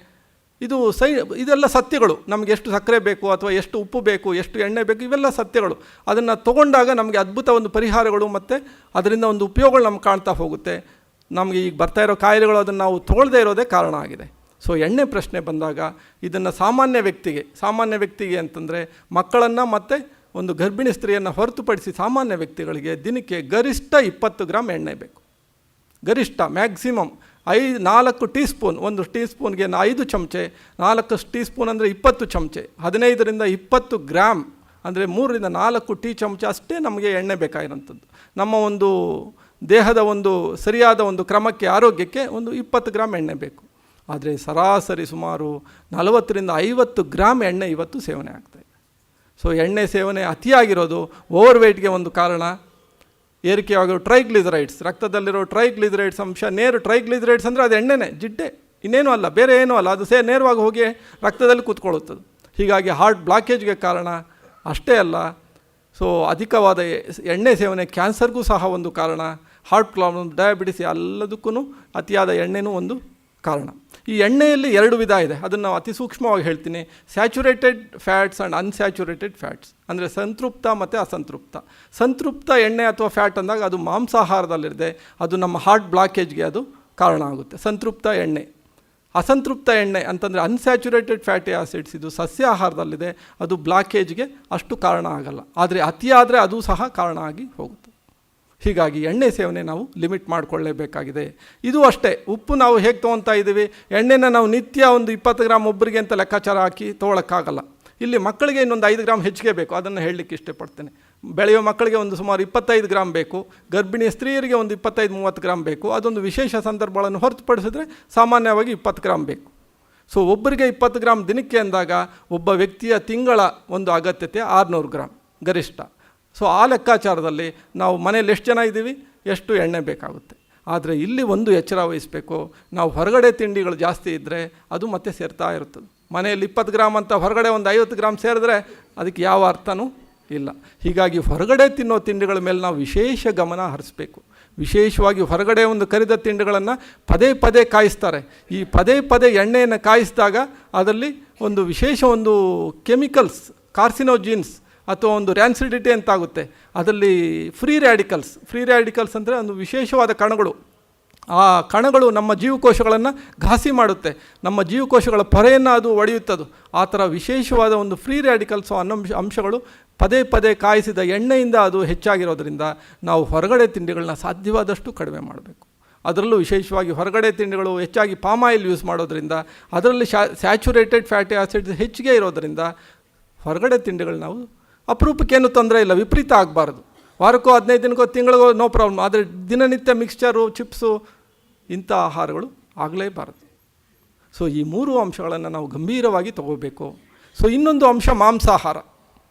ಇದೆಲ್ಲ ಸತ್ಯಗಳು. ನಮಗೆ ಎಷ್ಟು ಸಕ್ಕರೆ ಬೇಕು ಅಥವಾ ಎಷ್ಟು ಉಪ್ಪು ಬೇಕು, ಎಷ್ಟು ಎಣ್ಣೆ ಬೇಕು, ಇವೆಲ್ಲ ಸತ್ಯಗಳು. ಅದನ್ನು ತೊಗೊಂಡಾಗ ನಮಗೆ ಅದ್ಭುತ ಒಂದು ಪರಿಹಾರಗಳು ಮತ್ತು ಅದರಿಂದ ಒಂದು ಉಪಯೋಗಗಳು ನಮ್ಗೆ ಕಾಣ್ತಾ ಹೋಗುತ್ತೆ. ನಮಗೆ ಈಗ ಬರ್ತಾ ಇರೋ ಕಾಯಿಲೆಗಳು ಅದನ್ನು ನಾವು ತೊಗೊಳ್ಳದೇ ಇರೋದೇ ಕಾರಣ ಆಗಿದೆ. ಸೊ ಎಣ್ಣೆ ಪ್ರಶ್ನೆ ಬಂದಾಗ ಇದನ್ನು ಸಾಮಾನ್ಯ ವ್ಯಕ್ತಿಗೆ ಅಂತಂದರೆ ಮಕ್ಕಳನ್ನು ಮತ್ತು ಒಂದು ಗರ್ಭಿಣಿ ಸ್ತ್ರೀಯನ್ನು ಹೊರತುಪಡಿಸಿ ಸಾಮಾನ್ಯ ವ್ಯಕ್ತಿಗಳಿಗೆ ದಿನಕ್ಕೆ ಗರಿಷ್ಠ 20 ಗ್ರಾಮ್ ಎಣ್ಣೆ ಬೇಕು. ಗರಿಷ್ಠ, ಮ್ಯಾಕ್ಸಿಮಮ್ 4 ಟೀ ಸ್ಪೂನ್. 1 ಟೀ ಸ್ಪೂನ್ಗೆ 5 ಚಮಚೆ, 4 ಟೀ ಸ್ಪೂನ್ ಅಂದರೆ 20 ಚಮಚೆ, 15ರಿಂದ 20 ಗ್ರಾಮ್ ಅಂದರೆ 3ರಿಂದ 4 ಟೀ ಚಮಚ ಅಷ್ಟೇ ನಮಗೆ ಎಣ್ಣೆ ಬೇಕಾಗಿರೋಂಥದ್ದು. ನಮ್ಮ ಒಂದು ದೇಹದ ಒಂದು ಸರಿಯಾದ ಒಂದು ಕ್ರಮಕ್ಕೆ, ಆರೋಗ್ಯಕ್ಕೆ ಒಂದು 20 ಗ್ರಾಮ್ ಎಣ್ಣೆ ಬೇಕು. ಆದರೆ ಸರಾಸರಿ ಸುಮಾರು 40ರಿಂದ 50 ಗ್ರಾಮ್ ಎಣ್ಣೆ ಇವತ್ತು ಸೇವನೆ ಆಗ್ತಾಯಿದೆ. ಸೊ ಎಣ್ಣೆ ಸೇವನೆ ಅತಿಯಾಗಿರೋದು ಓವರ್ ವೆಯ್ಟ್ಗೆ ಒಂದು ಕಾರಣ. ಏರಿಕೆಯಾಗಿರೋ ಟ್ರೈಗ್ಲಿಸರೈಡ್ಸ್, ರಕ್ತದಲ್ಲಿರೋ ಟ್ರೈಗ್ಲಿಸರೈಡ್ಸ್ ಅಂಶ, ಟ್ರೈಗ್ಲಿಸರೈಡ್ಸ್ ಅಂದರೆ ಅದು ಎಣ್ಣೆನೇ, ಜಿಡ್ಡೆ, ಇನ್ನೇನು ಅಲ್ಲ, ಬೇರೆ ಏನೂ ಅಲ್ಲ, ಅದು ನೇರವಾಗಿ ಹೋಗಿ ರಕ್ತದಲ್ಲಿ ಕೂತ್ಕೊಳ್ಳುತ್ತದೆ. ಹೀಗಾಗಿ ಹಾರ್ಟ್ ಬ್ಲಾಕೇಜ್ಗೆ ಕಾರಣ. ಅಷ್ಟೇ ಅಲ್ಲ, ಸೊ ಅಧಿಕವಾದ ಎಣ್ಣೆ ಸೇವನೆ ಕ್ಯಾನ್ಸರ್ಗೂ ಸಹ ಒಂದು ಕಾರಣ. ಹಾರ್ಟ್ ಪ್ರಾಬ್ಲಮ್, ಡಯಾಬಿಟಿಸ್ ಎಲ್ಲದಕ್ಕೂ ಅತಿಯಾದ ಎಣ್ಣೆನೂ ಒಂದು ಕಾರಣ. ಈ ಎಣ್ಣೆಯಲ್ಲಿ 2 ವಿಧ ಇದೆ, ಅದನ್ನು ನಾವು ಅತಿ ಸೂಕ್ಷ್ಮವಾಗಿ ಹೇಳ್ತೀನಿ. Saturated fats and unsaturated fats, ಅಂದರೆ ಸಂತೃಪ್ತ ಮತ್ತು ಅಸಂತೃಪ್ತ. ಸಂತೃಪ್ತ ಎಣ್ಣೆ ಅಥವಾ ಫ್ಯಾಟ್ ಅಂದಾಗ ಅದು ಮಾಂಸಾಹಾರದಲ್ಲಿದೆ, ಅದು ನಮ್ಮ ಹಾರ್ಟ್ ಬ್ಲಾಕೇಜ್ಗೆ ಅದು ಕಾರಣ ಆಗುತ್ತೆ, ಸಂತೃಪ್ತ ಎಣ್ಣೆ. ಅಸಂತೃಪ್ತ ಎಣ್ಣೆ ಅಂತಂದರೆ ಅನ್ಸ್ಯಾಚುರೇಟೆಡ್ ಫ್ಯಾಟಿ ಆಸಿಡ್ಸ್, ಇದು ಸಸ್ಯಾಹಾರದಲ್ಲಿದೆ, ಅದು ಬ್ಲಾಕೇಜ್ಗೆ ಅಷ್ಟು ಕಾರಣ ಆಗಲ್ಲ. ಆದರೆ ಅತಿಯಾದರೆ ಅದು ಸಹ ಕಾರಣ ಆಗಿ ಹೋಗುತ್ತೆ. ಹೀಗಾಗಿ ಎಣ್ಣೆ ಸೇವನೆ ನಾವು ಲಿಮಿಟ್ ಮಾಡಿಕೊಳ್ಳೇಬೇಕಾಗಿದೆ. ಇದು ಅಷ್ಟೇ, ಉಪ್ಪು ನಾವು ಹೇಗೆ ತೊಗೊತಾ ಇದ್ದೀವಿ, ಎಣ್ಣೆನ ನಾವು ನಿತ್ಯ ಒಂದು 20 ಗ್ರಾಮ್ ಒಬ್ಬರಿಗೆ ಅಂತ ಲೆಕ್ಕಾಚಾರ ಹಾಕಿ ತೊಗೊಳಕ್ಕಾಗಲ್ಲ. ಇಲ್ಲಿ ಮಕ್ಕಳಿಗೆ ಇನ್ನೊಂದು 5 ಗ್ರಾಮ್ ಹೆಚ್ಚಿಗೆ ಬೇಕು, ಅದನ್ನು ಹೇಳಲಿಕ್ಕೆ ಇಷ್ಟಪಡ್ತೇನೆ. ಬೆಳೆಯೋ ಮಕ್ಕಳಿಗೆ ಒಂದು ಸುಮಾರು 25 ಗ್ರಾಮ್ ಬೇಕು, ಗರ್ಭಿಣಿ ಸ್ತ್ರೀಯರಿಗೆ ಒಂದು 25-30 ಗ್ರಾಮ್ ಬೇಕು. ಅದೊಂದು ವಿಶೇಷ ಸಂದರ್ಭಗಳನ್ನು ಹೊರತುಪಡಿಸಿದ್ರೆ ಸಾಮಾನ್ಯವಾಗಿ 20 ಗ್ರಾಮ್ ಬೇಕು. ಸೊ ಒಬ್ಬರಿಗೆ 20 ಗ್ರಾಮ್ ದಿನಕ್ಕೆ ಅಂದಾಗ ಒಬ್ಬ ವ್ಯಕ್ತಿಯ ತಿಂಗಳ ಒಂದು ಅಗತ್ಯತೆ 600 ಗ್ರಾಮ್ ಗರಿಷ್ಠ. ಸೊ ಆ ಲೆಕ್ಕಾಚಾರದಲ್ಲಿ ನಾವು ಮನೇಲಿ ಎಷ್ಟು ಜನ ಇದ್ದೀವಿ, ಎಷ್ಟು ಎಣ್ಣೆ ಬೇಕಾಗುತ್ತೆ. ಆದರೆ ಇಲ್ಲಿ ಒಂದು ಎಚ್ಚರ ವಹಿಸಬೇಕು, ನಾವು ಹೊರಗಡೆ ತಿಂಡಿಗಳು ಜಾಸ್ತಿ ಇದ್ದರೆ ಅದು ಮತ್ತೆ ಸೇರ್ತಾ ಇರುತ್ತದೆ. ಮನೆಯಲ್ಲಿ 20 ಗ್ರಾಮ್ ಅಂತ ಹೊರಗಡೆ ಒಂದು 50 ಗ್ರಾಮ್ ಸೇರಿದ್ರೆ ಅದಕ್ಕೆ ಯಾವ ಅರ್ಥನೂ ಇಲ್ಲ. ಹೀಗಾಗಿ ಹೊರಗಡೆ ತಿನ್ನೋ ತಿಂಡಿಗಳ ಮೇಲೆ ನಾವು ವಿಶೇಷ ಗಮನ ಹರಿಸಬೇಕು. ವಿಶೇಷವಾಗಿ ಹೊರಗಡೆ ಒಂದು ಕರಿದ ತಿಂಡಿಗಳನ್ನು ಪದೇ ಪದೇ ಕಾಯಿಸ್ತಾರೆ. ಈ ಪದೇ ಪದೇ ಎಣ್ಣೆಯನ್ನು ಕಾಯಿಸಿದಾಗ ಅದರಲ್ಲಿ ಒಂದು ವಿಶೇಷ ಒಂದು ಕೆಮಿಕಲ್ಸ್, ಕಾರ್ಸಿನೋಜಿನ್ಸ್ ಅಥವಾ ಒಂದು ರ್ಯಾನ್ಸಿಡಿಟಿ ಅಂತಾಗುತ್ತೆ. ಅದರಲ್ಲಿ ಫ್ರೀ ರ್ಯಾಡಿಕಲ್ಸ್ ಅಂದರೆ ಒಂದು ವಿಶೇಷವಾದ ಕಣಗಳು. ಆ ಕಣಗಳು ನಮ್ಮ ಜೀವಕೋಶಗಳನ್ನು ಘಾಸಿ ಮಾಡುತ್ತೆ, ನಮ್ಮ ಜೀವಕೋಶಗಳ ಪೊರೆಯನ್ನು ಅದು ಒಡೆಯುತ್ತದೆ. ಆ ಥರ ವಿಶೇಷವಾದ ಒಂದು ಫ್ರೀ ರ್ಯಾಡಿಕಲ್ಸ್ ಅನ್ನೋ ಅಂಶಗಳು ಪದೇ ಪದೇ ಕಾಯಿಸಿದ ಎಣ್ಣೆಯಿಂದ ಅದು ಹೆಚ್ಚಾಗಿರೋದ್ರಿಂದ ನಾವು ಹೊರಗಡೆ ತಿಂಡಿಗಳನ್ನ ಸಾಧ್ಯವಾದಷ್ಟು ಕಡಿಮೆ ಮಾಡಬೇಕು. ಅದರಲ್ಲೂ ವಿಶೇಷವಾಗಿ ಹೊರಗಡೆ ತಿಂಡಿಗಳು ಹೆಚ್ಚಾಗಿ ಪಾಮಾಯಿಲ್ ಯೂಸ್ ಮಾಡೋದ್ರಿಂದ, ಅದರಲ್ಲಿ ಸ್ಯಾಚುರೇಟೆಡ್ ಫ್ಯಾಟಿ ಆಸಿಡ್ಸ್ ಹೆಚ್ಚಿಗೆ ಇರೋದರಿಂದ ಹೊರಗಡೆ ತಿಂಡಿಗಳು ನಾವು ಅಪರೂಪಕ್ಕೇನು ತೊಂದರೆ ಇಲ್ಲ, ವಿಪರೀತ ಆಗಬಾರ್ದು. ವಾರಕ್ಕೋ 15 ದಿನಕ್ಕೋ ತಿಂಗಳಿಗೋ ನೋ ಪ್ರಾಬ್ಲಮ್. ಆದರೆ ದಿನನಿತ್ಯ ಮಿಕ್ಸ್ಚರು, ಚಿಪ್ಸು ಇಂಥ ಆಹಾರಗಳು ಆಗಲೇಬಾರದು. ಸೊ ಈ 3 ಅಂಶಗಳನ್ನು ನಾವು ಗಂಭೀರವಾಗಿ ತಗೋಬೇಕು. ಸೊ ಇನ್ನೊಂದು ಅಂಶ ಮಾಂಸಾಹಾರ.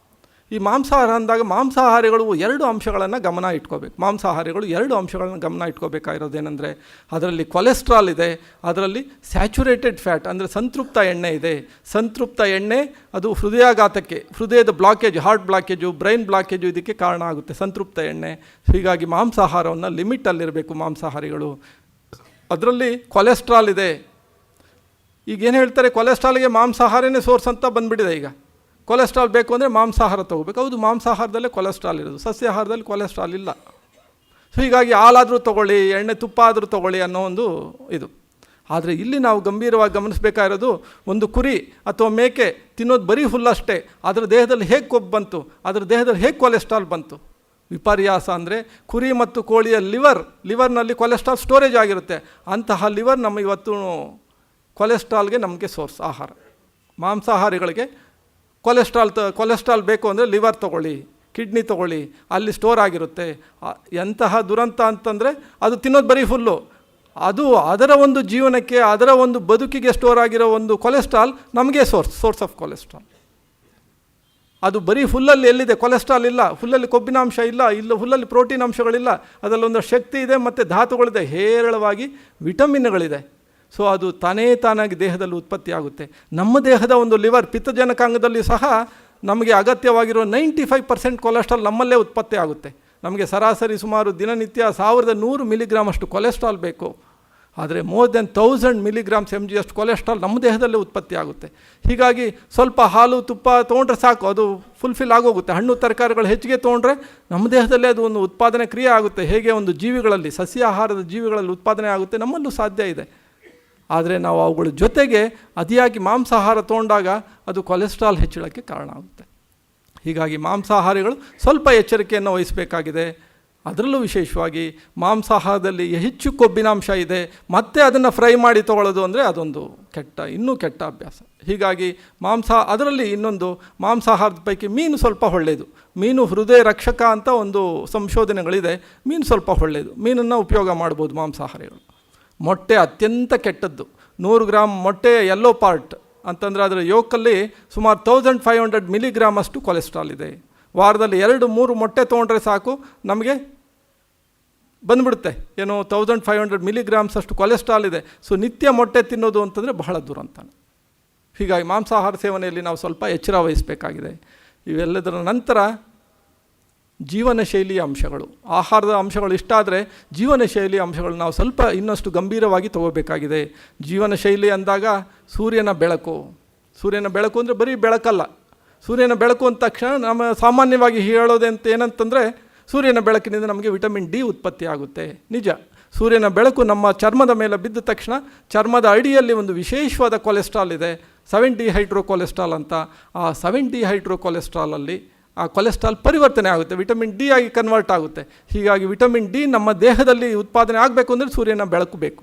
ಈ ಮಾಂಸಾಹಾರ ಅಂದಾಗ ಮಾಂಸಾಹಾರಿಗಳು 2 ಅಂಶಗಳನ್ನು ಗಮನ ಇಟ್ಕೋಬೇಕು. ಮಾಂಸಾಹಾರಿಗಳು 2 ಅಂಶಗಳನ್ನು ಗಮನ ಇಟ್ಕೋಬೇಕಾಗಿರೋದೇನೆಂದರೆ, ಅದರಲ್ಲಿ ಕೊಲೆಸ್ಟ್ರಾಲ್ ಇದೆ, ಅದರಲ್ಲಿ ಸ್ಯಾಚುರೇಟೆಡ್ ಫ್ಯಾಟ್ ಅಂದರೆ ಸಂತೃಪ್ತ ಎಣ್ಣೆ ಇದೆ. ಸಂತೃಪ್ತ ಎಣ್ಣೆ ಅದು ಹೃದಯಾಘಾತಕ್ಕೆ, ಹೃದಯದ blockage, heart blockage, brain blockage ಇದಕ್ಕೆ ಕಾರಣ ಆಗುತ್ತೆ ಸಂತೃಪ್ತ ಎಣ್ಣೆ. ಹೀಗಾಗಿ ಮಾಂಸಾಹಾರವನ್ನು ಲಿಮಿಟಲ್ಲಿರಬೇಕು ಮಾಂಸಾಹಾರಿಗಳು. ಅದರಲ್ಲಿ ಕೊಲೆಸ್ಟ್ರಾಲ್ ಇದೆ. ಈಗೇನು ಹೇಳ್ತಾರೆ, ಕೊಲೆಸ್ಟ್ರಾಲ್ಗೆ ಮಾಂಸಾಹಾರನೇ ಸೋರ್ಸ್ ಅಂತ ಬಂದುಬಿಟ್ಟಿದೆ. ಈಗ ಕೊಲೆಸ್ಟ್ರಾಲ್ ಬೇಕು ಅಂದರೆ ಮಾಂಸಾಹಾರ ತೊಗೋಬೇಕು. ಹೌದು, ಮಾಂಸಾಹಾರದಲ್ಲೇ ಕೊಲೆಸ್ಟ್ರಾಲ್ ಇರೋದು, ಸಸ್ಯಾಹಾರದಲ್ಲಿ ಕೊಲೆಸ್ಟ್ರಾಲ್ ಇಲ್ಲ. ಸೊ ಹೀಗಾಗಿ ಹಾಲಾದರೂ ತೊಗೊಳ್ಳಿ, ಎಣ್ಣೆ ತುಪ್ಪ ಆದರೂ ತೊಗೊಳ್ಳಿ ಅನ್ನೋ ಒಂದು ಇದು. ಆದರೆ ಇಲ್ಲಿ ನಾವು ಗಂಭೀರವಾಗಿ ಗಮನಿಸಬೇಕಾಗಿರೋದು, ಒಂದು ಕುರಿ ಅಥವಾ ಮೇಕೆ ತಿನ್ನೋದು ಬರೀ ಹುಲ್ಲಷ್ಟೇ, ಅದರ ದೇಹದಲ್ಲಿ ಹೇಗೆ ಕೊಬ್ಬು ಬಂತು, ಅದರ ದೇಹದಲ್ಲಿ ಹೇಗೆ ಕೊಲೆಸ್ಟ್ರಾಲ್ ಬಂತು? ವಿಪರ್ಯಾಸ. ಅಂದರೆ ಕುರಿ ಮತ್ತು ಕೋಳಿಯ ಲಿವರ್ನಲ್ಲಿ ಕೊಲೆಸ್ಟ್ರಾಲ್ ಸ್ಟೋರೇಜ್ ಆಗಿರುತ್ತೆ. ಅಂತಹ ಲಿವರ್ ನಮ್ಮ ಇವತ್ತು ಕೊಲೆಸ್ಟ್ರಾಲ್ಗೆ ನಮಗೆ ಸೋರ್ಸ್ ಆಹಾರ. ಮಾಂಸಾಹಾರಿಗಳಿಗೆ ಕೊಲೆಸ್ಟ್ರಾಲ್ ಬೇಕು ಅಂದರೆ ಲಿವರ್ ತೊಗೊಳ್ಳಿ, ಕಿಡ್ನಿ ತೊಗೊಳ್ಳಿ, ಅಲ್ಲಿ ಸ್ಟೋರ್ ಆಗಿರುತ್ತೆ. ಎಂತಹ ದುರಂತ ಅಂತಂದರೆ ಅದು ತಿನ್ನೋದು ಬರೀ ಫುಲ್ಲು, ಅದು ಅದರ ಒಂದು ಜೀವನಕ್ಕೆ, ಅದರ ಒಂದು ಬದುಕಿಗೆ ಸ್ಟೋರ್ ಆಗಿರೋ ಒಂದು ಕೊಲೆಸ್ಟ್ರಾಲ್ ನಮಗೆ ಸೋರ್ಸ್ ಆಫ್ ಕೊಲೆಸ್ಟ್ರಾಲ್. ಅದು ಬರೀ ಫುಲ್ಲಲ್ಲಿ ಎಲ್ಲಿದೆ ಕೊಲೆಸ್ಟ್ರಾಲ್ ಇಲ್ಲ, ಫುಲ್ಲಲ್ಲಿ ಕೊಬ್ಬಿನ ಅಂಶ ಇಲ್ಲ, ಫುಲ್ಲಲ್ಲಿ ಪ್ರೋಟೀನ್ ಅಂಶಗಳಿಲ್ಲ, ಅದರಲ್ಲೊಂದು ಶಕ್ತಿ ಇದೆ ಮತ್ತು ಧಾತುಗಳಿದೆ, ಹೇರಳವಾಗಿ ವಿಟಮಿನ್ಗಳಿದೆ. ಸೊ ಅದು ತಾನಾಗಿ ದೇಹದಲ್ಲಿ ಉತ್ಪತ್ತಿ ಆಗುತ್ತೆ. ನಮ್ಮ ದೇಹದ ಒಂದು ಲಿವರ್, ಪಿತ್ತಜನಕಾಂಗದಲ್ಲಿ ಸಹ ನಮಗೆ ಅಗತ್ಯವಾಗಿರೋ 95% ಕೊಲೆಸ್ಟ್ರಾಲ್ ನಮ್ಮಲ್ಲೇ ಉತ್ಪತ್ತಿ ಆಗುತ್ತೆ. ನಮಗೆ ಸರಾಸರಿ ಸುಮಾರು ದಿನನಿತ್ಯ 1100 ಮಿಲಿಗ್ರಾಮ್ ಅಷ್ಟು ಕೊಲೆಸ್ಟ್ರಾಲ್ ಬೇಕು. ಆದರೆ ಮೋರ್ ದೆನ್ 1000 ಮಿಲಿಗ್ರಾಮ್ಸ್ mg ಅಷ್ಟು ಕೊಲೆಸ್ಟ್ರಾಲ್ ನಮ್ಮ ದೇಹದಲ್ಲೇ ಉತ್ಪತ್ತಿ ಆಗುತ್ತೆ. ಹೀಗಾಗಿ ಸ್ವಲ್ಪ ಹಾಲು ತುಪ್ಪ ತೊಗೊಂಡ್ರೆ ಸಾಕು, ಅದು ಫುಲ್ಫಿಲ್ ಆಗೋಗುತ್ತೆ. ಹಣ್ಣು ತರಕಾರಿಗಳು ಹೆಚ್ಚಿಗೆ ತೊಗೊಂಡ್ರೆ ನಮ್ಮ ದೇಹದಲ್ಲೇ ಅದು ಒಂದು ಉತ್ಪಾದನೆ ಕ್ರಿಯೆ ಆಗುತ್ತೆ. ಹೇಗೆ ಒಂದು ಜೀವಿಗಳಲ್ಲಿ, ಸಸ್ಯಾಹಾರದ ಜೀವಿಗಳಲ್ಲಿ ಉತ್ಪಾದನೆ ಆಗುತ್ತೆ, ನಮ್ಮಲ್ಲೂ ಸಾಧ್ಯ ಇದೆ. ಆದರೆ ನಾವು ಅವುಗಳ ಜೊತೆಗೆ ಅತಿಯಾಗಿ ಮಾಂಸಾಹಾರ ತೊಗೊಂಡಾಗ ಅದು ಕೊಲೆಸ್ಟ್ರಾಲ್ ಹೆಚ್ಚಳಕ್ಕೆ ಕಾರಣ ಆಗುತ್ತೆ. ಹೀಗಾಗಿ ಮಾಂಸಾಹಾರಿಗಳು ಸ್ವಲ್ಪ ಎಚ್ಚರಿಕೆಯನ್ನು ವಹಿಸಬೇಕಾಗಿದೆ. ಅದರಲ್ಲೂ ವಿಶೇಷವಾಗಿ ಮಾಂಸಾಹಾರದಲ್ಲಿ ಹೆಚ್ಚು ಕೊಬ್ಬಿನಾಂಶ ಇದೆ, ಮತ್ತೆ ಅದನ್ನು ಫ್ರೈ ಮಾಡಿ ತೊಗೊಳ್ಳೋದು ಅಂದರೆ ಅದೊಂದು ಇನ್ನೂ ಕೆಟ್ಟ ಅಭ್ಯಾಸ. ಹೀಗಾಗಿ ಅದರಲ್ಲಿ ಇನ್ನೊಂದು ಮಾಂಸಾಹಾರದ ಪೈಕಿ ಮೀನು ಸ್ವಲ್ಪ ಒಳ್ಳೆಯದು. ಮೀನು ಹೃದಯ ರಕ್ಷಕ ಅಂತ ಒಂದು ಸಂಶೋಧನೆಗಳಿದೆ. ಮೀನು ಸ್ವಲ್ಪ ಒಳ್ಳೆಯದು, ಮೀನನ್ನು ಉಪಯೋಗ ಮಾಡ್ಬೋದು ಮಾಂಸಾಹಾರಿಗಳು. ಮೊಟ್ಟೆ ಅತ್ಯಂತ ಕೆಟ್ಟದ್ದು. 100 ಗ್ರಾಮ್ ಮೊಟ್ಟೆ ಯೆಲ್ಲೋ ಪಾರ್ಟ್ ಅಂತಂದರೆ ಅದರ ಯೋಕಲ್ಲಿ ಸುಮಾರು 1500 ಮಿಲಿಗ್ರಾಮ್ ಅಷ್ಟು ಕೊಲೆಸ್ಟ್ರಾಲ್ ಇದೆ. ವಾರದಲ್ಲಿ 2-3 ಮೊಟ್ಟೆ ತೊಗೊಂಡ್ರೆ ಸಾಕು, ನಮಗೆ ಬಂದುಬಿಡುತ್ತೆ ಏನೋ 1500 ಮಿಲಿಗ್ರಾಮ್ಸ್ ಅಷ್ಟು ಕೊಲೆಸ್ಟ್ರಾಲ್ ಇದೆ. ಸೊ ನಿತ್ಯ ಮೊಟ್ಟೆ ತಿನ್ನೋದು ಅಂತಂದರೆ ಬಹಳ ದುರಂತ. ಹೀಗಾಗಿ ಮಾಂಸಾಹಾರ ಸೇವನೆಯಲ್ಲಿ ನಾವು ಸ್ವಲ್ಪ ಎಚ್ಚರ ವಹಿಸಬೇಕಾಗಿದೆ. ಇವೆಲ್ಲದರ ನಂತರ ಜೀವನ ಶೈಲಿಯ ಅಂಶಗಳು, ಆಹಾರದ ಅಂಶಗಳು ಇಷ್ಟ ಆದರೆ ಜೀವನ ಶೈಲಿಯ ಅಂಶಗಳು ನಾವು ಸ್ವಲ್ಪ ಇನ್ನಷ್ಟು ಗಂಭೀರವಾಗಿ ತಗೋಬೇಕಾಗಿದೆ. ಜೀವನ ಶೈಲಿ ಅಂದಾಗ ಸೂರ್ಯನ ಬೆಳಕು ಅಂದರೆ ಬರೀ ಬೆಳಕಲ್ಲ. ಸೂರ್ಯನ ಬೆಳಕು ಅಂದ ತಕ್ಷಣ ನಮ್ಮ ಸಾಮಾನ್ಯವಾಗಿ ಹೇಳೋದಂತ ಏನಂತಂದರೆ ಸೂರ್ಯನ ಬೆಳಕಿನಿಂದ ನಮಗೆ ವಿಟಮಿನ್ ಡಿ ಉತ್ಪತ್ತಿ ಆಗುತ್ತೆ. ನಿಜ, ಸೂರ್ಯನ ಬೆಳಕು ನಮ್ಮ ಚರ್ಮದ ಮೇಲೆ ಬಿದ್ದ ತಕ್ಷಣ ಚರ್ಮದ ಅಡಿಯಲ್ಲಿ ಒಂದು ವಿಶೇಷವಾದ ಕೊಲೆಸ್ಟ್ರಾಲ್ ಇದೆ, 7D ಹೈಡ್ರೋಕೊಲೆಸ್ಟ್ರಾಲ್ ಅಂತ. ಆ 7D ಹೈಡ್ರೋಕೊಲೆಸ್ಟ್ರಾಲಲ್ಲಿ ಆ ಕೊಲೆಸ್ಟ್ರಾಲ್ ಪರಿವರ್ತನೆ ಆಗುತ್ತೆ, ವಿಟಮಿನ್ ಡಿ ಆಗಿ ಕನ್ವರ್ಟ್ ಆಗುತ್ತೆ. ಹೀಗಾಗಿ ವಿಟಮಿನ್ ಡಿ ನಮ್ಮ ದೇಹದಲ್ಲಿ ಉತ್ಪಾದನೆ ಆಗಬೇಕು ಅಂದರೆ ಸೂರ್ಯನ ಬೆಳಕು ಬೇಕು.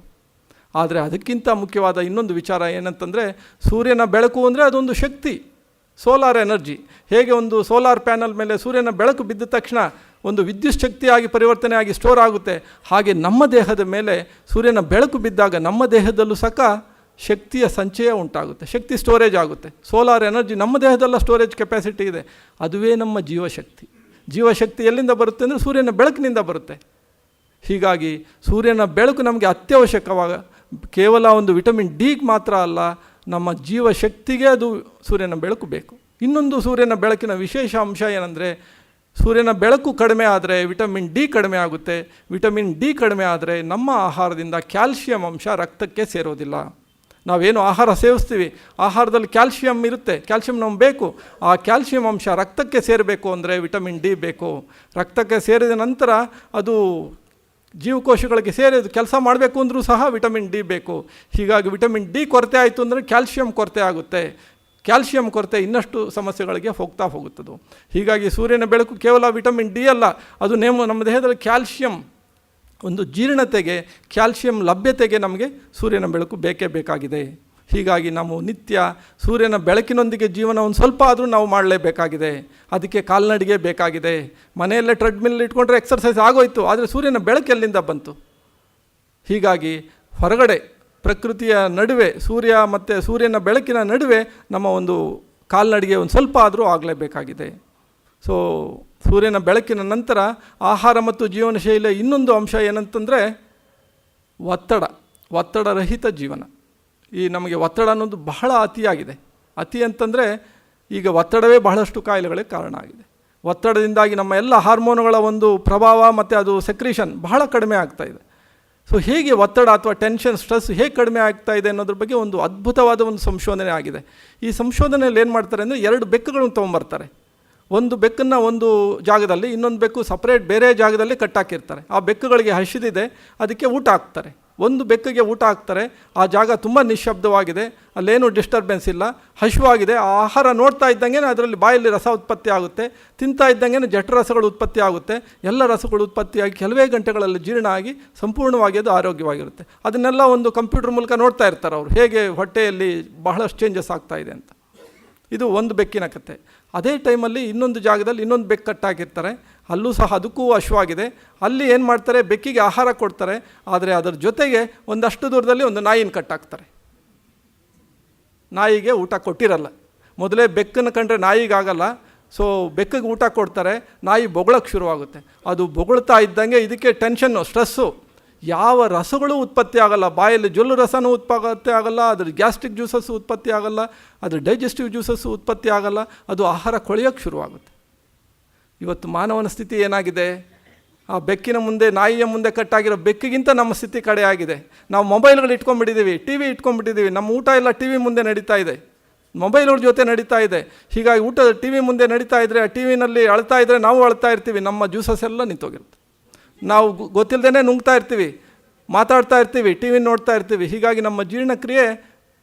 ಆದರೆ ಅದಕ್ಕಿಂತ ಮುಖ್ಯವಾದ ಇನ್ನೊಂದು ವಿಚಾರ ಏನಂತಂದರೆ, ಸೂರ್ಯನ ಬೆಳಕು ಅಂದರೆ ಅದೊಂದು ಶಕ್ತಿ, ಸೋಲಾರ್ ಎನರ್ಜಿ. ಹೇಗೆ ಒಂದು ಸೋಲಾರ್ ಪ್ಯಾನಲ್ ಮೇಲೆ ಸೂರ್ಯನ ಬೆಳಕು ಬಿದ್ದ ತಕ್ಷಣ ಒಂದು ವಿದ್ಯುತ್ ಶಕ್ತಿಯಾಗಿ ಪರಿವರ್ತನೆ ಆಗಿ ಸ್ಟೋರ್ ಆಗುತ್ತೆ, ಹಾಗೆ ನಮ್ಮ ದೇಹದ ಮೇಲೆ ಸೂರ್ಯನ ಬೆಳಕು ಬಿದ್ದಾಗ ನಮ್ಮ ದೇಹದಲ್ಲೂ ಸಹ ಶಕ್ತಿಯ ಸಂಚಯ ಉಂಟಾಗುತ್ತೆ, ಶಕ್ತಿ ಸ್ಟೋರೇಜ್ ಆಗುತ್ತೆ. ಸೋಲಾರ್ ಎನರ್ಜಿ ನಮ್ಮ ದೇಹದಲ್ಲ ಸ್ಟೋರೇಜ್ ಕೆಪಾಸಿಟಿ ಇದೆ, ಅದುವೇ ನಮ್ಮ ಜೀವಶಕ್ತಿ. ಜೀವಶಕ್ತಿ ಎಲ್ಲಿಂದ ಬರುತ್ತೆ ಅಂದರೆ ಸೂರ್ಯನ ಬೆಳಕಿನಿಂದ ಬರುತ್ತೆ. ಹೀಗಾಗಿ ಸೂರ್ಯನ ಬೆಳಕು ನಮಗೆ ಅತ್ಯವಶ್ಯಕವಾಗ ಕೇವಲ ಒಂದು ವಿಟಮಿನ್ ಡಿ ಮಾತ್ರ ಅಲ್ಲ, ನಮ್ಮ ಜೀವಶಕ್ತಿಗೆ ಅದು ಸೂರ್ಯನ ಬೆಳಕು ಬೇಕು. ಇನ್ನೊಂದು ಸೂರ್ಯನ ಬೆಳಕಿನ ವಿಶೇಷ ಅಂಶ ಏನಂದರೆ, ಸೂರ್ಯನ ಬೆಳಕು ಕಡಿಮೆ ಆದರೆ ವಿಟಮಿನ್ ಡಿ ಕಡಿಮೆ ಆಗುತ್ತೆ. ವಿಟಮಿನ್ ಡಿ ಕಡಿಮೆ ಆದರೆ ನಮ್ಮ ಆಹಾರದಿಂದ ಕ್ಯಾಲ್ಶಿಯಂ ಅಂಶ ರಕ್ತಕ್ಕೆ ಸೇರೋದಿಲ್ಲ. ನಾವೇನು ಆಹಾರ ಸೇವಿಸ್ತೀವಿ, ಆಹಾರದಲ್ಲಿ ಕ್ಯಾಲ್ಶಿಯಂ ಇರುತ್ತೆ, ಕ್ಯಾಲ್ಶಿಯಂ ನಮ್ಗೆ ಬೇಕು. ಆ ಕ್ಯಾಲ್ಶಿಯಂ ಅಂಶ ರಕ್ತಕ್ಕೆ ಸೇರಬೇಕು ಅಂದರೆ ವಿಟಮಿನ್ ಡಿ ಬೇಕು. ರಕ್ತಕ್ಕೆ ಸೇರಿದ ನಂತರ ಅದು ಜೀವಕೋಶಗಳಿಗೆ ಸೇರಿದು ಕೆಲಸ ಮಾಡಬೇಕು ಅಂದರೂ ಸಹ ವಿಟಮಿನ್ ಡಿ ಬೇಕು. ಹೀಗಾಗಿ ವಿಟಮಿನ್ ಡಿ ಕೊರತೆ ಆಯಿತು ಅಂದರೆ ಕ್ಯಾಲ್ಶಿಯಂ ಕೊರತೆ ಆಗುತ್ತೆ. ಕ್ಯಾಲ್ಶಿಯಂ ಕೊರತೆ ಇನ್ನಷ್ಟು ಸಮಸ್ಯೆಗಳಿಗೆ ಹೋಗುತ್ತದೆ. ಹೀಗಾಗಿ ಸೂರ್ಯನ ಬೆಳಕು ಕೇವಲ ವಿಟಮಿನ್ ಡಿ ಅಲ್ಲ, ಅದು ನಮ್ಮ ದೇಹದಲ್ಲಿ ಕ್ಯಾಲ್ಶಿಯಂ ಒಂದು ಜೀರ್ಣತೆಗೆ, ಕ್ಯಾಲ್ಶಿಯಂ ಲಭ್ಯತೆಗೆ ನಮಗೆ ಸೂರ್ಯನ ಬೆಳಕು ಬೇಕೇ ಬೇಕಾಗಿದೆ. ಹೀಗಾಗಿ ನಾವು ನಿತ್ಯ ಸೂರ್ಯನ ಬೆಳಕಿನೊಂದಿಗೆ ಜೀವನವನ್ನು ಸ್ವಲ್ಪ ಆದರೂ ನಾವು ಮಾಡಲೇಬೇಕಾಗಿದೆ. ಅದಕ್ಕೆ ಕಾಲ್ನಡಿಗೆ ಬೇಕಾಗಿದೆ. ಮನೆಯಲ್ಲೇ ಟ್ರೆಡ್ಮಿಲ್ ಇಟ್ಕೊಂಡ್ರೆ ಎಕ್ಸರ್ಸೈಸ್ ಆಗೋಯ್ತು, ಆದರೆ ಸೂರ್ಯನ ಬೆಳಕು ಎಲ್ಲಿಂದ ಬಂತು? ಹೀಗಾಗಿ ಹೊರಗಡೆ ಪ್ರಕೃತಿಯ ನಡುವೆ ಸೂರ್ಯ ಮತ್ತು ಸೂರ್ಯನ ಬೆಳಕಿನ ನಡುವೆ ನಮ್ಮ ಒಂದು ಕಾಲ್ನಡಿಗೆ ಒಂದು ಸ್ವಲ್ಪ ಆದರೂ ಆಗಲೇಬೇಕಾಗಿದೆ. ಸೊ ಸೂರ್ಯನ ಬೆಳಕಿನ ನಂತರ ಆಹಾರ ಮತ್ತು ಜೀವನ ಶೈಲಿಯ ಇನ್ನೊಂದು ಅಂಶ ಏನಂತಂದರೆ ಒತ್ತಡರಹಿತ ಜೀವನ. ಈ ನಮಗೆ ಒತ್ತಡ ಅನ್ನೋದು ಬಹಳ ಅತಿಯಾಗಿದೆ. ಅತಿ ಅಂತಂದರೆ ಈಗ ಒತ್ತಡವೇ ಬಹಳಷ್ಟು ಕಾಯಿಲೆಗಳಿಗೆ ಕಾರಣ ಆಗಿದೆ. ಒತ್ತಡದಿಂದಾಗಿ ನಮ್ಮ ಎಲ್ಲ ಹಾರ್ಮೋನುಗಳ ಒಂದು ಪ್ರಭಾವ ಮತ್ತು ಅದು ಸೆಕ್ರೀಷನ್ ಬಹಳ ಕಡಿಮೆ ಆಗ್ತಾಯಿದೆ. ಸೊ ಹೇಗೆ ಒತ್ತಡ ಅಥವಾ ಟೆನ್ಷನ್, ಸ್ಟ್ರೆಸ್ ಹೇಗೆ ಕಡಿಮೆ ಆಗ್ತಾ ಇದೆ ಅನ್ನೋದ್ರ ಬಗ್ಗೆ ಒಂದು ಅದ್ಭುತವಾದ ಒಂದು ಸಂಶೋಧನೆ ಆಗಿದೆ. ಈ ಸಂಶೋಧನೆಯಲ್ಲಿ ಏನು ಮಾಡ್ತಾರೆ ಅಂದರೆ 2 ಬೆಕ್ಕುಗಳನ್ನು ತೊಗೊಂಬರ್ತಾರೆ. ಒಂದು ಬೆಕ್ಕನ್ನು ಒಂದು ಜಾಗದಲ್ಲಿ, ಇನ್ನೊಂದು ಬೆಕ್ಕು ಸಪ್ರೇಟ್ ಬೇರೆ ಜಾಗದಲ್ಲಿ ಕಟ್ಟಾಕಿರ್ತಾರೆ. ಆ ಬೆಕ್ಕುಗಳಿಗೆ ಹಸಿದಿದೆ, ಅದಕ್ಕೆ ಊಟ ಹಾಕ್ತಾರೆ. ಒಂದು ಬೆಕ್ಕಿಗೆ ಊಟ ಹಾಕ್ತಾರೆ, ಆ ಜಾಗ ತುಂಬ ನಿಶ್ಶಬ್ದವಾಗಿದೆ, ಅಲ್ಲೇನೂ ಡಿಸ್ಟರ್ಬೆನ್ಸ್ ಇಲ್ಲ, ಹಸಿವಾಗಿದೆ. ಆ ಆಹಾರ ನೋಡ್ತಾ ಇದ್ದಂಗೆ ಅದರಲ್ಲಿ ಬಾಯಲ್ಲಿ ರಸ ಉತ್ಪತ್ತಿ ಆಗುತ್ತೆ, ತಿಂತಾ ಇದ್ದಂಗೆ ಜಠರಸಗಳು ಉತ್ಪತ್ತಿ ಆಗುತ್ತೆ. ಎಲ್ಲ ರಸಗಳು ಉತ್ಪತ್ತಿಯಾಗಿ ಕೆಲವೇ ಗಂಟೆಗಳಲ್ಲಿ ಜೀರ್ಣ ಆಗಿ ಸಂಪೂರ್ಣವಾಗಿ ಅದು ಆರೋಗ್ಯವಾಗಿರುತ್ತೆ. ಅದನ್ನೆಲ್ಲ ಒಂದು ಕಂಪ್ಯೂಟರ್ ಮೂಲಕ ನೋಡ್ತಾ ಇರ್ತಾರೆ ಅವರು, ಹೇಗೆ ಹೊಟ್ಟೆಯಲ್ಲಿ ಬಹಳಷ್ಟು ಚೇಂಜಸ್ ಆಗ್ತಾ ಇದೆ ಅಂತ. ಇದು ಒಂದು ಬೆಕ್ಕಿನ ಕತೆ. ಅದೇ ಟೈಮಲ್ಲಿ ಇನ್ನೊಂದು ಜಾಗದಲ್ಲಿ ಇನ್ನೊಂದು ಬೆಕ್ಕು ಕಟ್ಟಾಕಿರ್ತಾರೆ, ಅಲ್ಲೂ ಸಹ ಅದಕ್ಕೂ ಹಸಿವಾಗಿದೆ. ಅಲ್ಲಿ ಏನು ಮಾಡ್ತಾರೆ, ಬೆಕ್ಕಿಗೆ ಆಹಾರ ಕೊಡ್ತಾರೆ, ಆದರೆ ಅದರ ಜೊತೆಗೆ ಒಂದಷ್ಟು ದೂರದಲ್ಲಿ ಒಂದು ನಾಯಿನ ಕಟ್ಟಾಕ್ತಾರೆ. ನಾಯಿಗೆ ಊಟ ಕೊಟ್ಟಿರಲ್ಲ. ಮೊದಲೇ ಬೆಕ್ಕನ್ನು ಕಂಡ್ರೆ ನಾಯಿಗಾಗಲ್ಲ. ಸೊ ಬೆಕ್ಕಿಗೆ ಊಟ ಕೊಡ್ತಾರೆ, ನಾಯಿ ಬೊಗಳಕ್ಕೆ ಶುರುವಾಗುತ್ತೆ. ಅದು ಬೊಗಳ್ತಾ ಇದ್ದಂಗೆ ಇದಕ್ಕೆ ಟೆನ್ಷನ್ನು, ಸ್ಟ್ರೆಸ್ಸು, ಯಾವ ರಸಗಳು ಉತ್ಪತ್ತಿ ಆಗಲ್ಲ. ಬಾಯಲ್ಲಿ ಜೊಲ್ಲು ರಸನೂ ಉತ್ಪತ್ತಿ ಆಗಲ್ಲ, ಅದ್ರ ಗ್ಯಾಸ್ಟ್ರಿಕ್ ಜ್ಯೂಸಸ್ಸು ಉತ್ಪತ್ತಿ ಆಗಲ್ಲ, ಅದ್ರ ಡೈಜೆಸ್ಟಿವ್ ಜ್ಯೂಸಸ್ಸು ಉತ್ಪತ್ತಿ ಆಗಲ್ಲ. ಅದು ಆಹಾರ ಕೊಳೆಯೋಕ್ಕೆ ಶುರುವಾಗುತ್ತೆ. ಇವತ್ತು ಮಾನವನ ಸ್ಥಿತಿ ಏನಾಗಿದೆ? ಆ ಬೆಕ್ಕಿನ ಮುಂದೆ, ನಾಯಿಯ ಮುಂದೆ ಕಟ್ಟಾಗಿರೋ ಬೆಕ್ಕಿಗಿಂತ ನಮ್ಮ ಸ್ಥಿತಿ ಕಡೆ ಆಗಿದೆ. ನಾವು ಮೊಬೈಲ್ಗಳು ಇಟ್ಕೊಂಡ್ಬಿಟ್ಟಿದ್ದೀವಿ, ಟಿ ವಿ ಇಟ್ಕೊಂಡ್ಬಿಟ್ಟಿದ್ದೀವಿ. ನಮ್ಮ ಊಟ ಎಲ್ಲ ಟಿ ವಿ ಮುಂದೆ ನಡೀತಾ ಇದೆ, ಮೊಬೈಲ್ಗಳ ಜೊತೆ ನಡೀತಾ ಇದೆ. ಹೀಗಾಗಿ ಊಟ ಟಿ ವಿ ಮುಂದೆ ನಡೀತಾ ಇದ್ದರೆ, ಆ ಟಿ ವಿನಲ್ಲಿ ಅಳ್ತಾ ಇದ್ದರೆ ನಾವು ಅಳ್ತಾ ಇರ್ತೀವಿ. ನಮ್ಮ ಜ್ಯೂಸಸ್ ಎಲ್ಲ ನಿಂತೋಗಿರುತ್ತೆ. ನಾವು ಗೊತ್ತಿಲ್ಲದೇ ನುಂಗ್ತಾ ಇರ್ತೀವಿ, ಮಾತಾಡ್ತಾ ಇರ್ತೀವಿ, ಟಿ ವಿ ನೋಡ್ತಾ ಇರ್ತೀವಿ. ಹೀಗಾಗಿ ನಮ್ಮ ಜೀರ್ಣಕ್ರಿಯೆ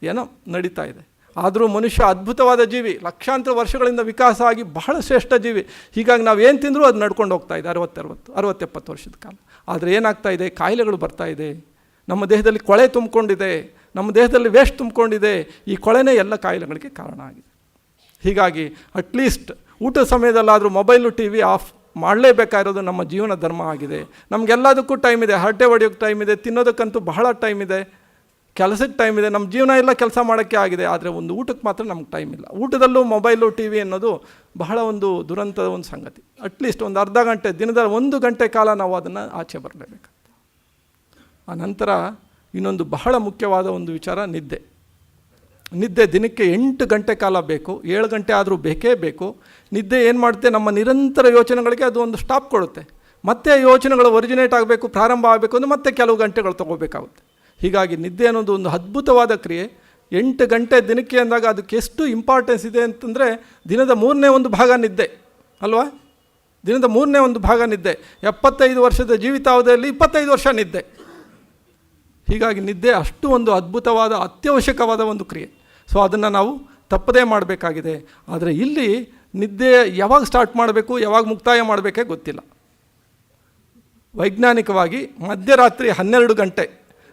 ಏನೋ ನಡೀತಾ ಇದೆ. ಆದರೂ ಮನುಷ್ಯ ಅದ್ಭುತವಾದ ಜೀವಿ, ಲಕ್ಷಾಂತರ ವರ್ಷಗಳಿಂದ ವಿಕಾಸ ಆಗಿ ಬಹಳ ಶ್ರೇಷ್ಠ ಜೀವಿ. ಹೀಗಾಗಿ ನಾವು ಏನು ತಿಂದರೂ ಅದು ನಡ್ಕೊಂಡು ಹೋಗ್ತಾ ಇದೆ 60-70 ವರ್ಷದ ಕಾಲ. ಆದರೆ ಏನಾಗ್ತಾ ಇದೆ, ಕಾಯಿಲೆಗಳು ಬರ್ತಾ ಇದೆ, ನಮ್ಮ ದೇಹದಲ್ಲಿ ಕೊಳೆ ತುಂಬಿಕೊಂಡಿದೆ, ನಮ್ಮ ದೇಹದಲ್ಲಿ ವೇಸ್ಟ್ ತುಂಬಿಕೊಂಡಿದೆ. ಈ ಕೊಳೆನೇ ಎಲ್ಲ ಕಾಯಿಲೆಗಳಿಗೆ ಕಾರಣ ಆಗಿದೆ. ಹೀಗಾಗಿ ಅಟ್ಲೀಸ್ಟ್ ಊಟದ ಸಮಯದಲ್ಲಾದರೂ ಮೊಬೈಲು ಟಿ ವಿ ಆಫ್ ಮಾಡಲೇಬೇಕಾಗಿರೋದು ನಮ್ಮ ಜೀವನ ಧರ್ಮ ಆಗಿದೆ. ನಮಗೆಲ್ಲದಕ್ಕೂ ಟೈಮ್ ಇದೆ, ಹರಟೆ ಹೊಡೆಯೋಕ್ಕೆ ಟೈಮ್ ಇದೆ, ತಿನ್ನೋದಕ್ಕಂತೂ ಬಹಳ ಟೈಮ್ ಇದೆ, ಕೆಲಸಕ್ಕೆ ಟೈಮ್ ಇದೆ, ನಮ್ಮ ಜೀವನ ಎಲ್ಲ ಕೆಲಸ ಮಾಡೋಕ್ಕೆ ಆಗಿದೆ. ಆದರೆ ಒಂದು ಊಟಕ್ಕೆ ಮಾತ್ರ ನಮ್ಗೆ ಟೈಮ್ ಇಲ್ಲ. ಊಟದಲ್ಲೂ ಮೊಬೈಲು ಟಿ ವಿ ಅನ್ನೋದು ಬಹಳ ಒಂದು ದುರಂತದ ಒಂದು ಸಂಗತಿ. ಅಟ್ಲೀಸ್ಟ್ ಒಂದು ಅರ್ಧ ಗಂಟೆ, ದಿನದ 1 ಗಂಟೆ ಕಾಲ ನಾವು ಅದನ್ನು ಆಚೆ ಬರಲೇಬೇಕು. ಆ ನಂತರ ಇನ್ನೊಂದು ಬಹಳ ಮುಖ್ಯವಾದ ಒಂದು ವಿಚಾರ, ನಿದ್ದೆ ದಿನಕ್ಕೆ 8 ಗಂಟೆ ಕಾಲ ಬೇಕು, 7 ಗಂಟೆ ಆದರೂ ಬೇಕೇ ಬೇಕು. ನಿದ್ದೆ ಏನು ಮಾಡುತ್ತೆ, ನಮ್ಮ ನಿರಂತರ ಯೋಚನೆಗಳಿಗೆ ಅದು ಒಂದು ಸ್ಟಾಪ್ ಕೊಡುತ್ತೆ. ಮತ್ತೆ ಯೋಚನೆಗಳು ಒರಿಜಿನೇಟ್ ಆಗಬೇಕು, ಪ್ರಾರಂಭ ಆಗಬೇಕು ಅಂದರೆ ಮತ್ತೆ ಕೆಲವು ಗಂಟೆಗಳು ತೊಗೋಬೇಕಾಗುತ್ತೆ. ಹೀಗಾಗಿ ನಿದ್ದೆ ಅನ್ನೋದು ಒಂದು ಅದ್ಭುತವಾದ ಕ್ರಿಯೆ. 8 ಗಂಟೆ ದಿನಕ್ಕೆ ಅಂದಾಗ ಅದಕ್ಕೆ ಎಷ್ಟು ಇಂಪಾರ್ಟೆನ್ಸ್ ಇದೆ ಅಂತಂದರೆ, ದಿನದ 3ನೇ 1 ಭಾಗ ನಿದ್ದೆ ಅಲ್ವಾ? ದಿನದ 3ನೇ 1 ಭಾಗ ನಿದ್ದೆ. 75 ವರ್ಷದ ಜೀವಿತಾವಧಿಯಲ್ಲಿ 25 ವರ್ಷ ನಿದ್ದೆ. ಹೀಗಾಗಿ ನಿದ್ದೆ ಅಷ್ಟು ಒಂದು ಅದ್ಭುತವಾದ ಅತ್ಯವಶ್ಯಕವಾದ ಒಂದು ಕ್ರಿಯೆ. ಸೊ ಅದನ್ನು ನಾವು ತಪ್ಪದೇ ಮಾಡಬೇಕಾಗಿದೆ. ಆದರೆ ಇಲ್ಲಿ ನಿದ್ದೆ ಯಾವಾಗ ಸ್ಟಾರ್ಟ್ ಮಾಡಬೇಕು, ಯಾವಾಗ ಮುಕ್ತಾಯ ಮಾಡಬೇಕೇ ಗೊತ್ತಿಲ್ಲ. ವೈಜ್ಞಾನಿಕವಾಗಿ ಮಧ್ಯರಾತ್ರಿ 12 ಗಂಟೆ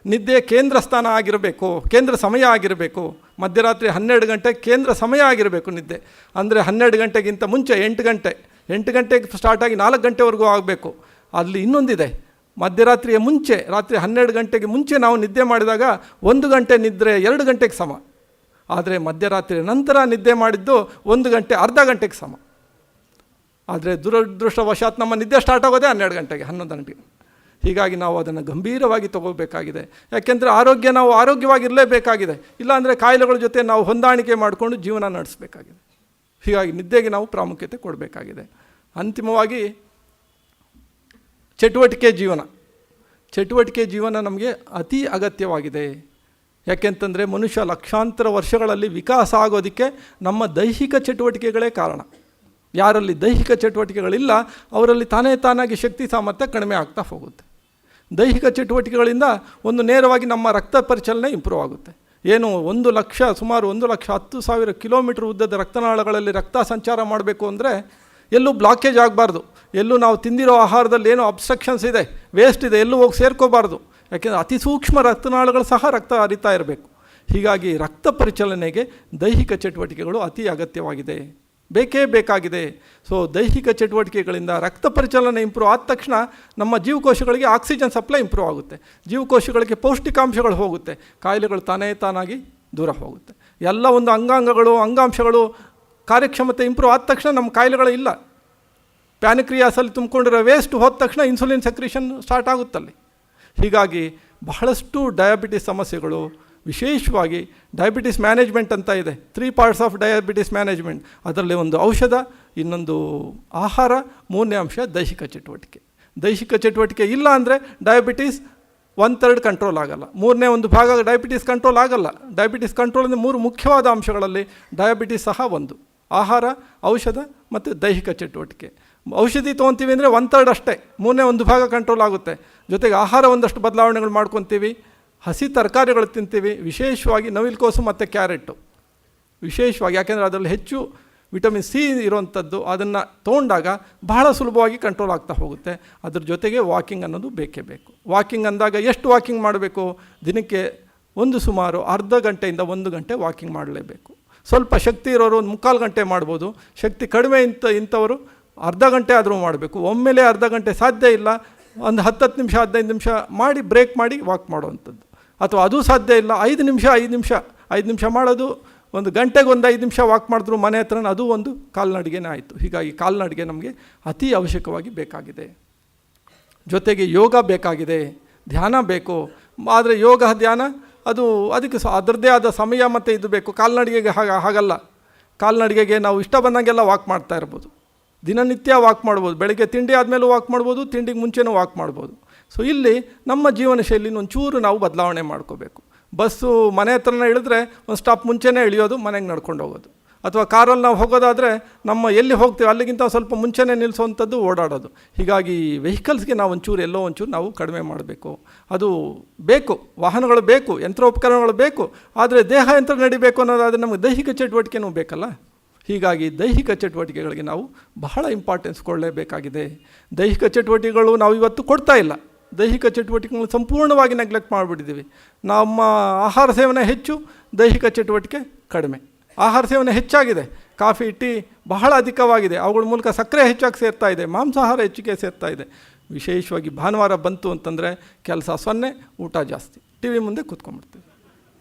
ನಿದ್ದೆ ಕೇಂದ್ರ ಸ್ಥಾನ ಆಗಿರಬೇಕು, ಕೇಂದ್ರ ಸಮಯ ಆಗಿರಬೇಕು. ಮಧ್ಯರಾತ್ರಿ 12 ಗಂಟೆ ಕೇಂದ್ರ ಸಮಯ ಆಗಿರಬೇಕು ನಿದ್ದೆ. ಅಂದರೆ 12 ಗಂಟೆಗಿಂತ ಮುಂಚೆ 8 ಗಂಟೆಗೆ ಸ್ಟಾರ್ಟಾಗಿ 4 ಗಂಟೆವರೆಗೂ ಆಗಬೇಕು. ಅಲ್ಲಿ ಇನ್ನೊಂದಿದೆ, ಮಧ್ಯರಾತ್ರಿಯ ಮುಂಚೆ, ರಾತ್ರಿ 12 ಗಂಟೆಗೆ ಮುಂಚೆ ನಾವು ನಿದ್ದೆ ಮಾಡಿದಾಗ 1 ಗಂಟೆ ನಿದ್ರೆ 2 ಗಂಟೆಗೆ ಸಮ. ಆದರೆ ಮಧ್ಯರಾತ್ರಿ ನಂತರ ನಿದ್ದೆ ಮಾಡಿದ್ದು 1 ಗಂಟೆ ಅರ್ಧ ಗಂಟೆಗೆ ಸಮ. ಆದರೆ ದುರದೃಷ್ಟವಶಾತ್ ನಮ್ಮ ನಿದ್ದೆ ಸ್ಟಾರ್ಟ್ ಆಗೋದೇ 12 ಗಂಟೆಗೆ, 11 ಗಂಟೆಗೆ. ಹೀಗಾಗಿ ನಾವು ಅದನ್ನು ಗಂಭೀರವಾಗಿ ತಗೋಬೇಕಾಗಿದೆ. ಯಾಕೆಂದರೆ ನಾವು ಆರೋಗ್ಯವಾಗಿರಲೇಬೇಕಾಗಿದೆ. ಇಲ್ಲಾಂದರೆ ಕಾಯಿಲೆಗಳ ಜೊತೆ ನಾವು ಹೊಂದಾಣಿಕೆ ಮಾಡಿಕೊಂಡು ಜೀವನ ನಡೆಸಬೇಕಾಗಿದೆ. ಹೀಗಾಗಿ ನಿದ್ದೆಗೆ ನಾವು ಪ್ರಾಮುಖ್ಯತೆ ಕೊಡಬೇಕಾಗಿದೆ. ಅಂತಿಮವಾಗಿ ಚಟುವಟಿಕೆ ಜೀವನ ನಮಗೆ ಅತಿ ಅಗತ್ಯವಾಗಿದೆ. ಯಾಕೆಂತಂದರೆ ಮನುಷ್ಯ ಲಕ್ಷಾಂತರ ವರ್ಷಗಳಲ್ಲಿ ವಿಕಾಸ ಆಗೋದಕ್ಕೆ ನಮ್ಮ ದೈಹಿಕ ಚಟುವಟಿಕೆಗಳೇ ಕಾರಣ. ಯಾರಲ್ಲಿ ದೈಹಿಕ ಚಟುವಟಿಕೆಗಳಿಲ್ಲ ಅವರಲ್ಲಿ ತಾನಾಗಿ ಶಕ್ತಿ ಸಾಮರ್ಥ್ಯ ಕಡಿಮೆ ಆಗ್ತಾ ಹೋಗುತ್ತೆ. ದೈಹಿಕ ಚಟುವಟಿಕೆಗಳಿಂದ ಒಂದು ನೇರವಾಗಿ ನಮ್ಮ ರಕ್ತ ಪರಿಚಲನೆ ಇಂಪ್ರೂವ್ ಆಗುತ್ತೆ. ಏನು ಸುಮಾರು 1,10,000 ಕಿಲೋಮೀಟರ್ ಉದ್ದದ ರಕ್ತನಾಳಗಳಲ್ಲಿ ರಕ್ತ ಸಂಚಾರ ಮಾಡಬೇಕು ಅಂದರೆ ಎಲ್ಲೂ ಬ್ಲಾಕೇಜ್ ಆಗಬಾರ್ದು, ಎಲ್ಲೂ ನಾವು ತಿಂದಿರೋ ಆಹಾರದಲ್ಲಿ ಏನೋ ಅಬ್ಸ್ಟ್ರಕ್ಷನ್ಸ್ ಇದೆ, ವೇಸ್ಟ್ ಇದೆ, ಎಲ್ಲೂ ಹೋಗಿ ಸೇರ್ಕೋಬಾರ್ದು. ಯಾಕೆಂದರೆ ಅತಿ ಸೂಕ್ಷ್ಮ ರಕ್ತನಾಳಗಳು ಸಹ ರಕ್ತ ಹರಿತಾ ಇರಬೇಕು. ಹೀಗಾಗಿ ರಕ್ತ ಪರಿಚಲನೆಗೆ ದೈಹಿಕ ಚಟುವಟಿಕೆಗಳು ಅತಿ ಅಗತ್ಯವಾಗಿದೆ, ಬೇಕಾಗಿದೆ. ಸೊ ದೈಹಿಕ ಚಟುವಟಿಕೆಗಳಿಂದ ರಕ್ತ ಪರಿಚಲನೆ ಇಂಪ್ರೂವ್ ಆದ ತಕ್ಷಣ ನಮ್ಮ ಜೀವಕೋಶಗಳಿಗೆ ಆಕ್ಸಿಜನ್ ಸಪ್ಲೈ ಇಂಪ್ರೂವ್ ಆಗುತ್ತೆ, ಜೀವಕೋಶಗಳಿಗೆ ಪೌಷ್ಟಿಕಾಂಶಗಳು ಹೋಗುತ್ತೆ, ಕಾಯಿಲೆಗಳು ತಾನಾಗಿ ದೂರ ಹೋಗುತ್ತೆ. ಎಲ್ಲ ಒಂದು ಅಂಗಾಂಶಗಳು ಕಾರ್ಯಕ್ಷಮತೆ ಇಂಪ್ರೂವ್ ಆದ ತಕ್ಷಣ ನಮ್ಮ ಕಾಯಿಲೆಗಳು ಇಲ್ಲ. ಪ್ಯಾನಿಕ್ರಿಯಾಸಲ್ಲಿ ತುಂಬಿಕೊಂಡಿರೋ ವೇಸ್ಟ್ ಹೋದ ತಕ್ಷಣ ಇನ್ಸುಲಿನ್ ಸೆಕ್ರೇಷನ್ ಸ್ಟಾರ್ಟ್ ಆಗುತ್ತಲ್ಲಿ. ಹೀಗಾಗಿ ಬಹಳಷ್ಟು ಡಯಾಬಿಟಿಸ್ ಸಮಸ್ಯೆಗಳು, ವಿಶೇಷವಾಗಿ ಡಯಾಬಿಟಿಸ್ ಮ್ಯಾನೇಜ್ಮೆಂಟ್ ಅಂತ ಇದೆ, 3 ಪಾರ್ಟ್ಸ್ ಆಫ್ ಡಯಾಬಿಟಿಸ್ ಮ್ಯಾನೇಜ್ಮೆಂಟ್. ಅದರಲ್ಲಿ ಒಂದು ಔಷಧ, ಇನ್ನೊಂದು ಆಹಾರ, 3ನೇ ಅಂಶ ದೈಹಿಕ ಚಟುವಟಿಕೆ ಇಲ್ಲ ಅಂದರೆ ಡಯಾಬಿಟಿಸ್ 1/3 ಕಂಟ್ರೋಲ್ ಆಗಲ್ಲ, 3ನೇ 1 ಭಾಗ ಡಯಾಬಿಟಿಸ್ ಕಂಟ್ರೋಲ್ ಆಗಲ್ಲ. ಡಯಾಬಿಟಿಸ್ ಕಂಟ್ರೋಲ್ ಅಂದರೆ 3 ಮುಖ್ಯವಾದ ಅಂಶಗಳಲ್ಲಿ ಡಯಾಬಿಟಿಸ್ ಸಹ ಒಂದು: ಆಹಾರ, ಔಷಧ ಮತ್ತು ದೈಹಿಕ ಚಟುವಟಿಕೆ. ಔಷಧಿ ತೊಗೊತೀವಿ ಅಂದರೆ 1/3 ಅಷ್ಟೇ, 3ನೇ 1 ಭಾಗ ಕಂಟ್ರೋಲ್ ಆಗುತ್ತೆ. ಜೊತೆಗೆ ಆಹಾರ ಒಂದಷ್ಟು ಬದಲಾವಣೆಗಳು ಮಾಡ್ಕೊತೀವಿ, ಹಸಿ ತರಕಾರಿಗಳು ತಿಂತೀವಿ, ವಿಶೇಷವಾಗಿ ನವಿಲುಕೋಸು ಮತ್ತು ಕ್ಯಾರೆಟು ವಿಶೇಷವಾಗಿ, ಯಾಕೆಂದರೆ ಅದರಲ್ಲಿ ಹೆಚ್ಚು ವಿಟಮಿನ್ ಸಿ ಇರುವಂಥದ್ದು. ಅದನ್ನು ತೊಗೊಂಡಾಗ ಬಹಳ ಸುಲಭವಾಗಿ ಕಂಟ್ರೋಲ್ ಆಗ್ತಾ ಹೋಗುತ್ತೆ. ಅದ್ರ ಜೊತೆಗೆ ವಾಕಿಂಗ್ ಅನ್ನೋದು ಬೇಕೇ ಬೇಕು. ವಾಕಿಂಗ್ ಅಂದಾಗ ಎಷ್ಟು ವಾಕಿಂಗ್ ಮಾಡಬೇಕು? ದಿನಕ್ಕೆ ಸುಮಾರು ಅರ್ಧ ಗಂಟೆಯಿಂದ 1 ಗಂಟೆ ವಾಕಿಂಗ್ ಮಾಡಲೇಬೇಕು. ಸ್ವಲ್ಪ ಶಕ್ತಿ ಇರೋರು 1/4 ಗಂಟೆ ಮಾಡ್ಬೋದು, ಶಕ್ತಿ ಕಡಿಮೆ ಇಂಥವರು ಅರ್ಧ ಗಂಟೆ ಆದರೂ ಮಾಡಬೇಕು. ಒಮ್ಮೆಲೇ ಅರ್ಧ ಗಂಟೆ ಸಾಧ್ಯ ಇಲ್ಲ, ಒಂದು 10 ನಿಮಿಷ 15 ನಿಮಿಷ ಮಾಡಿ ಬ್ರೇಕ್ ಮಾಡಿ ವಾಕ್ ಮಾಡುವಂಥದ್ದು. ಅಥವಾ ಅದು ಸಾಧ್ಯ ಇಲ್ಲ, 5 ನಿಮಿಷ ಮಾಡೋದು, 1 ಗಂಟೆಗೆ 5 ನಿಮಿಷ ವಾಕ್ ಮಾಡಿದ್ರು ಮನೆ ಹತ್ರ, ಅದು ಒಂದು ಕಾಲ್ನಡಿಗೆನೇ ಆಯಿತು. ಹೀಗಾಗಿ ಕಾಲ್ನಡಿಗೆ ನಮಗೆ ಅತಿ ಅವಶ್ಯಕವಾಗಿ ಬೇಕಾಗಿದೆ. ಜೊತೆಗೆ ಯೋಗ ಬೇಕಾಗಿದೆ, ಧ್ಯಾನ ಬೇಕು. ಆದರೆ ಯೋಗ ಧ್ಯಾನ ಅದಕ್ಕೆ ಅದರದ್ದೇ ಆದ ಸಮಯ ಮತ್ತು ಇದು ಬೇಕು. ಕಾಲ್ನಡಿಗೆಗೆ ಹಾಗಲ್ಲ. ಕಾಲ್ನಡಿಗೆಗೆ ನಾವು ಇಷ್ಟ ಬಂದಂಗೆಲ್ಲ ವಾಕ್ ಮಾಡ್ತಾ ಇರ್ಬೋದು, ದಿನನಿತ್ಯ ವಾಕ್ ಮಾಡ್ಬೋದು. ಬೆಳಗ್ಗೆ ತಿಂಡಿ ಆದಮೇಲೂ ವಾಕ್ ಮಾಡ್ಬೋದು, ತಿಂಡಿಗೆ ಮುಂಚೆನೂ ವಾಕ್ ಮಾಡ್ಬೋದು. ಸೊ ಇಲ್ಲಿ ನಮ್ಮ ಜೀವನ ಶೈಲಿನ ಒಂಚೂರು ನಾವು ಬದಲಾವಣೆ ಮಾಡ್ಕೋಬೇಕು. ಬಸ್ಸು ಮನೆ ಹತ್ರನೇ ಇಳಿದ್ರೆ ಒಂದು ಸ್ಟಾಪ್ ಮುಂಚೆನೇ ಇಳಿಯೋದು, ಮನೆಗೆ ನಡ್ಕೊಂಡು ಹೋಗೋದು. ಅಥವಾ ಕಾರಲ್ಲಿ ನಾವು ಹೋಗೋದಾದರೆ ನಮ್ಮ ಎಲ್ಲಿ ಹೋಗ್ತೀವಿ ಅಲ್ಲಿಗಿಂತ ಸ್ವಲ್ಪ ಮುಂಚೆನೇ ನಿಲ್ಲಿಸುವಂಥದ್ದು ಓಡಾಡೋದು. ಹೀಗಾಗಿ ವೆಹಿಕಲ್ಸ್ಗೆ ನಾವು ಎಲ್ಲೋ ಒಂಚೂರು ನಾವು ಕಡಿಮೆ ಮಾಡಬೇಕು. ಅದು ಬೇಕು, ವಾಹನಗಳು ಬೇಕು, ಯಂತ್ರೋಪಕರಣಗಳು ಬೇಕು, ಆದರೆ ದೇಹ ಯಂತ್ರ ನಡಿಬೇಕು ಅನ್ನೋದಾದರೆ ನಮಗೆ ದೈಹಿಕ ಚಟುವಟಿಕೆನೂ ಬೇಕಲ್ಲ. ಹೀಗಾಗಿ ದೈಹಿಕ ಚಟುವಟಿಕೆಗಳಿಗೆ ನಾವು ಬಹಳ ಇಂಪಾರ್ಟೆನ್ಸ್ ಕೊಡಲೇಬೇಕಾಗಿದೆ. ದೈಹಿಕ ಚಟುವಟಿಕೆಗಳು ನಾವು ಇವತ್ತು ಕೊಡ್ತಾ ಇಲ್ಲ. ದೈಹಿಕ ಚಟುವಟಿಕೆಗಳನ್ನು ಸಂಪೂರ್ಣವಾಗಿ ನೆಗ್ಲೆಕ್ಟ್ ಮಾಡಿಬಿಟ್ಟಿದ್ದೀವಿ. ನಮ್ಮ ಆಹಾರ ಸೇವನೆ ಹೆಚ್ಚು, ದೈಹಿಕ ಚಟುವಟಿಕೆ ಕಡಿಮೆ. ಆಹಾರ ಸೇವನೆ ಹೆಚ್ಚಾಗಿದೆ, ಕಾಫಿ ಟೀ ಬಹಳ ಅಧಿಕವಾಗಿದೆ, ಅವುಗಳ ಮೂಲಕ ಸಕ್ಕರೆ ಹೆಚ್ಚಾಗಿ ಸೇರ್ತಾ ಇದೆ, ಮಾಂಸಾಹಾರ ಹೆಚ್ಚಿಗೆ ಸೇರ್ತಾ ಇದೆ. ವಿಶೇಷವಾಗಿ ಭಾನುವಾರ ಬಂತು ಅಂತಂದರೆ ಕೆಲಸ 0, ಊಟ ಜಾಸ್ತಿ, ಟಿ ವಿ ಮುಂದೆ ಕೂತ್ಕೊಂಡ್ಬಿಡ್ತೀವಿ.